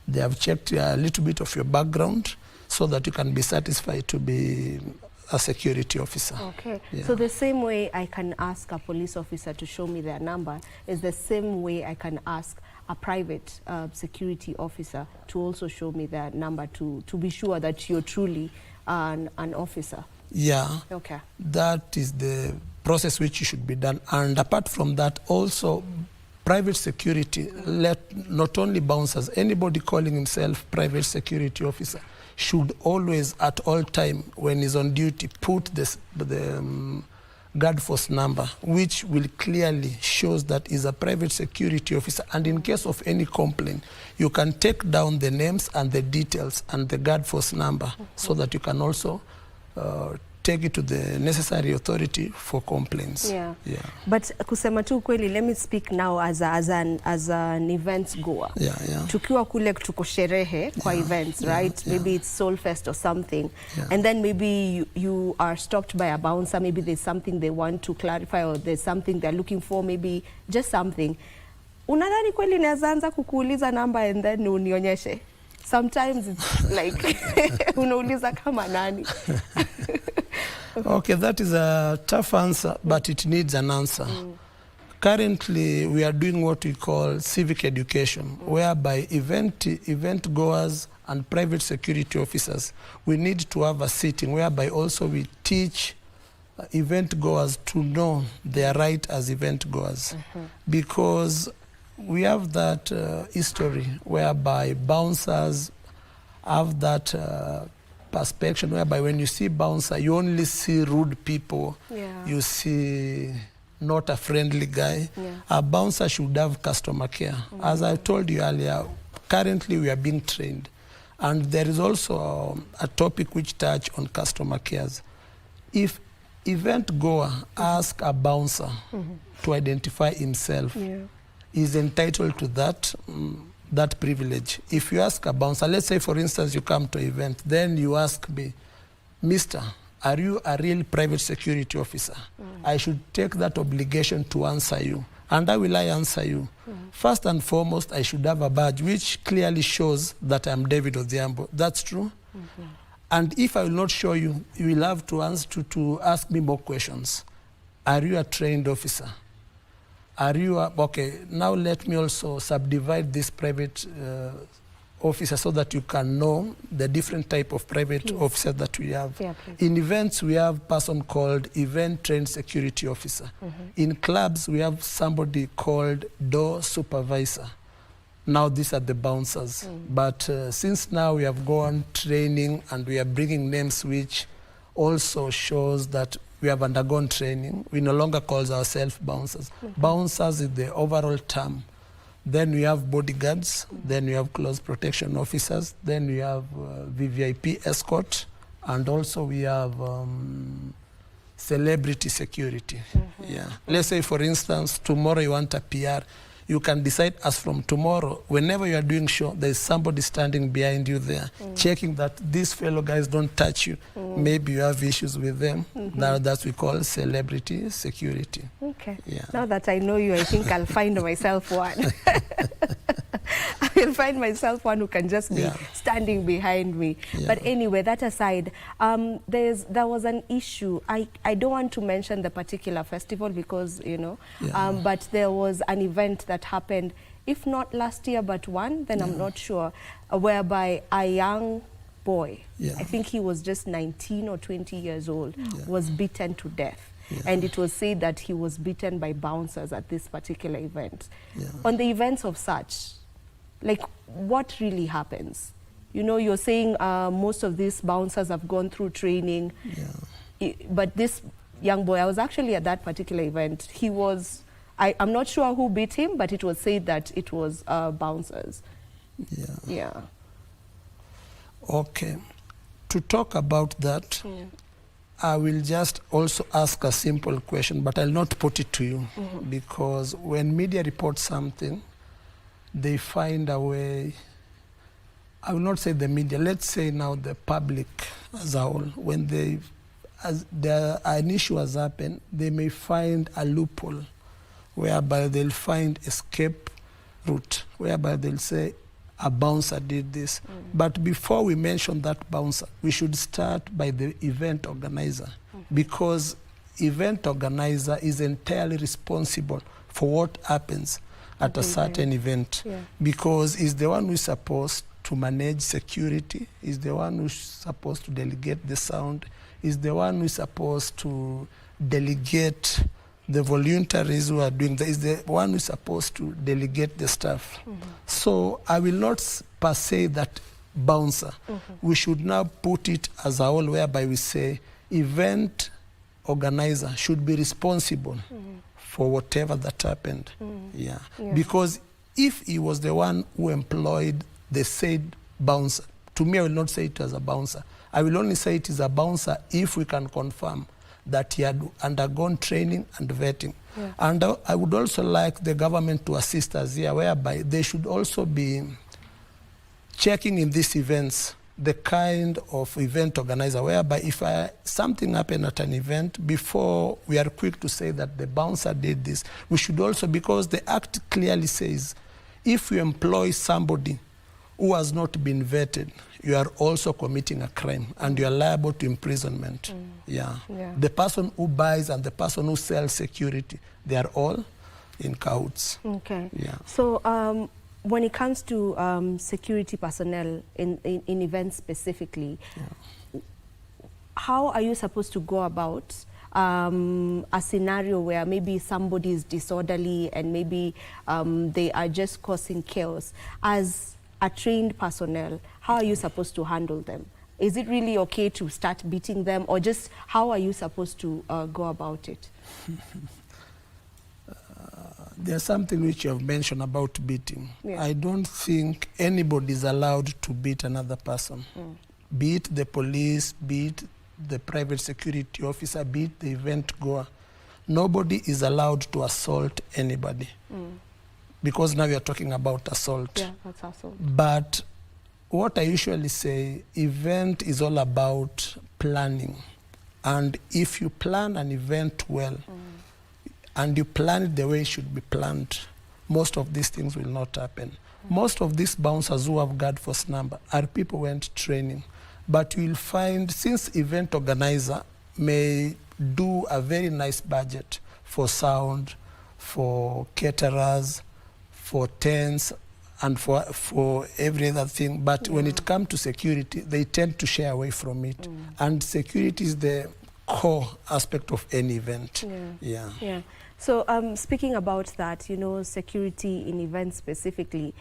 They have checked a little bit of your background so that you can be satisfied to be a security officer. Okay. So the same way I can ask a police officer to show me their number is the same way I can ask a private security officer to also show me their number to be sure that you're truly an officer. Yeah. Okay. That is the process which should be done. And apart from that, also private security, not only bouncers, anybody calling himself private security officer should always, at all time, when he's on duty, put the guard force number, which will clearly shows that he's a private security officer. And in case of any complaint, you can take down the names and the details and the guard force number so that you can also take it to the necessary authority for complaints. Yeah. But kusema tu kweli, let me speak now as an event goer. Tukiwa kule tuko sherehe kwa events, right? Maybe it's Soul Fest or something. And then maybe you are stopped by a bouncer. Maybe there's something they want to clarify, or there's something they're looking for, maybe just something. Unadhani kweli naanza kukuuliza namba and then unionyeshe? Sometimes it's like unauliza kama nani. Okay, that is a tough answer, but it needs an answer. Currently, we are doing what we call civic education, whereby event goers and private security officers, we need to have a sitting whereby also we teach event goers to know their right as event goers. Because we have that history whereby bouncers have that perspective whereby when you see bouncer, you only see rude people. You see not a friendly guy. A bouncer should have customer care. As I told you earlier, currently we are being trained. And there is also a topic which touch on customer cares. If event goer ask a bouncer to identify himself, is entitled to that privilege. If you ask a bouncer, let's say for instance you come to an event, then you ask me, Mister, are you a real private security officer? I should take that obligation to answer you. And how will I answer you? First and foremost, I should have a badge which clearly shows that I'm David Odhiambo. That's true. And if I will not show you, you will have to ask me more questions. Are you a trained officer? Are you okay, now let me also subdivide this private officer so that you can know the different type of private officers that we have. In events, we have a person called event trained security officer. In clubs, we have somebody called door supervisor. Now these are the bouncers. But since now we have gone training and we are bringing names which also shows that we have undergone training, we no longer call ourselves bouncers. Bouncers is the overall term. Then we have bodyguards, then we have close protection officers, then we have VVIP escort, and also we have celebrity security. Yeah. Let's say, for instance, tomorrow you want a PR. You can decide as from tomorrow, whenever you are doing show, there is somebody standing behind you there, checking that these fellow guys don't touch you. Maybe you have issues with them. Now that we call celebrity security. Okay. Yeah. Now that I know you, I think I'll find myself one. I will find myself one who can just be standing behind me. But anyway, that aside, there was an issue. I don't want to mention the particular festival because, you know, but there was an event that happened, if not last year, but one, then I'm not sure, whereby a young boy, I think he was just 19 or 20 years old, was beaten to death. And it was said that he was beaten by bouncers at this particular event. On the events of such, like, what really happens? You know, you're saying most of these bouncers have gone through training, but this young boy, I was actually at that particular event, he was, I'm not sure who beat him, but it was said that it was bouncers. Okay. To talk about that, I will just also ask a simple question, but I'll not put it to you, because when media reports something, they find a way. I will not say the media, let's say now the public as a whole, when an issue has happened, they may find a loophole whereby they'll find escape route, whereby they'll say a bouncer did this. But before we mention that bouncer, we should start by the event organizer, because event organizer is entirely responsible for what happens at a certain event, because he's the one who's supposed to manage security, is the one who's supposed to delegate the sound, is the one who's supposed to delegate the voluntaries who are doing that, is the one who's supposed to delegate the staff. So I will not per se that bouncer. We should now put it as a whole, whereby we say event organizer should be responsible for whatever that happened. Because if he was the one who employed the said bouncer, to me I will not say it as a bouncer. I will only say it is a bouncer if we can confirm that he had undergone training and vetting. And I would also like the government to assist us here, whereby they should also be checking in these events the kind of event organizer, whereby if something happened at an event, before we are quick to say that the bouncer did this, we should also, because the Act clearly says, if you employ somebody who has not been vetted, you are also committing a crime and you are liable to imprisonment. The person who buys and the person who sells security, they are all in cahoots. So when it comes to security personnel in events specifically, how are you supposed to go about a scenario where maybe somebody is disorderly and maybe they are just causing chaos? As a trained personnel, how are you supposed to handle them? Is it really okay to start beating them, or just how are you supposed to go about it? There's something which you have mentioned about beating. I don't think anybody is allowed to beat another person. Be it the police, be it the private security officer, be it the event goer. Nobody is allowed to assault anybody. Because now we are talking about assault. That's assault. But what I usually say, event is all about planning. And if you plan an event well, and you plan it the way it should be planned, most of these things will not happen. Most of these bouncers who have guard force number are people who went training. But you will find, since event organizer may do a very nice budget for sound, for caterers, for tents, and for every other thing, but when it comes to security, they tend to shy away from it. And security is the core aspect of any event. Yeah. So speaking about that, you know, security in events specifically,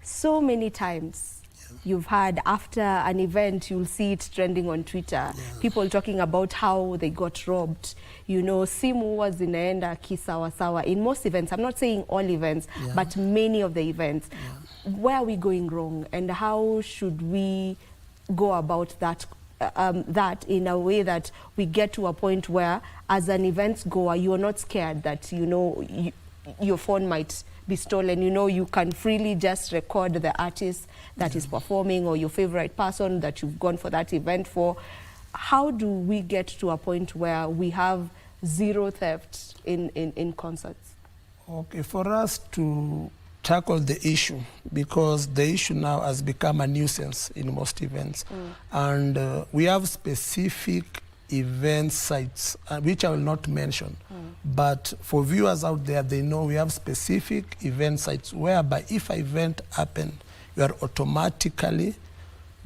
so many times you've had after an event, you'll see it trending on Twitter. People talking about how they got robbed. You know, simu was zinaenda kisawasawa in most events. I'm not saying all events, but many of the events. Where are we going wrong, and how should we go about that? That in a way that we get to a point where, as an event goer, you are not scared that, you know, your phone might be stolen. You know, you can freely just record the artist that is performing, or your favorite person that you've gone for that event for. How do we get to a point where we have zero theft in concerts? Okay, for us to tackle the issue, because the issue now has become a nuisance in most events. And we have specific event sites, which I will not mention. But for viewers out there, they know we have specific event sites whereby if an event happened, you are automatically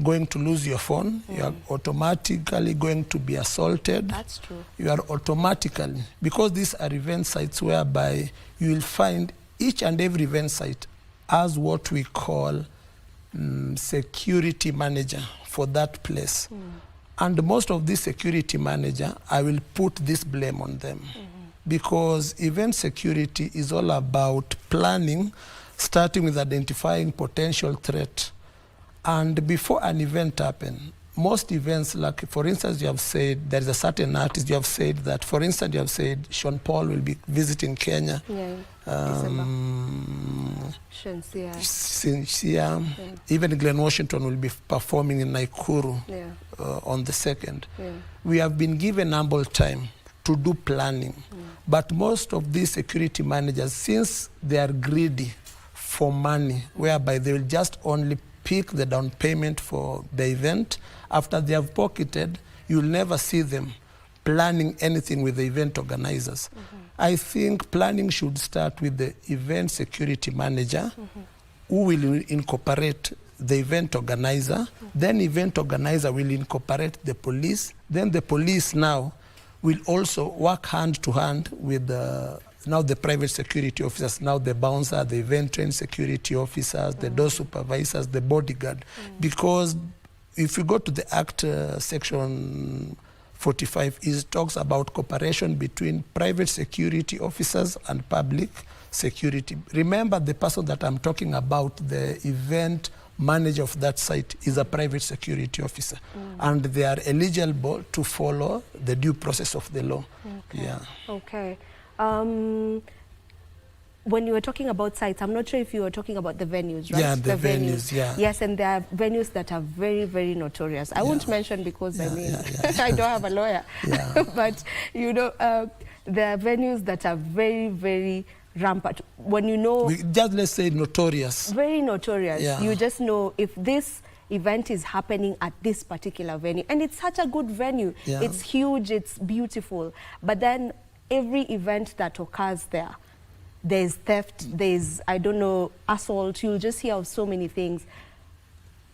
going to lose your phone, you are automatically going to be assaulted. That's true. You are automatically, because these are event sites whereby you will find each and every event site has what we call security manager for that place. And most of these security manager, I will put this blame on them. Because event security is all about planning, starting with identifying potential threat. And before an event happens, most events, like for instance, you have said there is a certain artist, you have said that, for instance, you have said Sean Paul will be visiting Kenya. Even Glenn Washington will be performing in Naikuru on the 2nd. We have been given ample time to do planning. But most of these security managers, since they are greedy for money, whereby they will just only pick the down payment for the event, after they have pocketed, you'll never see them planning anything with the event organizers. I think planning should start with the event security manager, who will incorporate the event organizer. Then event organizer will incorporate the police. Then the police now will also work hand to hand with now the private security officers, now the bouncer, the event trained security officers, the door supervisors, the bodyguard. Because if you go to the Act section 45, it talks about cooperation between private security officers and public security. Remember, the person that I'm talking about, the event manager of that site, is a private security officer. And they are eligible to follow the due process of the law. Okay. When you were talking about sites, I'm not sure if you were talking about the venues, right? Yeah, the venues, Yes, and there are venues that are very, very notorious. I won't mention because I don't have a lawyer. But, you know, there are venues that are very, very rampant. When you know... let's say notorious. Very notorious. You just know if this event is happening at this particular venue. And it's such a good venue. It's huge, it's beautiful. But then every event that occurs there, there's theft, there's, I don't know, assault. You'll just hear of so many things.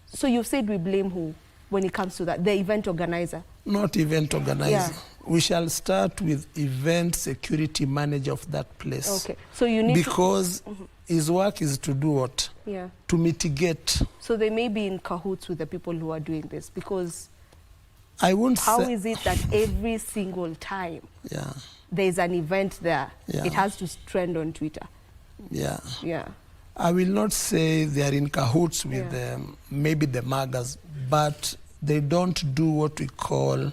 So you've said we blame who when it comes to that? The event organizer? Not event organizer. We shall start with event security manager of that place. Okay. So you need because his work is to do what? To mitigate. So they may be in cahoots with the people who are doing this, because I won't how is it that every single time there's an event there, it has to trend on Twitter? I will not say they are in cahoots with maybe the magas, but they don't do what we call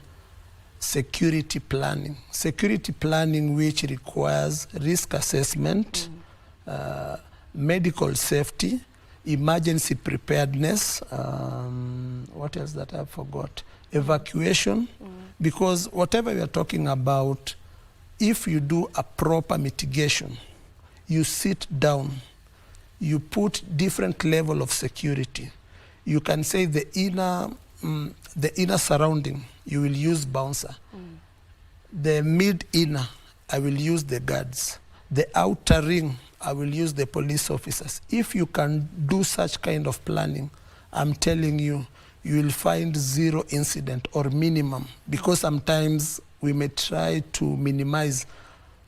security planning. Security planning, which requires risk assessment, medical safety, emergency preparedness, what else that I forgot? Evacuation, Because whatever we are talking about, if you do a proper mitigation, you sit down, you put different level of security. You can say the inner surrounding, you will use bouncer. The mid-inner, I will use the guards. The outer ring, I will use the police officers. If you can do such kind of planning, I'm telling you, you will find 0 incident or minimum, because sometimes we may try to minimize,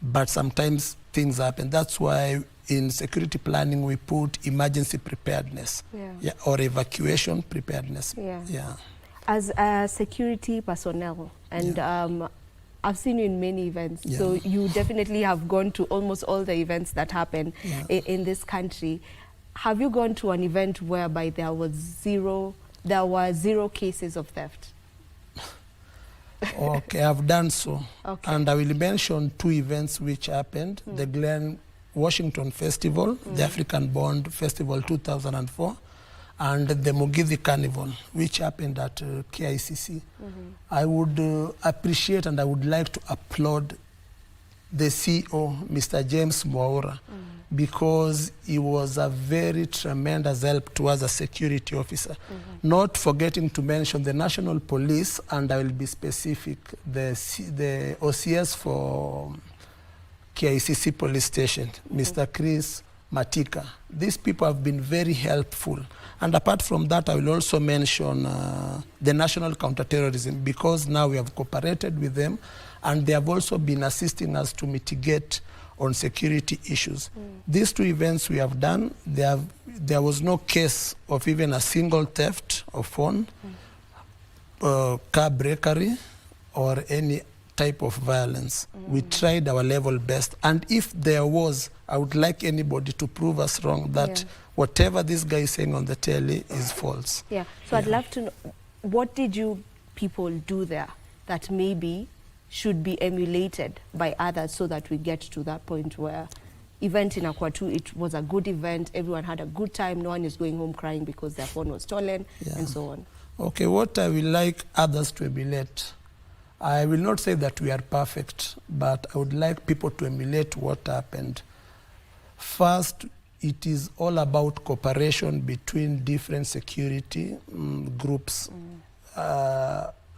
but sometimes things happen. That's why in security planning we put emergency preparedness, or evacuation preparedness. As a security personnel, and I've seen you in many events, so you definitely have gone to almost all the events that happen in this country. Have you gone to an event whereby there were 0 cases of theft? Okay, I've done so. Okay. And I will mention 2 events which happened. The Glen Washington Festival, the African Bond Festival 2004, and the Mugithi Carnival, which happened at KICC. I would appreciate and I would like to applaud the CEO, Mr. James Mwaura, because he was a very tremendous help to us as a security officer. Not forgetting to mention the National Police, and I will be specific, the OCS for KICC Police Station, Mr. Chris Matika. These people have been very helpful. And apart from that, I will also mention the National Counterterrorism, because now we have cooperated with them, and they have also been assisting us to mitigate on security issues. These 2 events we have done, there was no case of even a single theft of phone, car breakery, or any type of violence. We tried our level best, and if there was, I would like anybody to prove us wrong that whatever this guy is saying on the telly is false. So I'd love to know, what did you people do there that maybe should be emulated by others, so that we get to that point where event in Akwatu, it was a good event, everyone had a good time, no one is going home crying because their phone was stolen, and so on. Okay, what I will like others to emulate, I will not say that we are perfect, but I would like people to emulate what happened. First, it is all about cooperation between different security groups.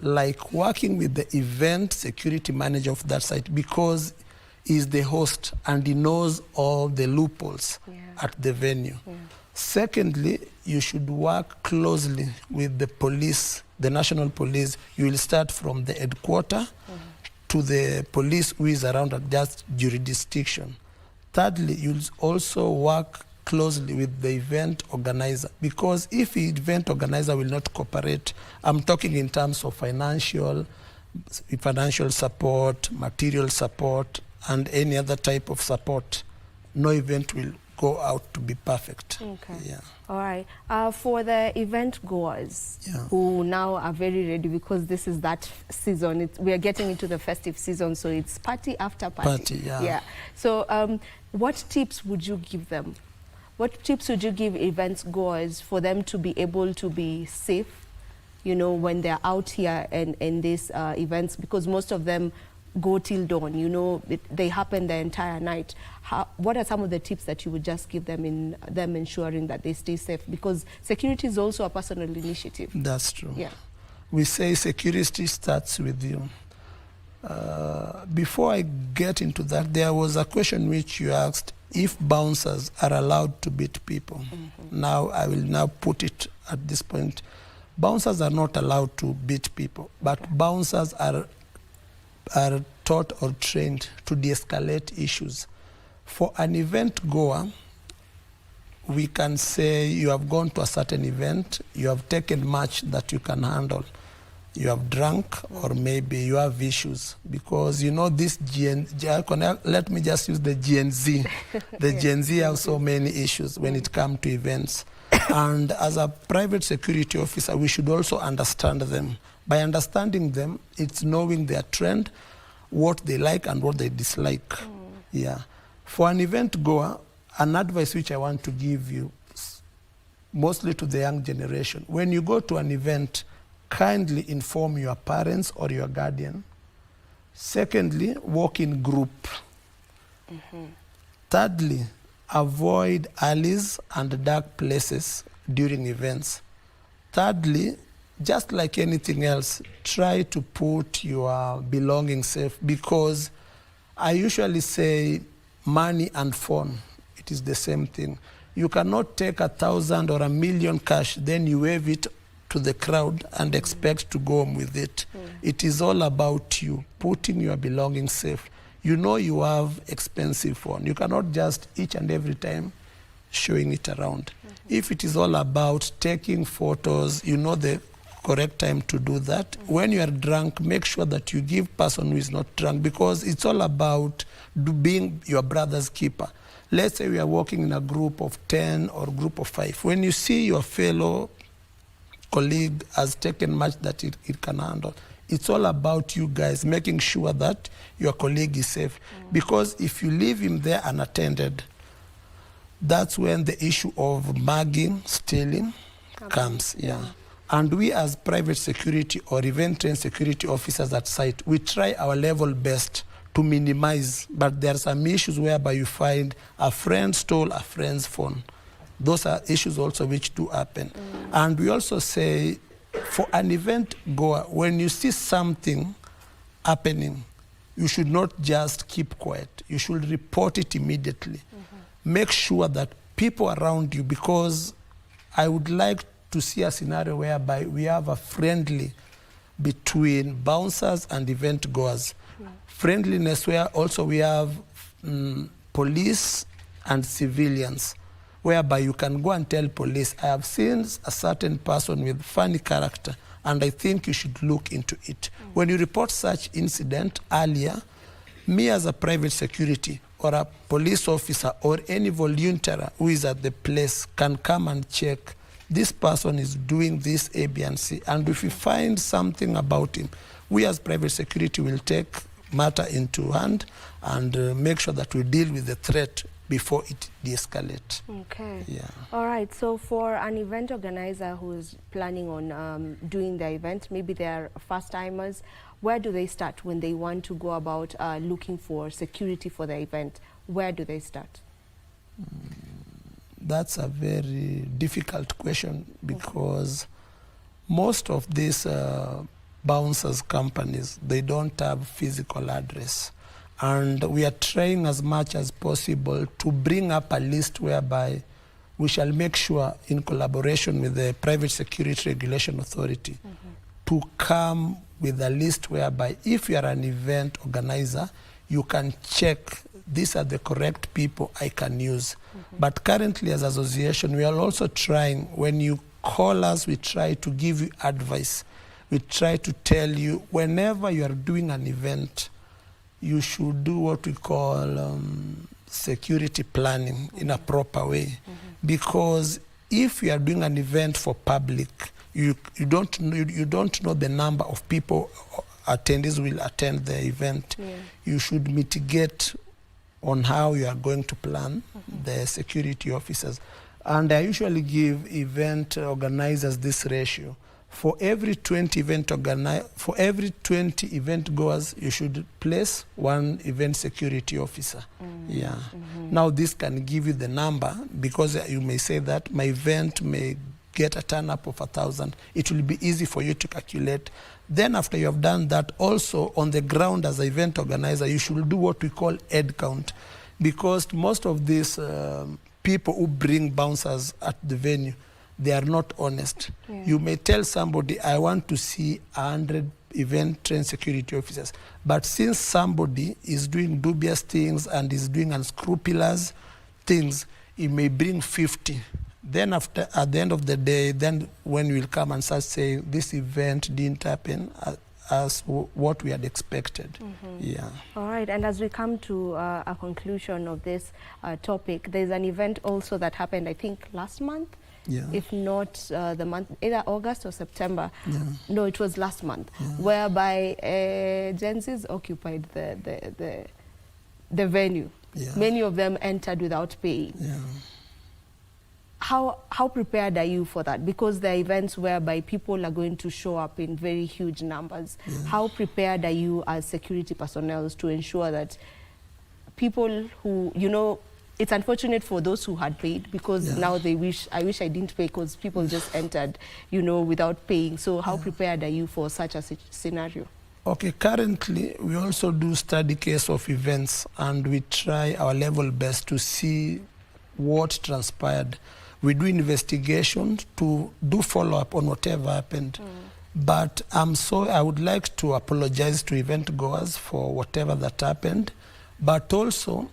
Like working with the event security manager of that site, because he's the host and he knows all the loopholes at the venue. Secondly, you should work closely with the police, the National Police. You will start from the headquarters to the police who is around at that jurisdiction. Thirdly, you'll also work closely with the event organizer, because if the event organizer will not cooperate, I'm talking in terms of financial support, material support, and any other type of support, no event will go out to be perfect. All right. For the event goers who now are very ready, because this is that season, we are getting into the festive season, so it's party after party. So what tips would you give them? What tips would you give event goers for them to be able to be safe, you know, when they're out here and in these events? Because most of them go till dawn, you know, they happen the entire night. What are some of the tips that you would just give them in them ensuring that they stay safe? Because security is also a personal initiative. That's true. We say security starts with you. Before I get into that, there was a question which you asked, if bouncers are allowed to beat people. Now, I will now put it at this point. Bouncers are not allowed to beat people, but bouncers are taught or trained to de-escalate issues. For an event goer, we can say you have gone to a certain event, you have taken much that you can handle. You have drunk, or maybe you have issues, because you know this let me just use the Gen Z. The Gen Z have so many issues when it comes to events. And as a private security officer, we should also understand them. By understanding them, it's knowing their trend, what they like and what they dislike. For an event goer, an advice which I want to give you, mostly to the young generation, when you go to an event, kindly inform your parents or your guardian. Secondly, walk in group. Thirdly, avoid alleys and dark places during events. Thirdly, just like anything else, try to put your belongings safe, because I usually say money and phone, it is the same thing. You cannot take 1,000 or 1,000,000 cash, then you wave it to the crowd and expect to go home with it. It is all about you putting your belongings safe. You know you have expensive phone. You cannot just each and every time showing it around. If it is all about taking photos, you know the correct time to do that. When you are drunk, make sure that you give person who is not drunk, because it's all about being your brother's keeper. Let's say we are working in a group of 10 or group of 5. When you see your fellow colleague has taken much that it can handle, it's all about you guys making sure that your colleague is safe. Because if you leave him there unattended, that's when the issue of mugging, stealing comes. And we as private security or event-trained security officers at site, we try our level best to minimize, but there are some issues whereby you find a friend stole a friend's phone. Those are issues also which do happen. And we also say, for an event goer, when you see something happening, you should not just keep quiet. You should report it immediately. Make sure that people around you, because I would like to see a scenario whereby we have a friendly between bouncers and event goers. Friendliness where also we have police and civilians, whereby you can go and tell police, I have seen a certain person with funny character and I think you should look into it. When you report such incident earlier, me as a private security or a police officer or any volunteer who is at the place can come and check, this person is doing this A, B, and C. And if we find something about him, we as private security will take matter into hand and make sure that we deal with the threat before it de-escalates. Okay. All right. So for an event organizer who is planning on doing the event, maybe they are first-timers, where do they start when they want to go about looking for security for the event? Where do they start? That's a very difficult question, because most of these bouncers companies, they don't have physical address. And we are trying as much as possible to bring up a list whereby we shall make sure, in collaboration with the Private Security Regulation Authority, to come with a list whereby if you are an event organizer, you can check these are the correct people I can use. But currently as association, we are also trying, when you call us, we try to give you advice. We try to tell you, whenever you are doing an event, you should do what we call security planning in a proper way. Because if you are doing an event for public, you don't know the number of people attendees will attend the event. You should mitigate on how you are going to plan the security officers. And I usually give event organizers this ratio. For every 20 event event goers, you should place 1 event security officer. Now this can give you the number, because you may say that my event may get a turn-up of 1,000. It will be easy for you to calculate. Then after you have done that, also on the ground as an event organizer, you should do what we call head count. Because most of these people who bring bouncers at the venue, they are not honest. You may tell somebody, I want to see 100 event-trained security officers. But since somebody is doing dubious things and is doing unscrupulous things, he may bring 50. Then at the end of the day, then when we will come and start saying this event didn't happen as what we had expected. All right, and as we come to a conclusion of this topic, there's an event also that happened, I think, last month. If not the month, either August or September. No, it was last month, whereby Gen Zs occupied the venue. Many of them entered without paying. how prepared are you for that? Because there are events whereby people are going to show up in very huge numbers. Yeah. How prepared are you as security personnel to ensure that people who, you know, it's unfortunate for those who had paid, because now they wish I didn't pay, because people just entered, you know, without paying. So how prepared are you for such a scenario? Okay, currently we also do study case of events, and we try our level best to see what transpired. We do investigations to do follow-up on whatever happened. But I would like to apologize to event goers for whatever that happened. But also,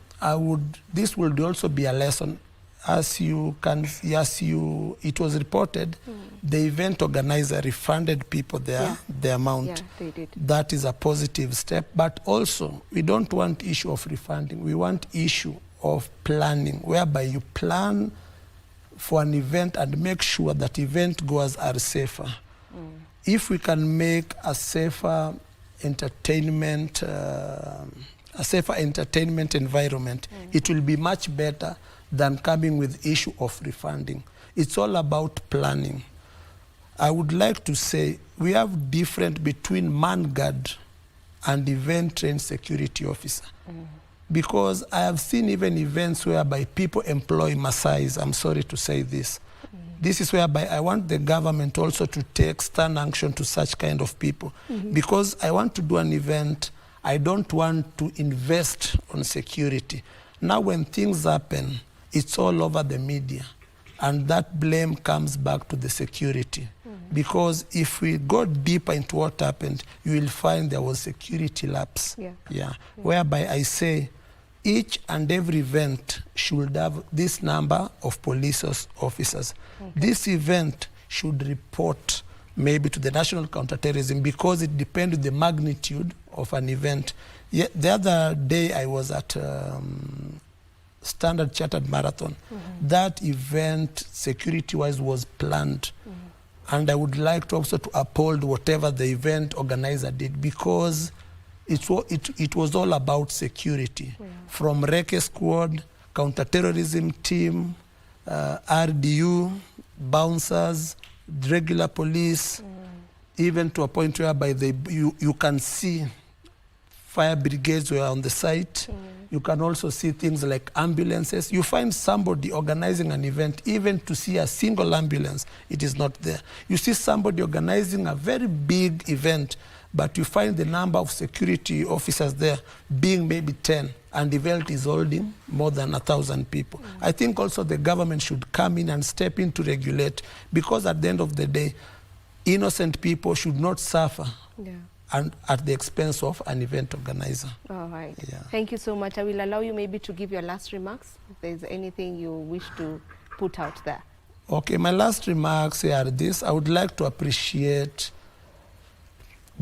this will also be a lesson. It was reported, the event organizer refunded people the amount. Yeah, they did. That is a positive step. But also, we don't want issue of refunding. We want issue of planning, whereby you plan for an event and make sure that event goers are safer. If we can make a safer entertainment environment, it will be much better than coming with issue of refunding. It's all about planning. I would like to say we have different between man guard and event-trained security officer. Because I have seen even events whereby people employ Maasais. I'm sorry to say this. This is whereby I want the government also to take stern action to such kind of people. Because I want to do an event, I don't want to invest on security. Now when things happen, it's all over the media. And that blame comes back to the security. Because if we go deeper into what happened, you will find there was security lapse. Whereby I say, each and every event should have this number of police officers. This event should report maybe to the National Counterterrorism, because it depends on the magnitude of an event. The other day I was at Standard Chartered Marathon. That event, security-wise, was planned. And I would like to also to uphold whatever the event organizer did, because it was all about security. From Reke Squad, counterterrorism team, RDU, bouncers, regular police, even to a point whereby you can see fire brigades were on the site. You can also see things like ambulances. You find somebody organizing an event, even to see a single ambulance, it is not there. You see somebody organizing a very big event, but you find the number of security officers there being maybe 10, and the event is holding more than 1,000 people. I think also the government should come in and step in to regulate, because at the end of the day, innocent people should not suffer and at the expense of an event organizer. All right. Thank you so much. I will allow you maybe to give your last remarks, if there's anything you wish to put out there. Okay, my last remarks are this. I would like to appreciate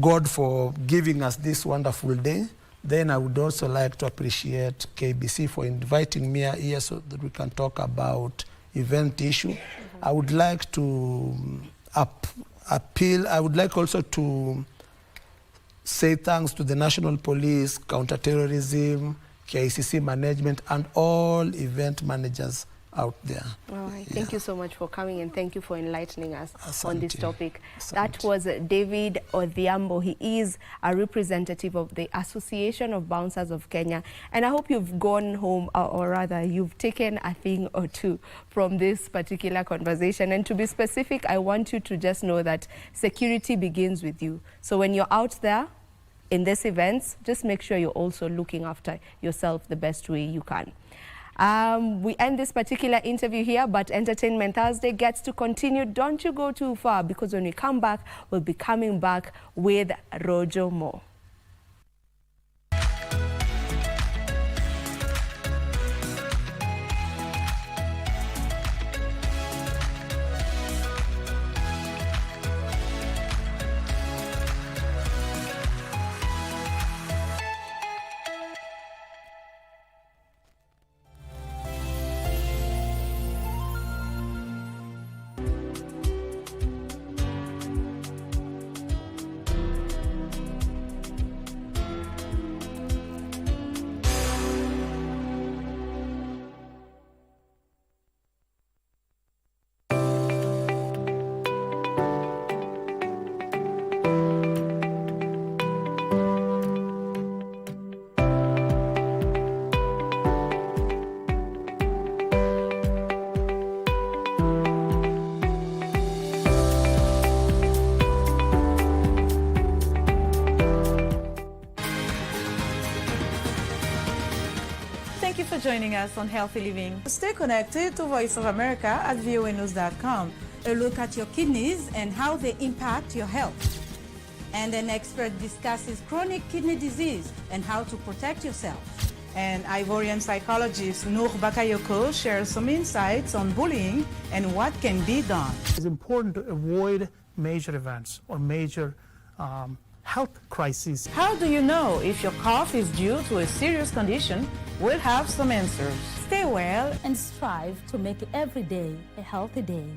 God for giving us this wonderful day. Then I would also like to appreciate KBC for inviting me here so that we can talk about event issue. I would like to appeal. I would like also to say thanks to the National Police, Counterterrorism, KICC management, and all event managers out there. All right. Thank you so much for coming, and thank you for enlightening us on this topic. That was David Odhiambo. He is a representative of the Association of Bouncers of Kenya. And I hope you've gone home, or rather you've taken a thing or two from this particular conversation. And to be specific, I want you to just know that security begins with you. So when you're out there in these events, just make sure you're also looking after yourself the best way you can. We end this particular interview here, but Entertainment Thursday gets to continue. Don't you go too far, because when we come back, we'll be coming back with Rojo Mo. for joining us on Healthy Living. Stay connected to Voice of America at voanews.com. A look at your kidneys and how they impact your health. And an expert discusses chronic kidney disease and how to protect yourself. And Ivorian psychologist Noor Bakayoko shares some insights on bullying and what can be done. It's important to avoid major events or major health crises. How do you know if your cough is due to a serious condition? We'll have some answers. Stay well and strive to make every day a healthy day.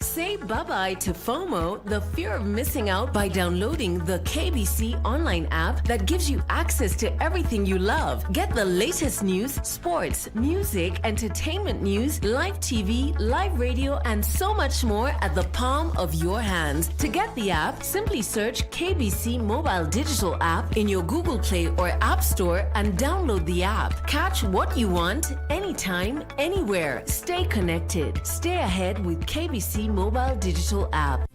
Say bye-bye to FOMO, the fear of missing out, by downloading the KBC Online app that gives you access to everything you love. Get the latest news, sports, music, entertainment news, live TV, live radio, and so much more at the palm of your hands. To get the app, simply search KBC Mobile Digital App in your Google Play or App Store and download the app. Catch what you want, anytime, anywhere. Stay connected. Stay ahead with KBC Mobile Digital App.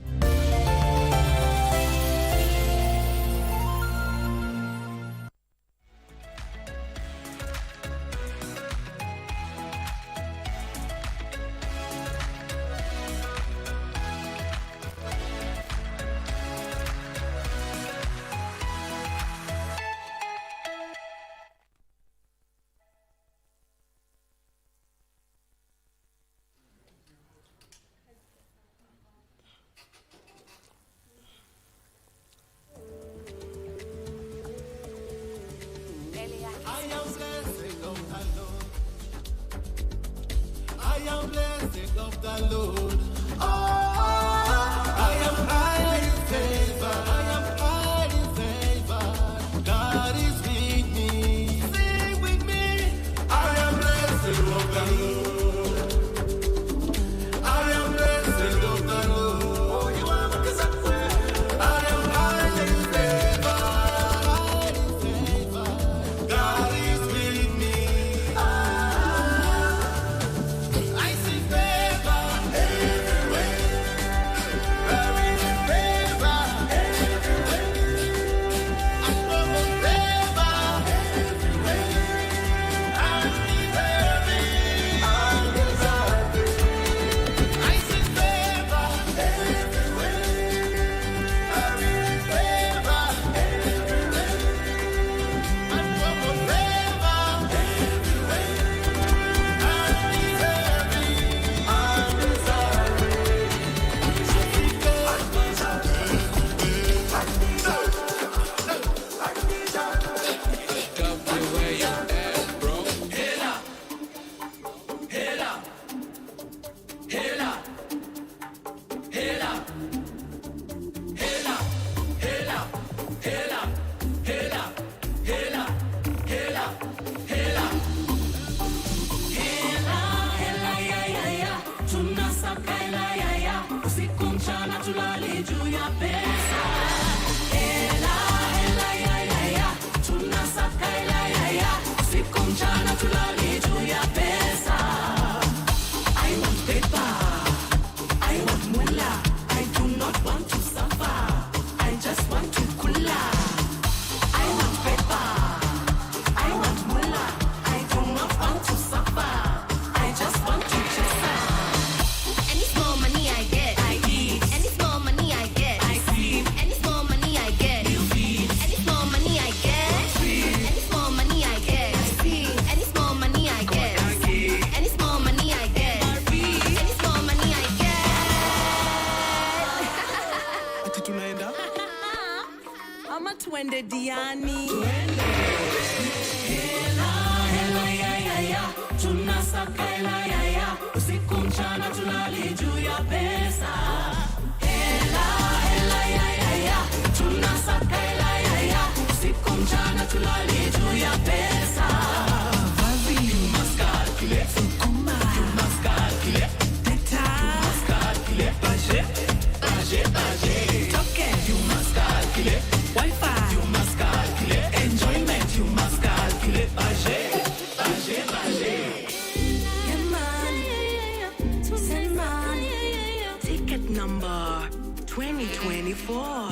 Number 2024.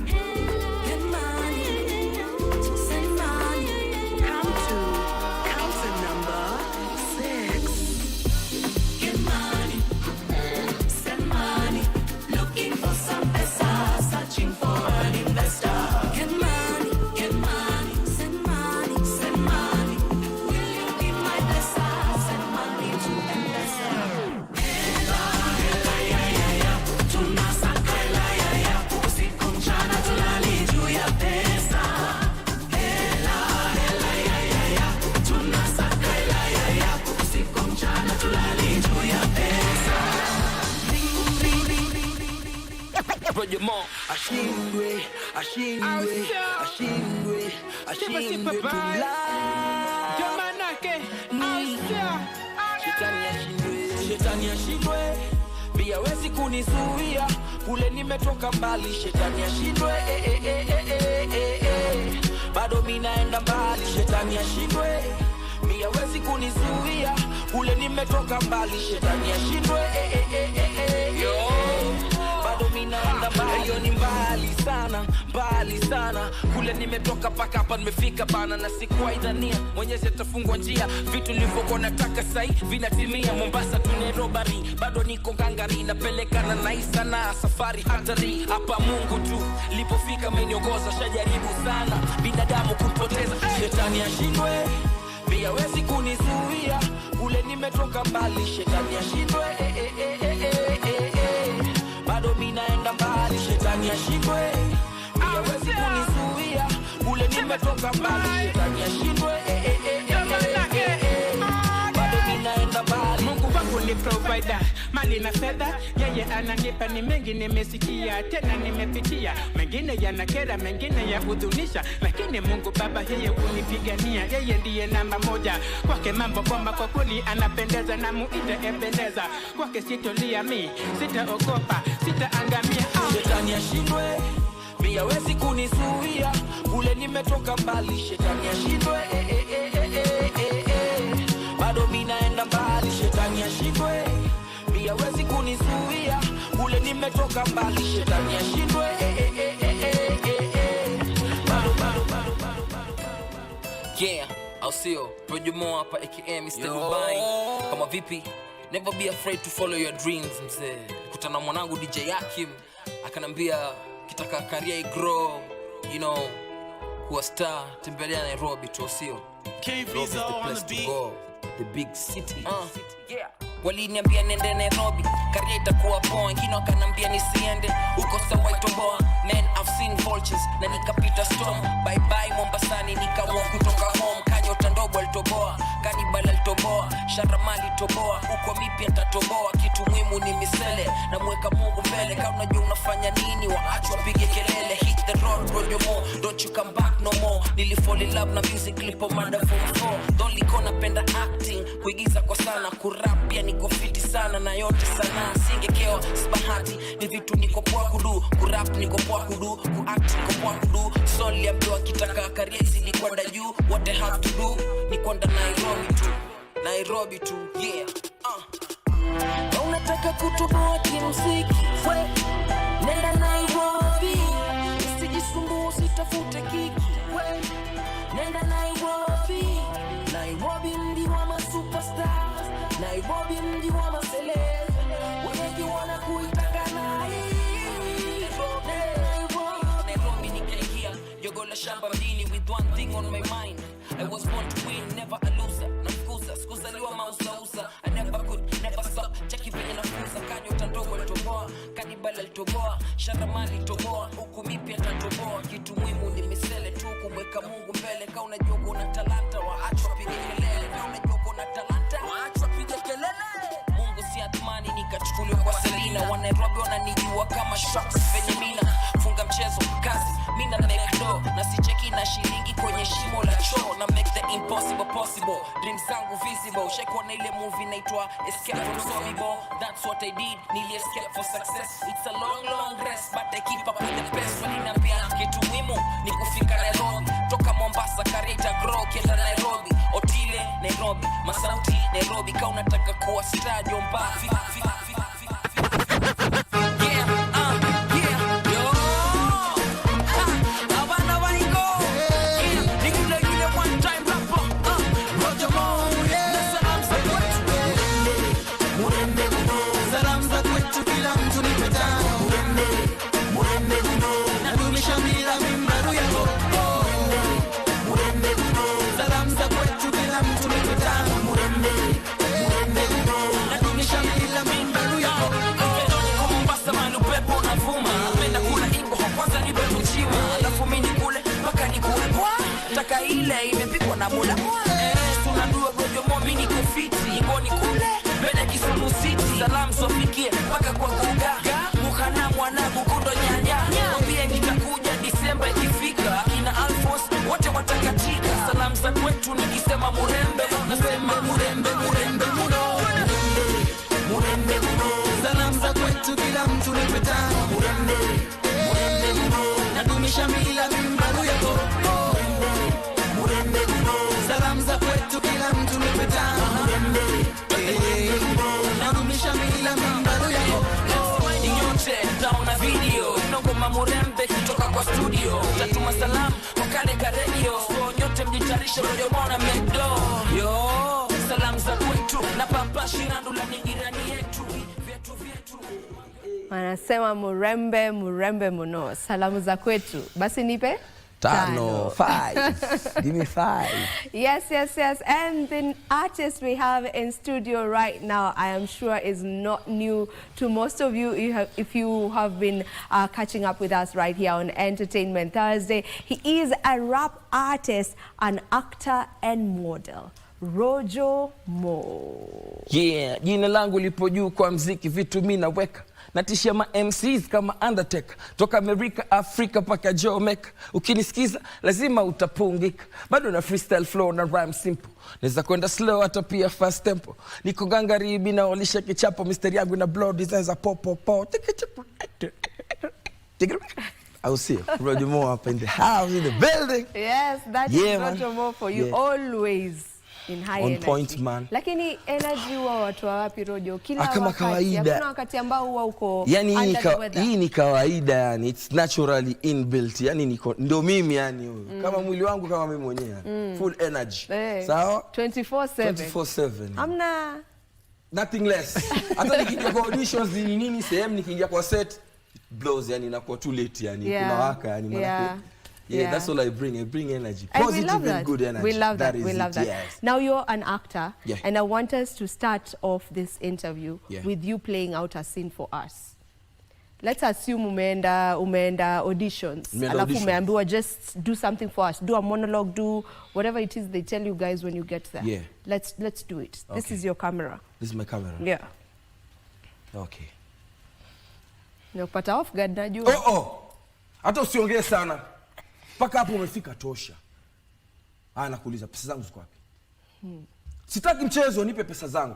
Get money. Roger Mo. Ashindwe tumla. Jamanake, Shetani ashindwe, pia wezi kunizuia, kule nimetoka mbali. Shetani ashindwe, bado mimi naenda mbali. Shetani ashindwe, pia wezi kunizuia, kule nimetoka mbali. Shetani ashindwe, bado mimi naenda mbali. Hiyo ni mbali sana, kule nimetoka paka hapa nimefika bana, na sikuwa idhania Mwenyezi atafungua njia, vitu nilivyokuwa nataka sai vinatimia. Mombasa tu Nairobi, bado niko gangari, napelekana na sana safari hatari. Hapa Mungu tu nilipofika ameniongoza, shajaribu sana binadamu kupoteza. Shetani ashindwe, pia wezi kunizuia, kule nimetoka mbali. Shetani ashindwe, bado mimi naenda mbali. Shetani ashindwe, pia wezi kunizuia, kule nimetoka mbali. Shetani ashindwe, bado mimi naenda mbali. Mungu wangu ni provider, mali na fedha yeye ananipa, ni mengi nimesikia tena nimepitia, mengine yanakera mengine ya hudhunisha, lakini Mungu Baba yeye unipigania. Yeye ndiye namba moja, kwake mambo bomba, kwa kweli anapendeza, na muite Ebeneza. Kwake sitolia mi, sitaogopa, sitaangamia. Shetani ashindwe, pia wezi kunizuia, kule nimetoka mbali. Shetani ashindwe, bado mimi naenda mbali. Shetani ashindwe, pia wezi kunizuia, kule nimetoka mbali. Shetani ashindwe, yeah, I'll see you. Roger Mo hapa aka Mr. Dubai. Kama vipi? Never be afraid to follow your dreams, mzee. Kutana mwanangu DJ Yakim, akanambia kitaka career grow, you know, kuwa star, tembelea Nairobi tu, sio? Nairobi is the place to go, the big city. Yeah. Waliniambia nende Nairobi, career itakuwa poa. Wengine wakanambia nisiende, uko sawa itomboa. Man, I've seen vultures, na nikapita storm. Bye bye Mombasani, nikaamua kutoka home. Kanyota ndogo alitoboa, kanibala alitoboa, sharamali alitoboa, uko mipya tatoboa. Kitu muhimu ni misele, na mweka Mungu mbele. Kama unajua unafanya nini, waachwa pige kelele. Hit the road, Roger Mo, don't you come back no more. Nilifall in love na music clipo mada form 4. Don't liko napenda acting, kuigiza kwa sana, kurap pia niko fiti sana, na yote sana singekewa sibahati. Ni vitu niko poa kudu, kurap niko poa kudu, kuact niko poa kudu. Soli ambiwa kitaka career zilikuwa da juu. What I have to do ni kwenda Nairobi tu, yeah. Na unataka kutoboa kimuziki, nenda Nairobi. Usijisumbue usitafute kiki, nenda Nairobi. Nairobi mji wa masuperstars, Nairobi mji wa maseleb, wengi wanakuitaka Nairobi. Nikaingia jogo la shamba mjini with one thing on my mind. I was born to win, never a loser. Nafukuza, sikuzaliwa mausausa. I never could, never stop. Cheki venye nafuza, kanyota ndogo alitoboa, kanibala alitoboa, sharamali alitoboa, huku mipya tatoboa. Kitu muhimu ni misele tu, kumweka Mungu mbele. Kama unajua una talanta, waachwa pige kelele. Kama unajua una talanta, waachwa pige kelele. Mungu si athmani, nikachukuliwa kwa Selina. Wa Nairobi wananijua kama shocks venye mina. Funga mchezo, kazi, mina make dough. Na sicheki na shilingi kwenye shimo la choo. Na make the impossible possible, dreams zangu visible. Sheko na ile movie naitwa Escape from Soribo. That's what I did, nili escape for success. It's a long race, but I keep up with the best. Waliniambia kitu muhimu ni kufika Nairobi. Toka Mombasa kareta grow kenda Nairobi. Otile Nairobi, Masauti Nairobi. Kama unataka kuwa star jomba, ile imepikwa na mola tunadua Roger Mo, mimi niko fiti ngoni kule mbele Kisumu City. Salamu sofikie mpaka kwa Guga Mukhana mwanangu kundo nyanya mtu nipe tano. Murembe, murembe muno. Nadumisha mila mimbalu yako. Murembe muno. Salamu za kwetu kila mtu nipe tano. Murembe, nadumisha mila mimbalu yako. Taona video Nongoma Murembe kutoka kwa studio. Tatuma salamu wakane ka radio. So nyote mjitarishe rojo mwana mekdo. Yo, salamu za kwetu na papa Shirandula ni jirani yetu. Vyetu Wanasema Murembe, murembe muno. Salamu za kwetu. Basi nipe? Tano. 5. Give me 5. Yes. And the artist we have in studio right now, I am sure is not new to most of you if you have been catching up with us right here on Entertainment Thursday. He is a rap artist, an actor and model. Rojo Mo. Yeah, jina langu lipo juu kwa mziki, vitu mimi naweka. Natishia ma MCs kama Undertaker. Toka Amerika, Afrika paka Jamaica. Ukinisikiza lazima utapungika. Bado na freestyle flow na rhyme simple. Naweza kwenda slow hata pia fast tempo. Niko gangari bila olisha kichapo, misteri yangu na blow design za pop. I'll see you. Rojo Mo up in the house, in the building. Yes, that is Rojo Mo for you. Always in high on energy. Point, man. Lakini energy huwa watu wapi Rojo? Kila kama wakati. Kawaida. Hakuna wakati ambao huwa uko yani hii ni kawaida yani. It's naturally inbuilt. Yani ndio mimi yani huyo. Kama mwili wangu kama mimi mwenyewe. Full energy. Sawa? 24/7. Hamna nothing less. Hata nikiingia kwa auditions ni nini sehemu nikiingia kwa set blows yani inakuwa too late yani. Kuna waka yani manake. Yeah, that's all I bring energy. Positive and good energy. We love that. Yes. Now you're an actor, and I want us to start off this interview with you playing out a scene for us. Let's assume umeenda auditions. Alafu umeambiwa just do something for us. Do a monologue, do whatever it is they tell you guys when you get there. Yeah. Let's do it. Okay. This is your camera. This is my camera. Yeah. Okay. Nimepata off guard najua. Hata usiongee sana. Paka hapo umefika tosha. Nakuuliza pesa zangu ziko wapi? Sitaki mchezo, nipe pesa zangu.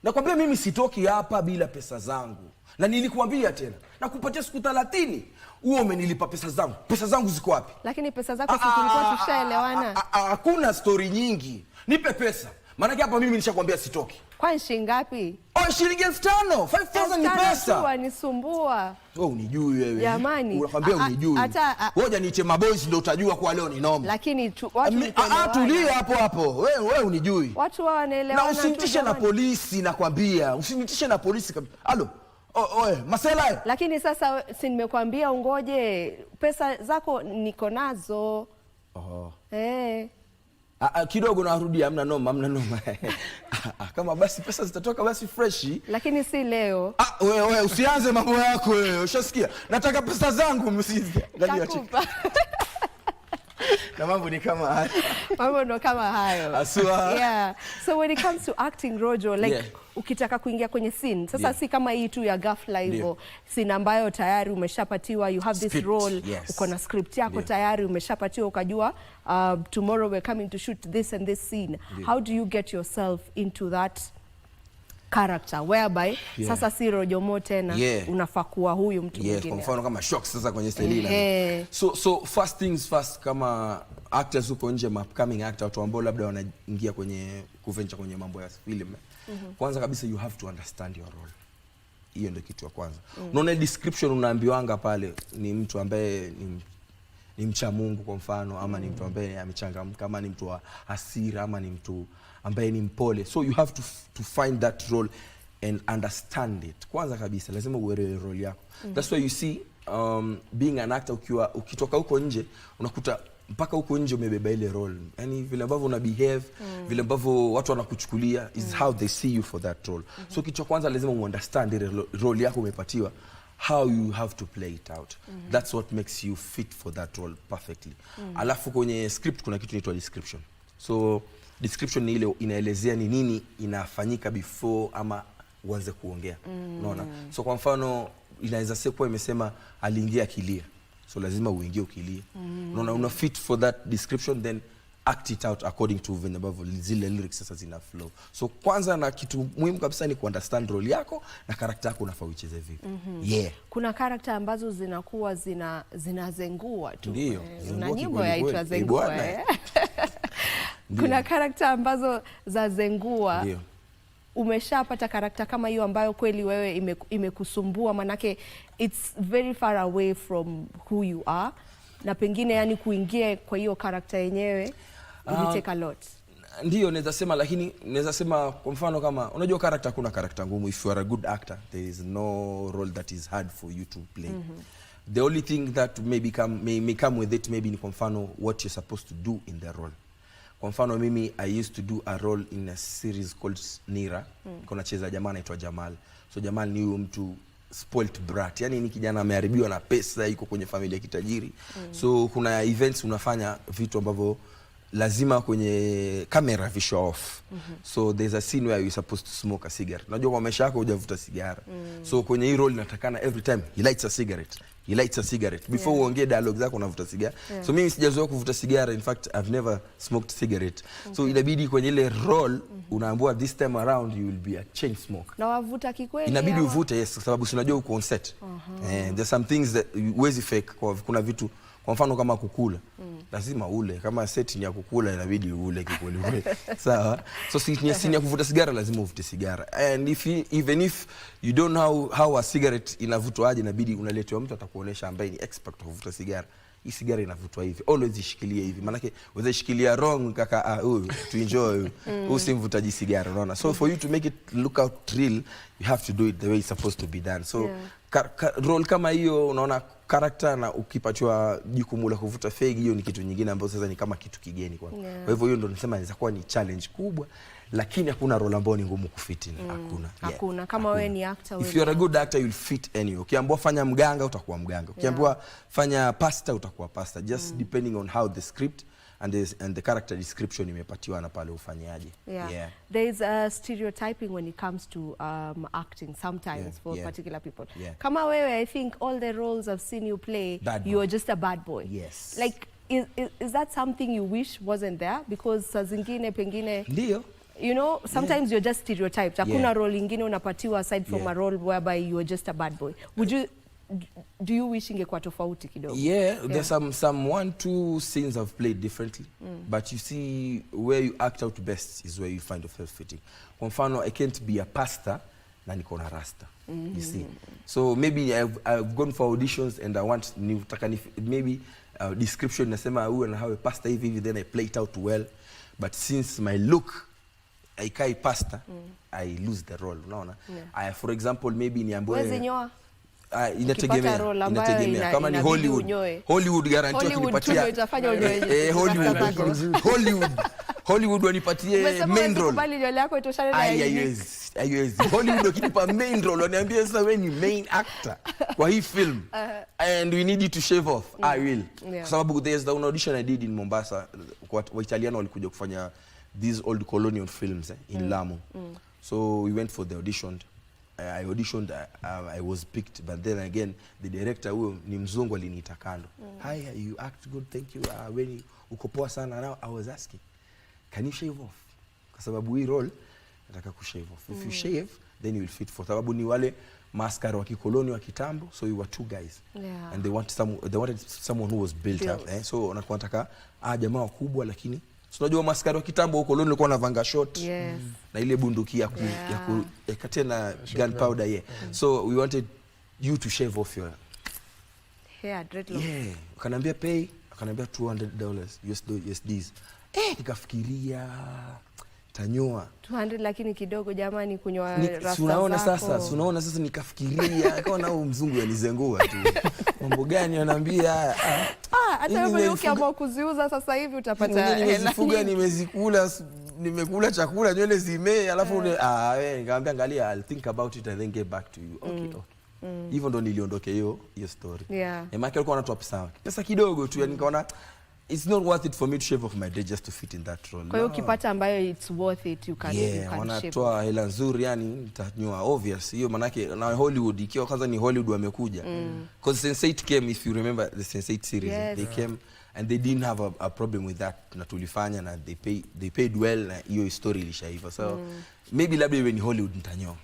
Nakwambia mimi sitoki hapa bila pesa zangu. Na nilikuambia tena, nakupatia siku 30. Uwe umenilipa pesa zangu. Pesa zangu ziko wapi? Lakini pesa zako si tulikuwa tushaelewana. Hakuna story nyingi. Nipe pesa. Maana hapa mimi nishakwambia sitoki. Kwa shilingi ngapi? Shilingi 5,000. 5,000 ni pesa. Wanisumbua. Wewe unijui wewe. Jamani. Unakwambia unijui. Ngoja niite maboys ndio utajua kwa leo ni noma. Lakini watu tulia hapo. Wewe unijui. Watu wanaelewana. Na usinitishe na polisi nakwambia. Usinitishe na polisi kabisa. Halo. Masela. Lakini sasa si nimekwambia ungoje pesa zako niko nazo. Kidogo narudia, hamna noma. Kama basi pesa zitatoka basi fresh. Lakini si leo. Wewe usianze mambo yako wewe. Ushasikia? Nataka pesa zangu msije. Nakupa. Na mambo ni kama hayo. Mambo ndo kama hayo. Aswa. Yeah. So when it comes to acting Rojo, like ukitaka kuingia kwenye scene, sasa si kama hii tu ya ghafla hivyo. Scene ambayo tayari umeshapatiwa, you have this role, uko na script yako tayari umeshapatiwa, ukajua tomorrow we're coming to shoot this and this scene. How do you get yourself into that character whereby sasa si Rojo Mo tena unafaa kuwa huyu mtu mwingine? Kwa mfano kama shock sasa kwenye Selina. So first things first, kama actors huko nje, upcoming actor, watu ambao labda wanaingia kwenye kuventure kwenye mambo ya film. Kwanza kabisa you have to understand your role. Hiyo ndio kitu ya kwanza. Unaona description unaambiwanga pale ni mtu ambaye ni mcha Mungu kwa mfano, ama ni mtu ambaye amechangamka, ama ni mtu wa hasira, ama ni mtu ambaye ni mpole. So you have to find that role and understand it. Kwanza kabisa lazima uelewe role yako. That's why you see being an actor, ukitoka huko nje unakuta mpaka huko nje umebeba ile role. Yani vile ambavyo una behave, vile ambavyo watu wanakuchukulia is how they see you for that role. So kitu cha kwanza lazima understand ile role yako umepatiwa, how you have to play it out. That's what makes you fit for that role perfectly. Alafu kwenye script kuna kitu inaitwa description. So description ni ile inaelezea ni nini inafanyika before ama uanze kuongea. Unaona? So kwa mfano inaweza kuwa imesema aliingia akilia. So lazima uingie ukilia. Unaona, una fit for that description, then act it out according to venye ambavyo zile lyrics sasa zina flow. So kwanza na kitu muhimu kabisa ni understand role yako na character yako unafaa uicheze vipi. Yeah. Kuna character ambazo zinakuwa zinazengua tu. Ndio. Na nyimbo yaitwa zengua. Kuna character ambazo za zengua. Ndio. Umeshapata character kama hiyo ambayo kweli wewe imekusumbua, manake it's very far away from who you are, na pengine yani kuingia kwa hiyo character yenyewe will take a lot. Ndio naweza sema, lakini naweza sema kwa mfano kama unajua character, kuna character ngumu. If you are a good actor, there is no role that is hard for you to play. The only thing that may come with it maybe ni kwa mfano what you're supposed to do in the role. Kwa mfano mimi I used to do a role in a series called Nira. Kuna cheza jamaa anaitwa Jamal. So Jamal ni huyo mtu spoiled brat. Yani ni kijana ameharibiwa na pesa, yuko kwenye familia ya kitajiri. So kuna events unafanya vitu ambavyo lazima kwenye camera visual off. So there's a scene where you're supposed to smoke a cigarette. Unajua kwa maisha yako hujavuta sigara. So kwenye hii role inatakana every time he lights a cigarette. He lights a cigarette before uongee dialogue zako unavuta sigara. So mimi sijazoea kuvuta sigara. In fact, I've never smoked cigarette. So inabidi kwenye ile role unaambiwa this time around you will be a chain smoker. Na wavuta kikweli. Inabidi uvute, yes, kwa sababu unajua uko on set. And there's some things that huwezi fake. Kuna vitu kwa mfano kama kukula. Lazima ule. Kama set ni ya kukula inabidi ule kikweli. Sawa? So si ya kuvuta sigara lazima uvute sigara. And even if you don't know how a cigarette inavutwa aje, inabidi unaletewa mtu atakuonesha ambaye ni expert kuvuta sigara. Hii sigara inavutwa hivi. Always ishikilie hivi. Maana yake unaweza shikilia wrong kaka to enjoy. Usimvutaji sigara, unaona. So for you to make it look out real, you have to do it the way it's supposed to be done. So role kama hiyo unaona character, na ukipatiwa jukumu la kuvuta fegi, hiyo ni kitu nyingine ambacho sasa ni kama kitu kigeni kwa. Kwa hivyo hiyo ndio nasema inaweza kuwa ni challenge kubwa, lakini hakuna role ambayo ni ngumu kufit in. Hakuna. Kama wewe ni actor, if you are a good actor you'll fit anywhere. Ukiambiwa fanya mganga utakuwa mganga. Ukiambiwa fanya pastor utakuwa pastor. Just depending on how the script and the character description imepatiwa na pale ufanyaje. There is a stereotyping when it comes to acting sometimes for particular people. Kama wewe, I think all the roles I've seen you play, you are just a bad boy. Yes. Like is that something you wish wasn't there? Because saa zingine pengine ndio, you know, sometimes you're just stereotyped. Hakuna role ingine unapatiwa aside from a role whereby you are just a bad boy. Do you wish ingekuwa tofauti kidogo? There's some 1-2 scenes I've played differently. But you see, where you act out best is where you find yourself fitting. Kwa mfano, I can't be a pastor na niko na rasta. You see. So maybe I've gone for auditions and I want maybe description nasema huyu anahawe pastor hivi, then I play it out well. But since my look haikai pastor, I lose the role, unaona. For example, maybe niambiwe inategemea kama ni Hollywood guarantee kunipatia Hollywood wanipatie main role. Bali nywele yako itoshane na hiyo. Haiwezi. Hollywood wakinipa main role waniambia sasa wewe ni main actor kwa hii film and we need you to shave off. I will. Kwa sababu there's the audition I did in Mombasa, wa Italiano walikuja kufanya these old colonial films in Lamu. So we went for the audition. I auditioned, I was picked, but then again the director huyo ni mzungu aliniita kando. Hi, you act good, thank you. When uko poa sana. Now I was asking, can you shave off? Kwa sababu hii role nataka ku shave off. If you shave, then you will fit for. Sababu ni wale maskara wa kikoloni wa kitambo, so we were 2 guys. And they wanted someone who was built up. So nataka jamaa wakubwa, lakini unajua maskari wa kitambo huko leo nilikuwa navanga short na ile bunduki ya katena gunpowder. So we wanted you to shave off your hair, dreadlocks. Akaniambia pay, akaniambia $200 USDs. Nikafikiria tanyoa 200, lakini kidogo jamani, kunyoa rasta. Unaona sasa nikafikiria akaona huyu mzungu anizengua tu. Mambo gani ananiambia hata wewe ukiamua kuziuza sasa hivi utapata hela. Nimezifuga, nimekula chakula, nywele zimee, alafu nikamwambia angalia, I'll think about it and then get back to you. Okay. Hivyo ndo niliondoke hiyo story. Maana alikuwa anatoa pesa kidogo tu, yani nikaona it's not worth it for me to shave off my day just to fit in that role. Kwa hiyo ukipata ambayo it's worth it, you can shave. Wanatoa hela nzuri, yani nitanyoa obvious. Hiyo maana yake na Hollywood, ikiwa kwanza ni Hollywood wamekuja. Because Sense8 came, if you remember the Sense8 series, they came and they didn't have a problem with that, na tulifanya na they paid well, na hiyo story ilishaiva. So maybe labda iwe ni Hollywood nitanyoa.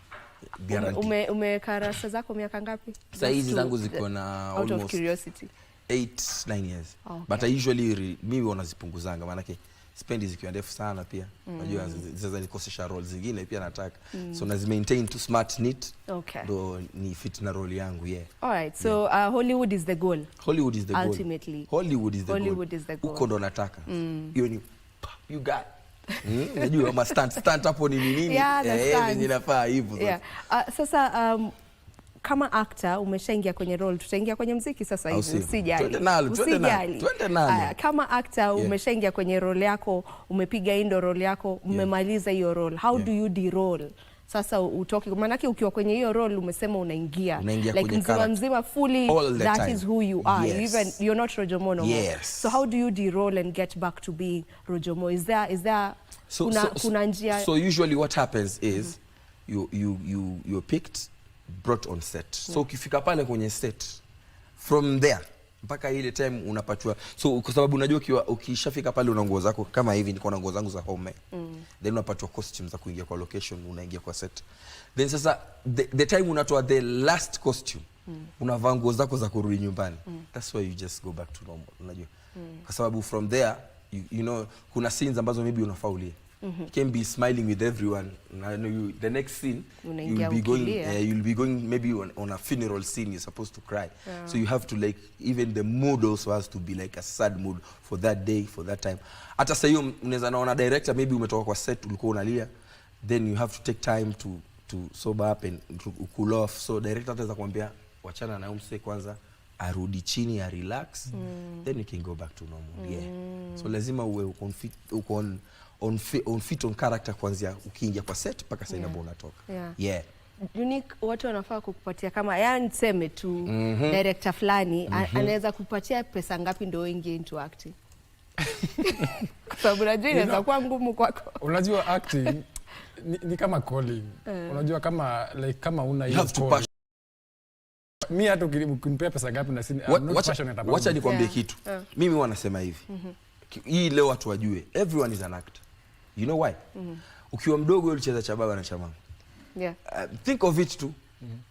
Umeweka rasa zako miaka ngapi? Sasa hizi zangu ziko na out almost of curiosity 8-9 years. Okay. But I usually mimi wanazipunguzanga maana yake spendi zikiwa ndefu sana pia. Unajua sasa nikosesha roles zingine pia nataka. So nazi maintain to smart neat. Okay. Do ni fit na role yangu, yeah. All right. So Hollywood is the goal. Hollywood is the goal. Ultimately. Hollywood is the Hollywood goal. Is the goal. Uko ndo nataka. Hiyo ni you got. Unajua kama stunt hapo ni nini? Ninafaa hivyo. Yeah. Sasa kama actor umeshaingia kwenye role, tutaingia kwenye muziki sasa hivi, usijali. Twende nalo. Kama actor umeshaingia kwenye role yako, umepiga indo role yako, umemaliza hiyo role. How do you de-role? Sasa utoke, maana ukiwa kwenye hiyo role umesema unaingia like mzima fully that is who you are. Even you're not Rojomo no more. So how do you de-role and get back to being Rojomo? Is there kuna njia? So usually what happens is you're picked, brought on set. So ukifika pale kwenye set, from there mpaka ile time unapatiwa, so kwa sababu unajua ukishafika pale una nguo zako kama hivi, niko na nguo zangu za home, then unapatiwa costumes za kuingia kwa location, unaingia kwa set. Then sasa the time unatoa the last costume, unavaa nguo zako za kurudi nyumbani. That's why you just go back to normal, unajua. Kwa sababu from there you know kuna scenes ambazo maybe unafaulia. You can be smiling with everyone. The next scene you'll be going maybe on a funeral scene, you're supposed to cry. So you have to like, even the mood also has to be like a sad mood for that day, for that time. Hata sasa hiyo unaweza naona director maybe umetoka kwa set ulikuwa unalia, then you have to take time to sober up and to cool off. So director ataweza kuambia wachana na umse kwanza, arudi chini, a relax, then you can go back to normal. So lazima uwe on fit on character kwanza ukiingia kwa set mpaka sasa inapo unatoka. Unique, watu wanafaa kukupatia kama yani niseme tu director fulani anaweza kupatia pesa ngapi ndio uingie into acting? Kwa sababu unajua inaweza kuwa ngumu kwako. Unajua acting ni kama calling. Unajua kama like kama una hiyo call. Mimi hata ukinipea pesa ngapi na sini wacha nikwambie kitu. Mimi wanasema hivi. Hii leo watu wajue, everyone is an actor. You know why? Ukiwa mdogo ulicheza cha baba na cha mama. Think of it too.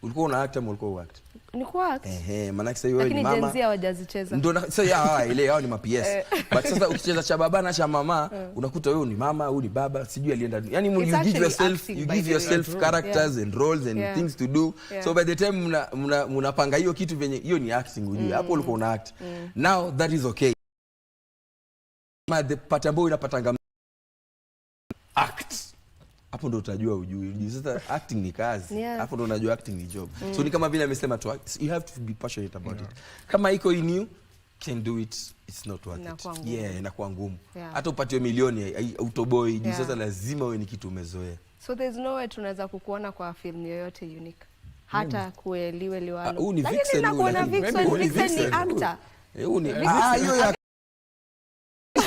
Ulikuwa una act ama ulikuwa uact? Ni kuact. Maana sasa wewe ni mama. Lakini jenzia hawajazicheza. Ndio sasa ile hao ni ma-PS. But sasa ukicheza cha baba na cha mama, unakuta wewe ni mama, wewe ni baba, sijui alienda. Yani you give yourself characters and roles and things to do. So by the time mnapanga hiyo kitu venye hiyo ni acting ujue. Hapo ulikuwa una act. Now that is okay. The patambo inapatanga act. Hapo ndo utajua ujui. Sasa acting ni kazi. Hapo ndo unajua acting ni job. So ni kama vile amesema tu, you have to be passionate about it. Kama iko in you, can do it, it's not worth it. Inakuwa ngumu. Hata upatiwe milioni utoboi, sasa lazima wewe ni kitu umezoea. So there's no way tunaweza kukuona kwa film yoyote Unique. Hata kueliwe liwalo. Ni Vixen. Vixen ni actor. Hiyo ya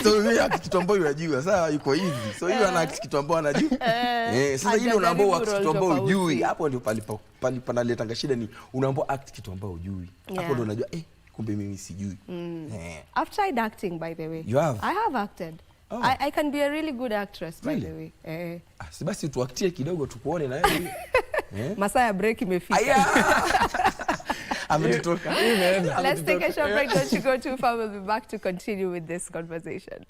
so hiyo act kitu ambayo unajua sasa yuko hivi, so hiyo ana act kitu ambayo anajua sasa ile unaambiwa act kitu ambayo hujui, hapo ndio panaleta shida, ni unaambiwa act kitu ambayo hujui, hapo ndio unajua kumbe mimi sijui. I've tried acting, by the way. You have? I have acted. I can be a really good actress, by the way. Si basi tuaktie kidogo tukuone na wewe. Masaa ya break imefika. Let's take a short break. Don't you go too far. We'll be back to continue with this conversation.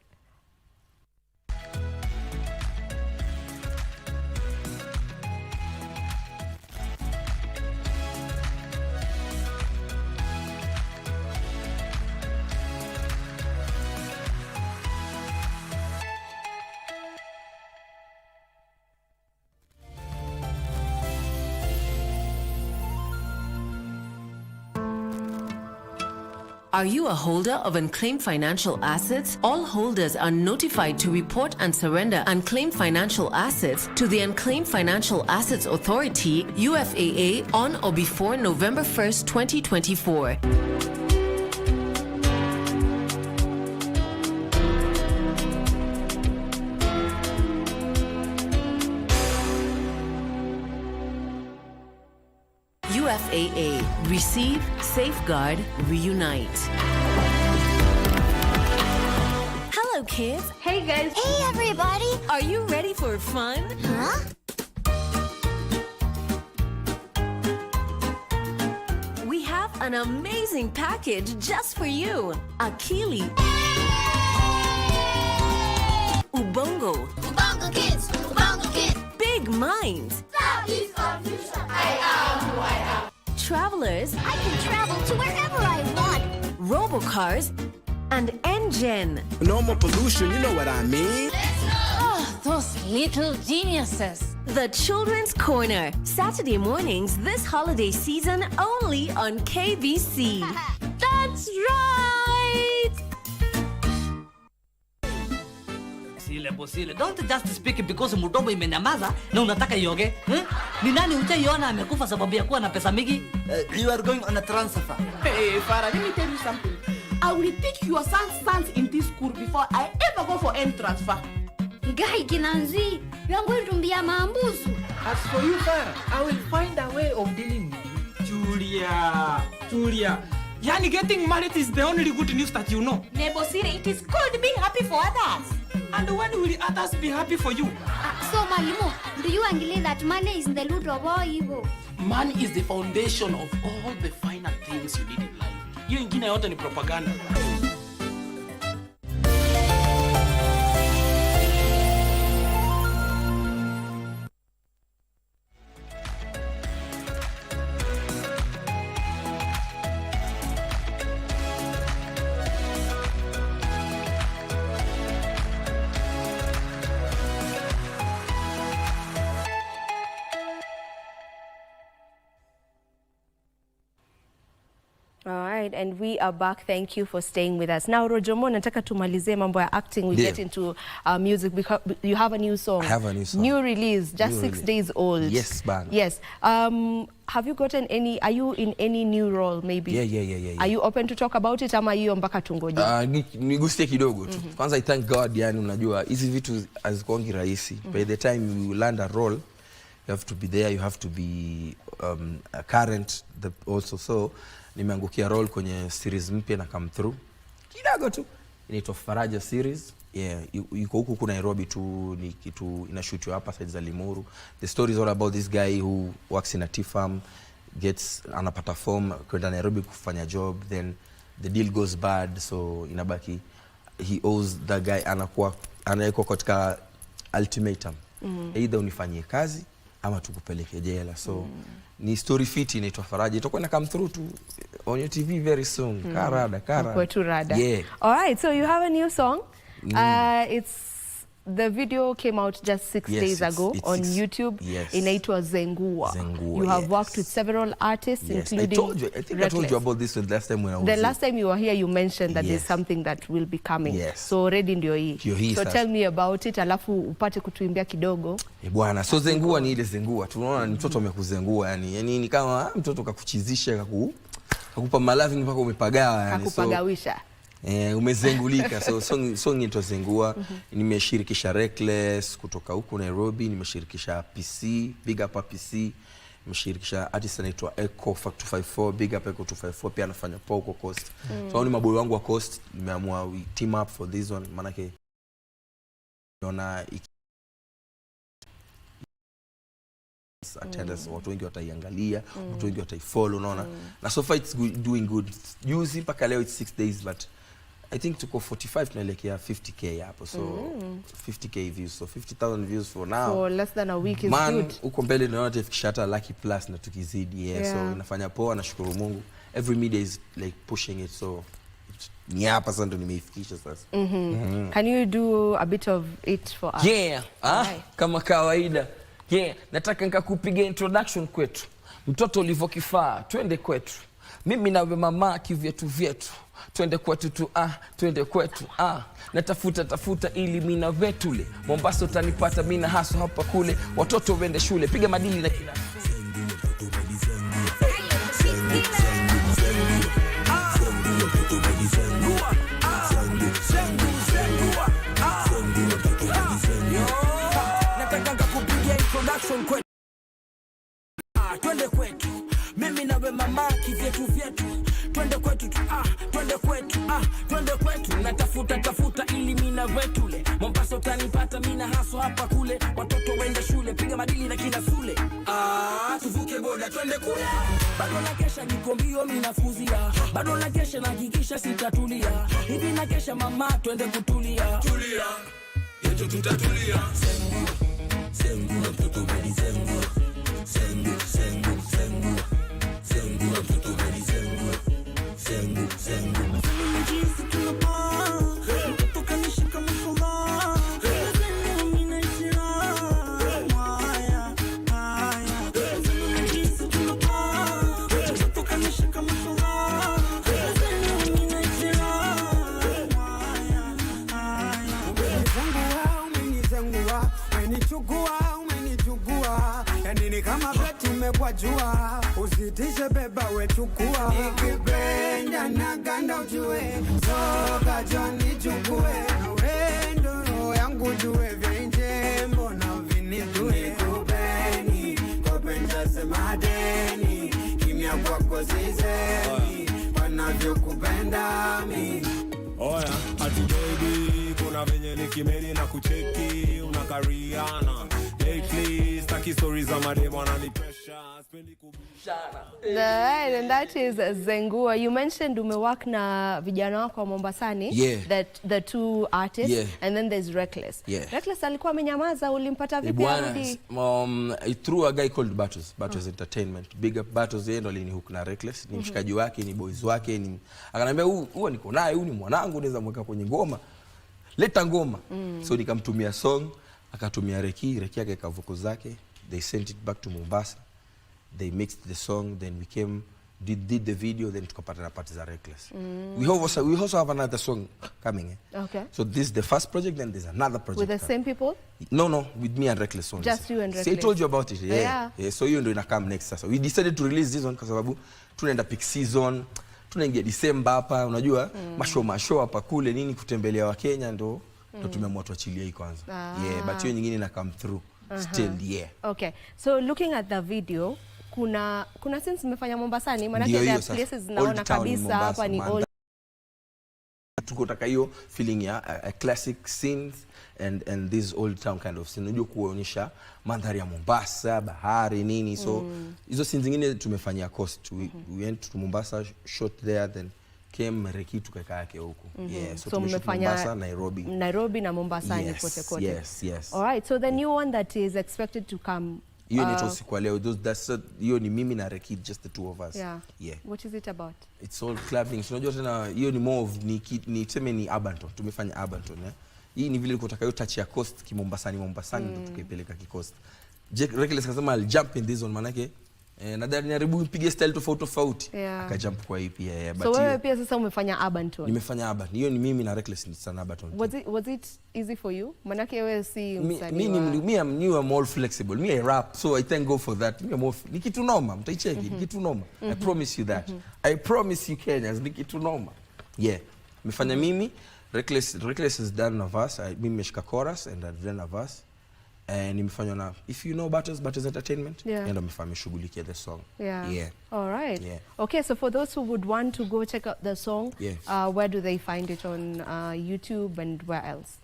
Are you a holder of unclaimed financial assets? All holders are notified to report and surrender unclaimed financial assets to the Unclaimed Financial Assets Authority, UFAA, on or before November 1st, 2024. UFAA. Receive, safeguard, reunite. Hello, kids. Hey, guys. Hey, everybody. Are you ready for fun? Huh? We have an amazing package just for you. Akili. Ubongo. Ubongo kids. Ubongo kids. Big minds. Southeast confusion. I am who I am. Travelers. I can travel to wherever I want. Robocars. And engine. No more pollution, you know what I mean? Oh, those little geniuses. The Children's Corner. Saturday mornings this holiday season only on KBC. That's right! Sile. Don't just speak because mutombo imenyamaza na unataka ioge. Ni nani utaiona amekufa sababu ya kuwa na pesa mingi? You are going on a transfer. Hey, Farah, let me tell you something. I will teach your sons in this school before I ever go for any transfer. Guy Kinanzi, you are going to be a mambuzu. As for you, Farah, I will find a way of dealing with you. Julia. Yani getting married is the only good news that you know. Nebosire, it is good being happy for others. And when will others be happy for you? So, Malimo, do you agree that money is the root of all evil? Money is the foundation of all the finer things you need in life. Hiyo ingine yote ni propaganda. All right, and we are back. Thank you for staying with us. Now, Rojomo, nataka tumalize mambo ya acting. We get into music because you have a new song. I have a new song. New release, just 6 days old. Yes, man. Yes. Have you gotten any, are you in any new role maybe? Yeah. Are you open to talk about it ama hiyo mpaka tungoje? Nigusie kidogo tu. Kwanza I thank God, yani unajua hizi vitu hazikuangi rahisi. By the time you land a role, you have to be there, you have to be current also. So nimeangukia role kwenye series mpya na come through kidogo tu, inaitwa Faraja series. Yuko huku Nairobi tu, ni kitu inashootwa hapa side za Limuru. The story is all about this guy who works in a tea farm, anapata form kwenda Nairobi kufanya job, then the deal goes bad, so inabaki he owes the guy, anakuwa katika ultimatum, either unifanyie kazi ama tukupeleke jela. So ni story fit inaitwa Faraja, itakuwa na come through to on your TV very soon. Karada. Kwetu rada. Yeah. All right, so you have a new song. The video came out just 6 days ago on YouTube. Yes. Inaitwa Zengua. You have worked with several artists, including I think I told you about this the last time when I was the last time you were here. You mentioned that there's something that will be coming. Yes. So already ndio hii. So tell me about it, alafu upate kutuimbia kidogo. Bwana, so Zengua ni ile Zengua. Tunaona ni mtoto amekuzengua, yani ni kama mtoto kakuchizisha, kakupa malavi mpaka umepagawa, yani kakupagawisha. Umezengulika. So song inaitwa Zengua. Nimeshirikisha Reckless kutoka huku Nairobi, nimeshirikisha PC, Big Up PC, nimeshirikisha artist anaitwa Echo Fact 254, Big Up Echo 254, pia anafanya poa huko Coast. So ni maboy wangu wa Coast, nimeamua we team up for this one, manake naona attendance, watu wengi wataiangalia, watu wengi wataifollow, unaona. Na so far it's doing good. Juzi mpaka leo it's 6 days, but I think tuko 45 tunaelekea 50k hapo, so 50k views, so 50,000 views for now. For less than a week is good. Uko mbele naona tufikisha hata lucky plus na tukizidi. So inafanya poa, nashukuru Mungu. Every media is like pushing it, so ni hapa sasa ndo nimeifikisha sasa. Can you do a bit of it for us? Kama kawaida. Nataka nikakupiga introduction kwetu. Mtoto ulivokifaa, twende kwetu. Mimi na mama kivyetu. Twende kwetu tu, twende kwetu, natafuta ili mina vetule. Mombasa utanipata mina haso hapa kule. Watoto wende shule, piga madili na kila. Nataka kupiga introduction kwetu. Twende kwetu. mimi nawe mama kivyetu vyetu, twende kwetu tu, twende kwetu, twende kwetu. Natafuta ili mina wetule Mombasa utanipata mina haso hapa kule, watoto wende shule piga madili na kina Sule. Tuvuke boda twende kule, bado na kesha niko mbio mina fuzia, bado na kesha na hakikisha sitatulia, hivi na kesha mama twende kutulia, tulia yetu tutatulia. Sengu sengu na mtoto mali sengu sengu sengu sengu sengu na mtoto mali sengu sengu sengu jinsi tunapaa mtoto kanishika mkono sengu mina ishira haya haya jinsi tunapaa mtoto kanishika mkono sengu mina ishira haya haya umenichukua yani ni kama beti umekwajua, usitishe beba wechukua, nikipenda na ganda ujue, soka joni chukue, wendo yangu jue vyenje mbona vinitue, kupeni kopenda semadeni, kimya kwako zizeni, wanavyokupenda mi. Oya, ati baby, kuna venye nikimeli na kucheki, unakariana lately, staki stories za mademo wanani pressure, spendi kubishana. Right, and that is Zengua. You mentioned umework na vijana wako wa Mombasani, that the two artists, and then there's Reckless. Reckless alikuwa amenyamaza, ulimpata vipi arudi? Through a guy called Battles Entertainment. Big up Battles, yeye ndo alinihook na Reckless, ni mshikaji wake, ni boys wake, ni akaniambia huyu niko naye, huyu ni mwanangu, naweza mweka kwenye ngoma. Leta ngoma. So nikamtumia song, akatumia Reki yake ka vocals zake. They sent it back to Mombasa. They mixed the song, then we came, did the video, then tukapata na parts za Reckless. We also have another song coming. Okay. So this is the first project, then there's another project. With the same people? No, with me and Reckless only. Just you and Reckless. See, I told you about it. Yeah. So you ndo ina come next sasa. We decided to release this one kwa sababu tunaenda peak season, tunaingia December hapa, unajua, mashow hapa kule nini kutembelea wa Kenya ndo tumeamua tuachilie hii kwanza. But hiyo nyingine ina come through. Still Okay. So looking at the video, kuna scenes mmefanya Mombasani, maana there places naona kabisa hapa ni old. Tukotaka hiyo feeling ya a classic scenes and this old town kind of scene. Unajua kuonyesha mandhari ya Mombasa, bahari nini. So hizo scenes zingine tumefanyia coast. We went to Mombasa, shot there, then came Reki tukaka yake huko. So mmefanya Mombasa, Nairobi na Mombasani kote. Yes. All right. So the new one that is expected to come, hiyo ni usiku leo. Hiyo ni mimi na Reki, just the two of us. What is it about? It's all clubbing. So unajua tena hiyo ni more of ni tuseme ni urban tone. Tumefanya urban tone. Hii ni vile nikotaka hiyo touch ya coast Mombasani ndo tukaipeleka ki-coast. Reckless kasema I'll jump in this one manake nadhani jaribu nipige style tofauti. Akajump kwa hii pia. So wewe pia sasa umefanya urban tone? Nimefanya urban. Hiyo ni mimi na Reckless ni sana urban tone. Was it easy for you? Manake wewe si msanii. I'm new, I'm more flexible. Me I rap, so I thank God for that. Me more ni kitu noma, mtaicheki, ni kitu noma. I promise you that. I promise you Kenyans, ni kitu noma. Nimefanya mimi, Reckless has done a verse. Mimi nimeshika chorus and I've done a verse. Nimefanya na if you know Battles Entertainment, ndo mfanye shughulikia the song. All right. Okay, so for those who would want to go check out the song, where do they find it on YouTube and where else?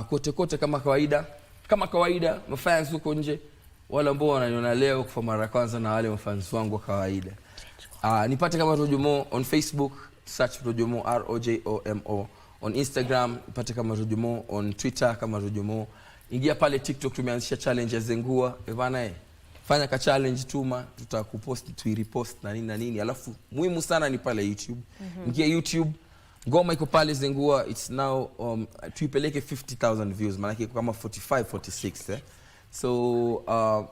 Kote kama kawaida mafans huko nje, wale ambao wananiona leo kwa mara ya kwanza na wale mafans wangu wa kawaida. Nipate kama Rojomo on Facebook, search Rojomo ROJOMO. On Instagram nipate kama Rojomo, on Twitter kama Rojomo. Ingia pale TikTok, tumeanzisha challenge ya Zengua. Evana fanya ka challenge tuma, tutakupost tuirepost na nini. Alafu muhimu sana ni pale YouTube. Ingia YouTube, ngoma iko pale Zengua. It's now tuipeleke 50,000 views, maana iko kama 45-46 So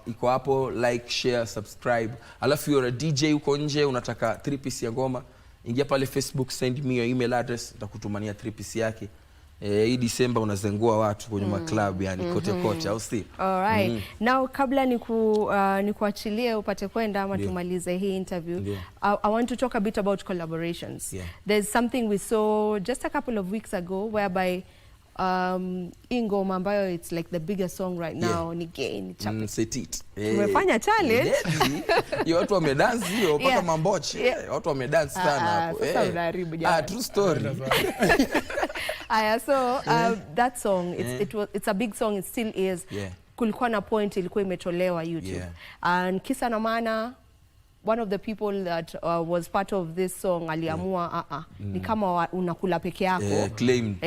iko hapo, like, share, subscribe. Alafu you're a DJ uko nje unataka 3-piece ya ngoma, ingia pale Facebook, send me your email address, nitakutumania 3-piece yake. Hii December unazengua watu kwenye maclub yani kote au si? All right. Now kabla nikuachilie upate kwenda ama tumalize hii interview, I want to talk a bit about collaborations. There's something we saw just a couple of weeks ago whereby ingoma ambayo it's like the biggest song right now ni gay ni chape. Setit. Tumefanya challenge. Hiyo watu wamedance hiyo mpaka mambochi. Watu wamedance sana hapo. Sasa unaharibu jamani. True story. So that song it's a big song, it still is. Kulikuwa na point ilikuwa imetolewa YouTube. And kisa na maana one of the people that was part of this song aliamua ni kama unakula peke yako. Claimed.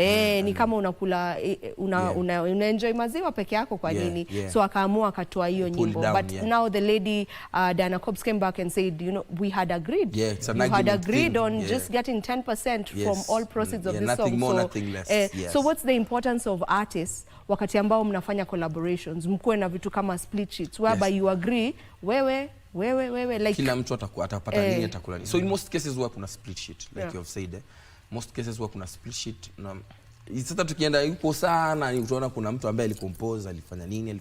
Ni kama unakula una enjoy maziwa peke yako kwa nini? So akaamua akatoa hiyo nyimbo. But now the lady Diana Cobbs came back and said, you know, we had agreed. You had agreed on just getting 10% from all proceeds of this song. Nothing more, nothing less. So what's the importance of artists wakati ambao mnafanya collaborations, mkuwe na vitu kama split sheets whereby you agree wewe like kila mtu atapata nini atakula nini. So in most cases huwa kuna split sheet like you have said. Most cases huwa kuna split sheet na sasa tukienda yupo sana utaona kuna mtu ambaye alicompose alifanya nini.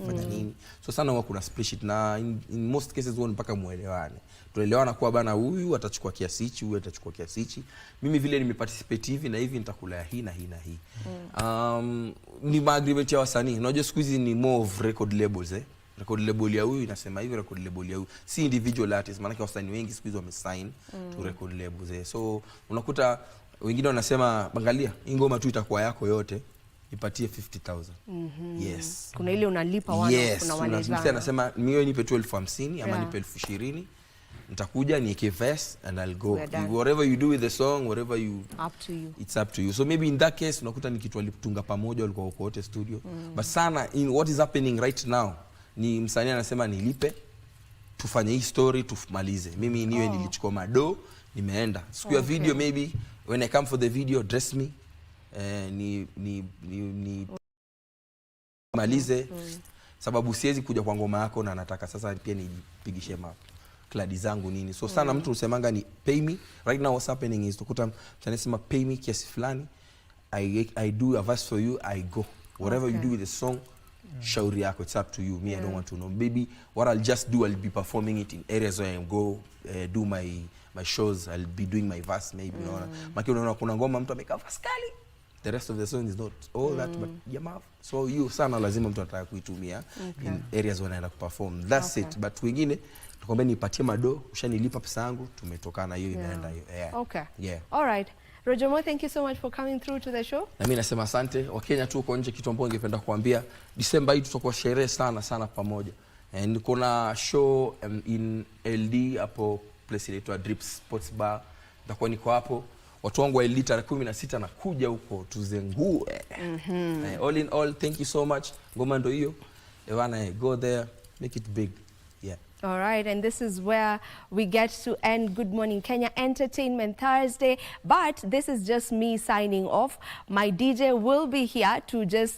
So sana huwa kuna split sheet na in most cases huwa mpaka muelewane. Tuelewana kwa bana huyu atachukua kiasi hichi, huyu atachukua kiasi hichi. Mimi vile nimeparticipate hivi na hivi nitakula hii na hii na hii. Ni agreement ya wasanii. Unajua siku hizi ni more of record labels record label ya huyu inasema hivi, record label ya huyu si individual artists, maana wasanii wengi siku hizi wamesign to record labels. So unakuta wengine wanasema angalia ngoma tu itakuwa yako yote ipatie 50,000. Yes. Kuna ile unalipa wana kuna wale msanii anasema mimi nipe 12,50 ama nipe 20,000 nitakuja niweke verse and I'll go. Whatever you do with the song, whatever you up to you. It's up to you. So maybe in that case unakuta ni kitu walitunga pamoja walikuwa uko wote studio. But sana in what is happening right now ni msanii anasema nilipe tufanye hii story tumalize. Mimi niwe nilichukua mado nimeenda. Siku ya video maybe when I come for the video dress me ni malize sababu siwezi kuja kwa ngoma yako na nataka sasa pia nipigishe kladi zangu nini. So sana mtu usemanga ni pay me. Right now what's happening is tukuta tunasema pay me kiasi fulani, I do a verse for you, I go. Whatever you do with the song, shauri yako, it's up to you. Me I don't want to know. Maybe what I'll just do, I'll be performing it in areas where I go do my shows. I'll be doing my verse maybe. Unaona kuna ngoma mtu amekaa verse kali, the rest of the song is not all that, but jamaa. So you sana lazima mtu ataka kuitumia in areas where anaenda kuperform. That's it. But wengine tukwambia nipatie mado, ushanilipa pesa yangu, tumetokana hiyo imeenda hiyo. Okay. All right. Roger Mo, thank you so much for coming through to the show. Na mimi nasema asante. Wakenya tu uko nje, kitu ambacho ningependa kuambia, December hii tutakuwa sherehe sana pamoja. And kuna show in LD hapo place inaitwa Drip Sports Bar. Nitakuwa niko hapo. Watu wangu wa LD tarehe 16 nakuja huko tuzengue. All in all, thank you so much. Ngoma ndo hiyo. Ewana, go there, make it big. All right, and this is where we get to end Good Morning Kenya Entertainment Thursday. But this is just me signing off. My DJ will be here to just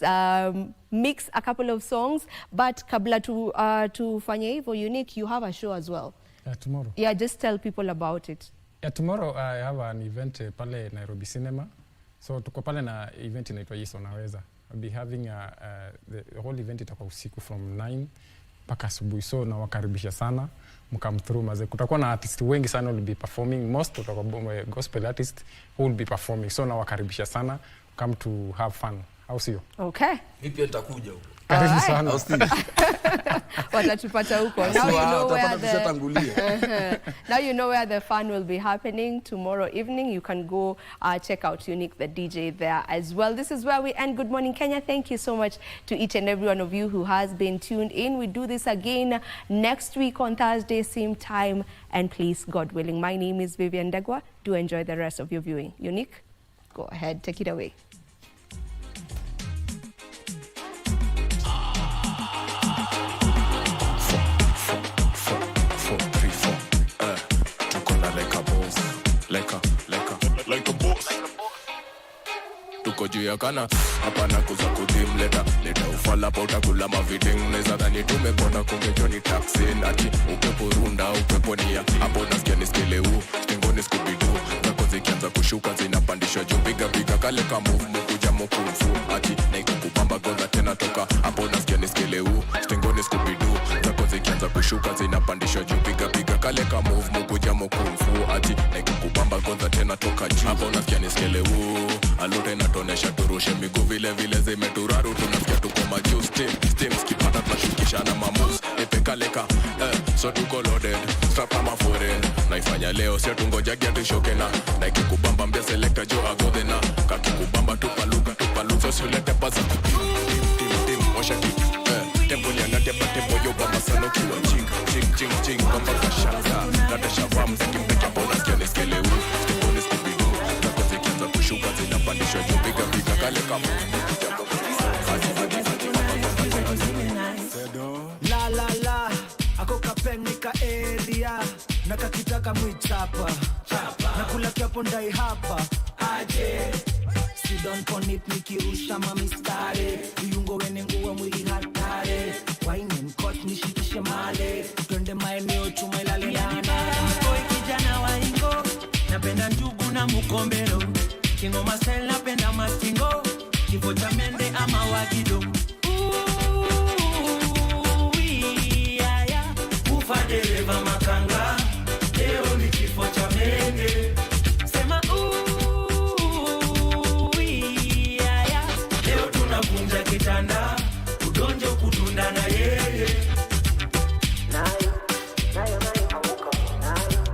mix a couple of songs. But kabla to fanya hivyo, Unique, you have a show as well. Tomorrow. Yeah, just tell people about it. Tomorrow I have an event pale Nairobi Cinema. So tuko pale na event inaitwa Yesu Naweza. I'll be having the whole event itakuwa usiku from 9 mpaka asubuhi. So na wakaribisha sana mkam through maze. Kutakuwa na artist wengi sana will be performing. Most utakuwa gospel artist who will be performing. So na wakaribisha sana, come to have fun. Au sio? Okay. Vipi nitakuja huko? Karibu sana. Watatupata huko. Now you know where the fun will be happening tomorrow evening. You can go check out Unique the DJ there as well. This is where we end Good Morning Kenya. Thank you so much to each and every one of you who has been tuned in. We do this again next week on Thursday, same time, and please, God willing. My name is Vivian Degwa. Do enjoy the rest of your viewing. Unique, go ahead, take it away. Like a boss. Tuko juu ya kana hapana kuza kutim leta ufala pa utakula maviding neza dhani tumekona kumbe ni taxi ati upepo runda upepo nia hapo nasikia niskele stingoni skubidu zako zikianza kushuka zinapandishwa juu piga kale ka move mkuja mkufu ati na ikukupamba gonga tena toka hapo nasikia niskele stingoni skubidu zako zikianza kushuka zinapandishwa juu piga kale ka move mukuja mkumfu ati nikikubamba kwanza tena toka juu hapa unafikia niskele alute inatonesha turushe miguu vile vile zimeturaru tunafikia tuko majuu steam skipata tunashukishana mamus epekaleka so tuko loaded strap kama foreign naifanya leo sio tungojagia tushoke na ikikubamba mbia selector jo agodena kakikubamba tupaluka so siulete paza tim washa kitu tempo nyangate tempo yo baba sana kiwa ching bamba kashaka natasha famu zikimpeka bona skia niskele stepone skibidu na koze kianza kushuka zinapandishwa juu piga kale kama la ako kapenika area nakakitaka mwichapa nakula kiapo ndai hapa aje sidon ponit nikirusha mamistare viungo wene nguwa mwili hatare waine mkot nishikishe male twende maeneo chuma ilale nana mkoi kijana wa ingo napenda njugu na mukombero kingo masel napenda mastingo kifo cha mende ama wagido dereva makanga leo ni kifo cha mende sema yeah. Leo tunavunja kitanda udonjo kutunda na yeye nayo amuka nayo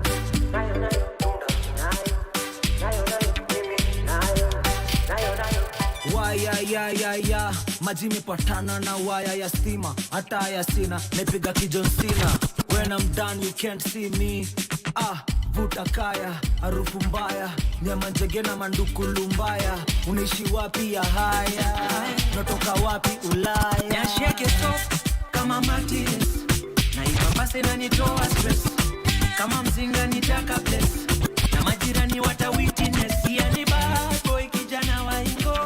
waya maji mepatana na waya ya stima hata ya sina napiga kijonsina. When I'm done you can't see me. Vuta kaya harufu mbaya nyama njege na manduku lumbaya unaishi wapi ya haya natoka wapi Ulaya ya shake soft kama Martinez na ipapase na nitoa stress kama mzinga nitaka bless na majirani wata witness yani bad boy kijana wa ingo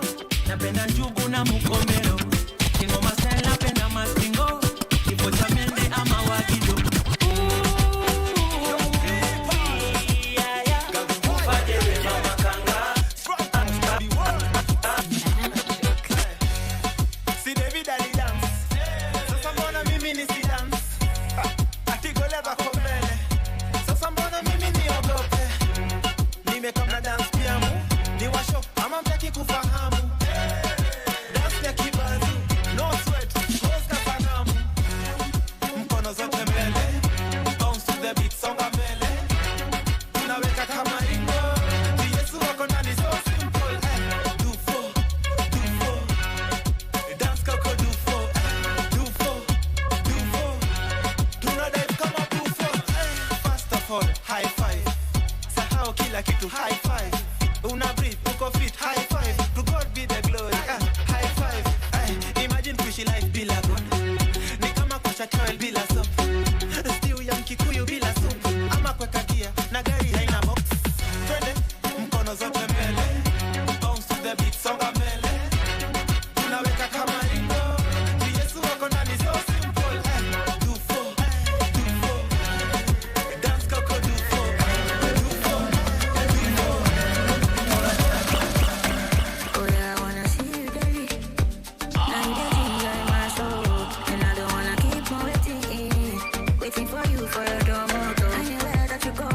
napenda njugu na mukombero kingo masel napenda mastingo kifo cha mende ama wagido Waiting for you for your door motor. Anywhere that you go,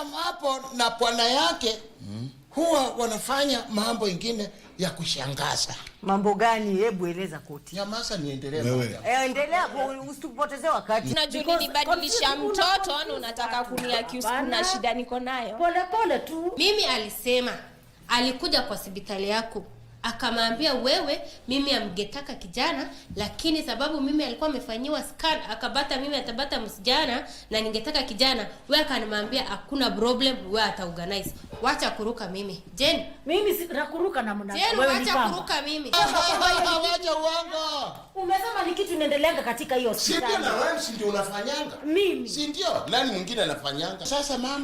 Akipata hapo na bwana yake huwa wanafanya mambo ingine ya kushangaza. Mambo gani? Hebu eleza koti. Nyamaza niendelee. Endelea, usitupotezee wakati. Unajua nibadilisha mtoto na unataka kuniaccuse kuna shida niko nayo. Pole pole tu. Mimi alisema alikuja kwa hospitali yako. Akamwambia wewe mimi amgetaka kijana, lakini sababu mimi alikuwa amefanyiwa scan akabata mimi atabata msijana na ningetaka kijana, wewe akanimwambia hakuna problem, wewe ataorganize. Wacha kuruka mimi. Jen, mimi si nakuruka na mna. Wewe wacha kuruka mimi. Wacha uongo. Umesema ni kitu inaendeleanga katika hiyo hospitali. Si ndio na wewe si ndio unafanyanga? Mimi. Si ndio? Nani mwingine anafanyanga? Sasa mama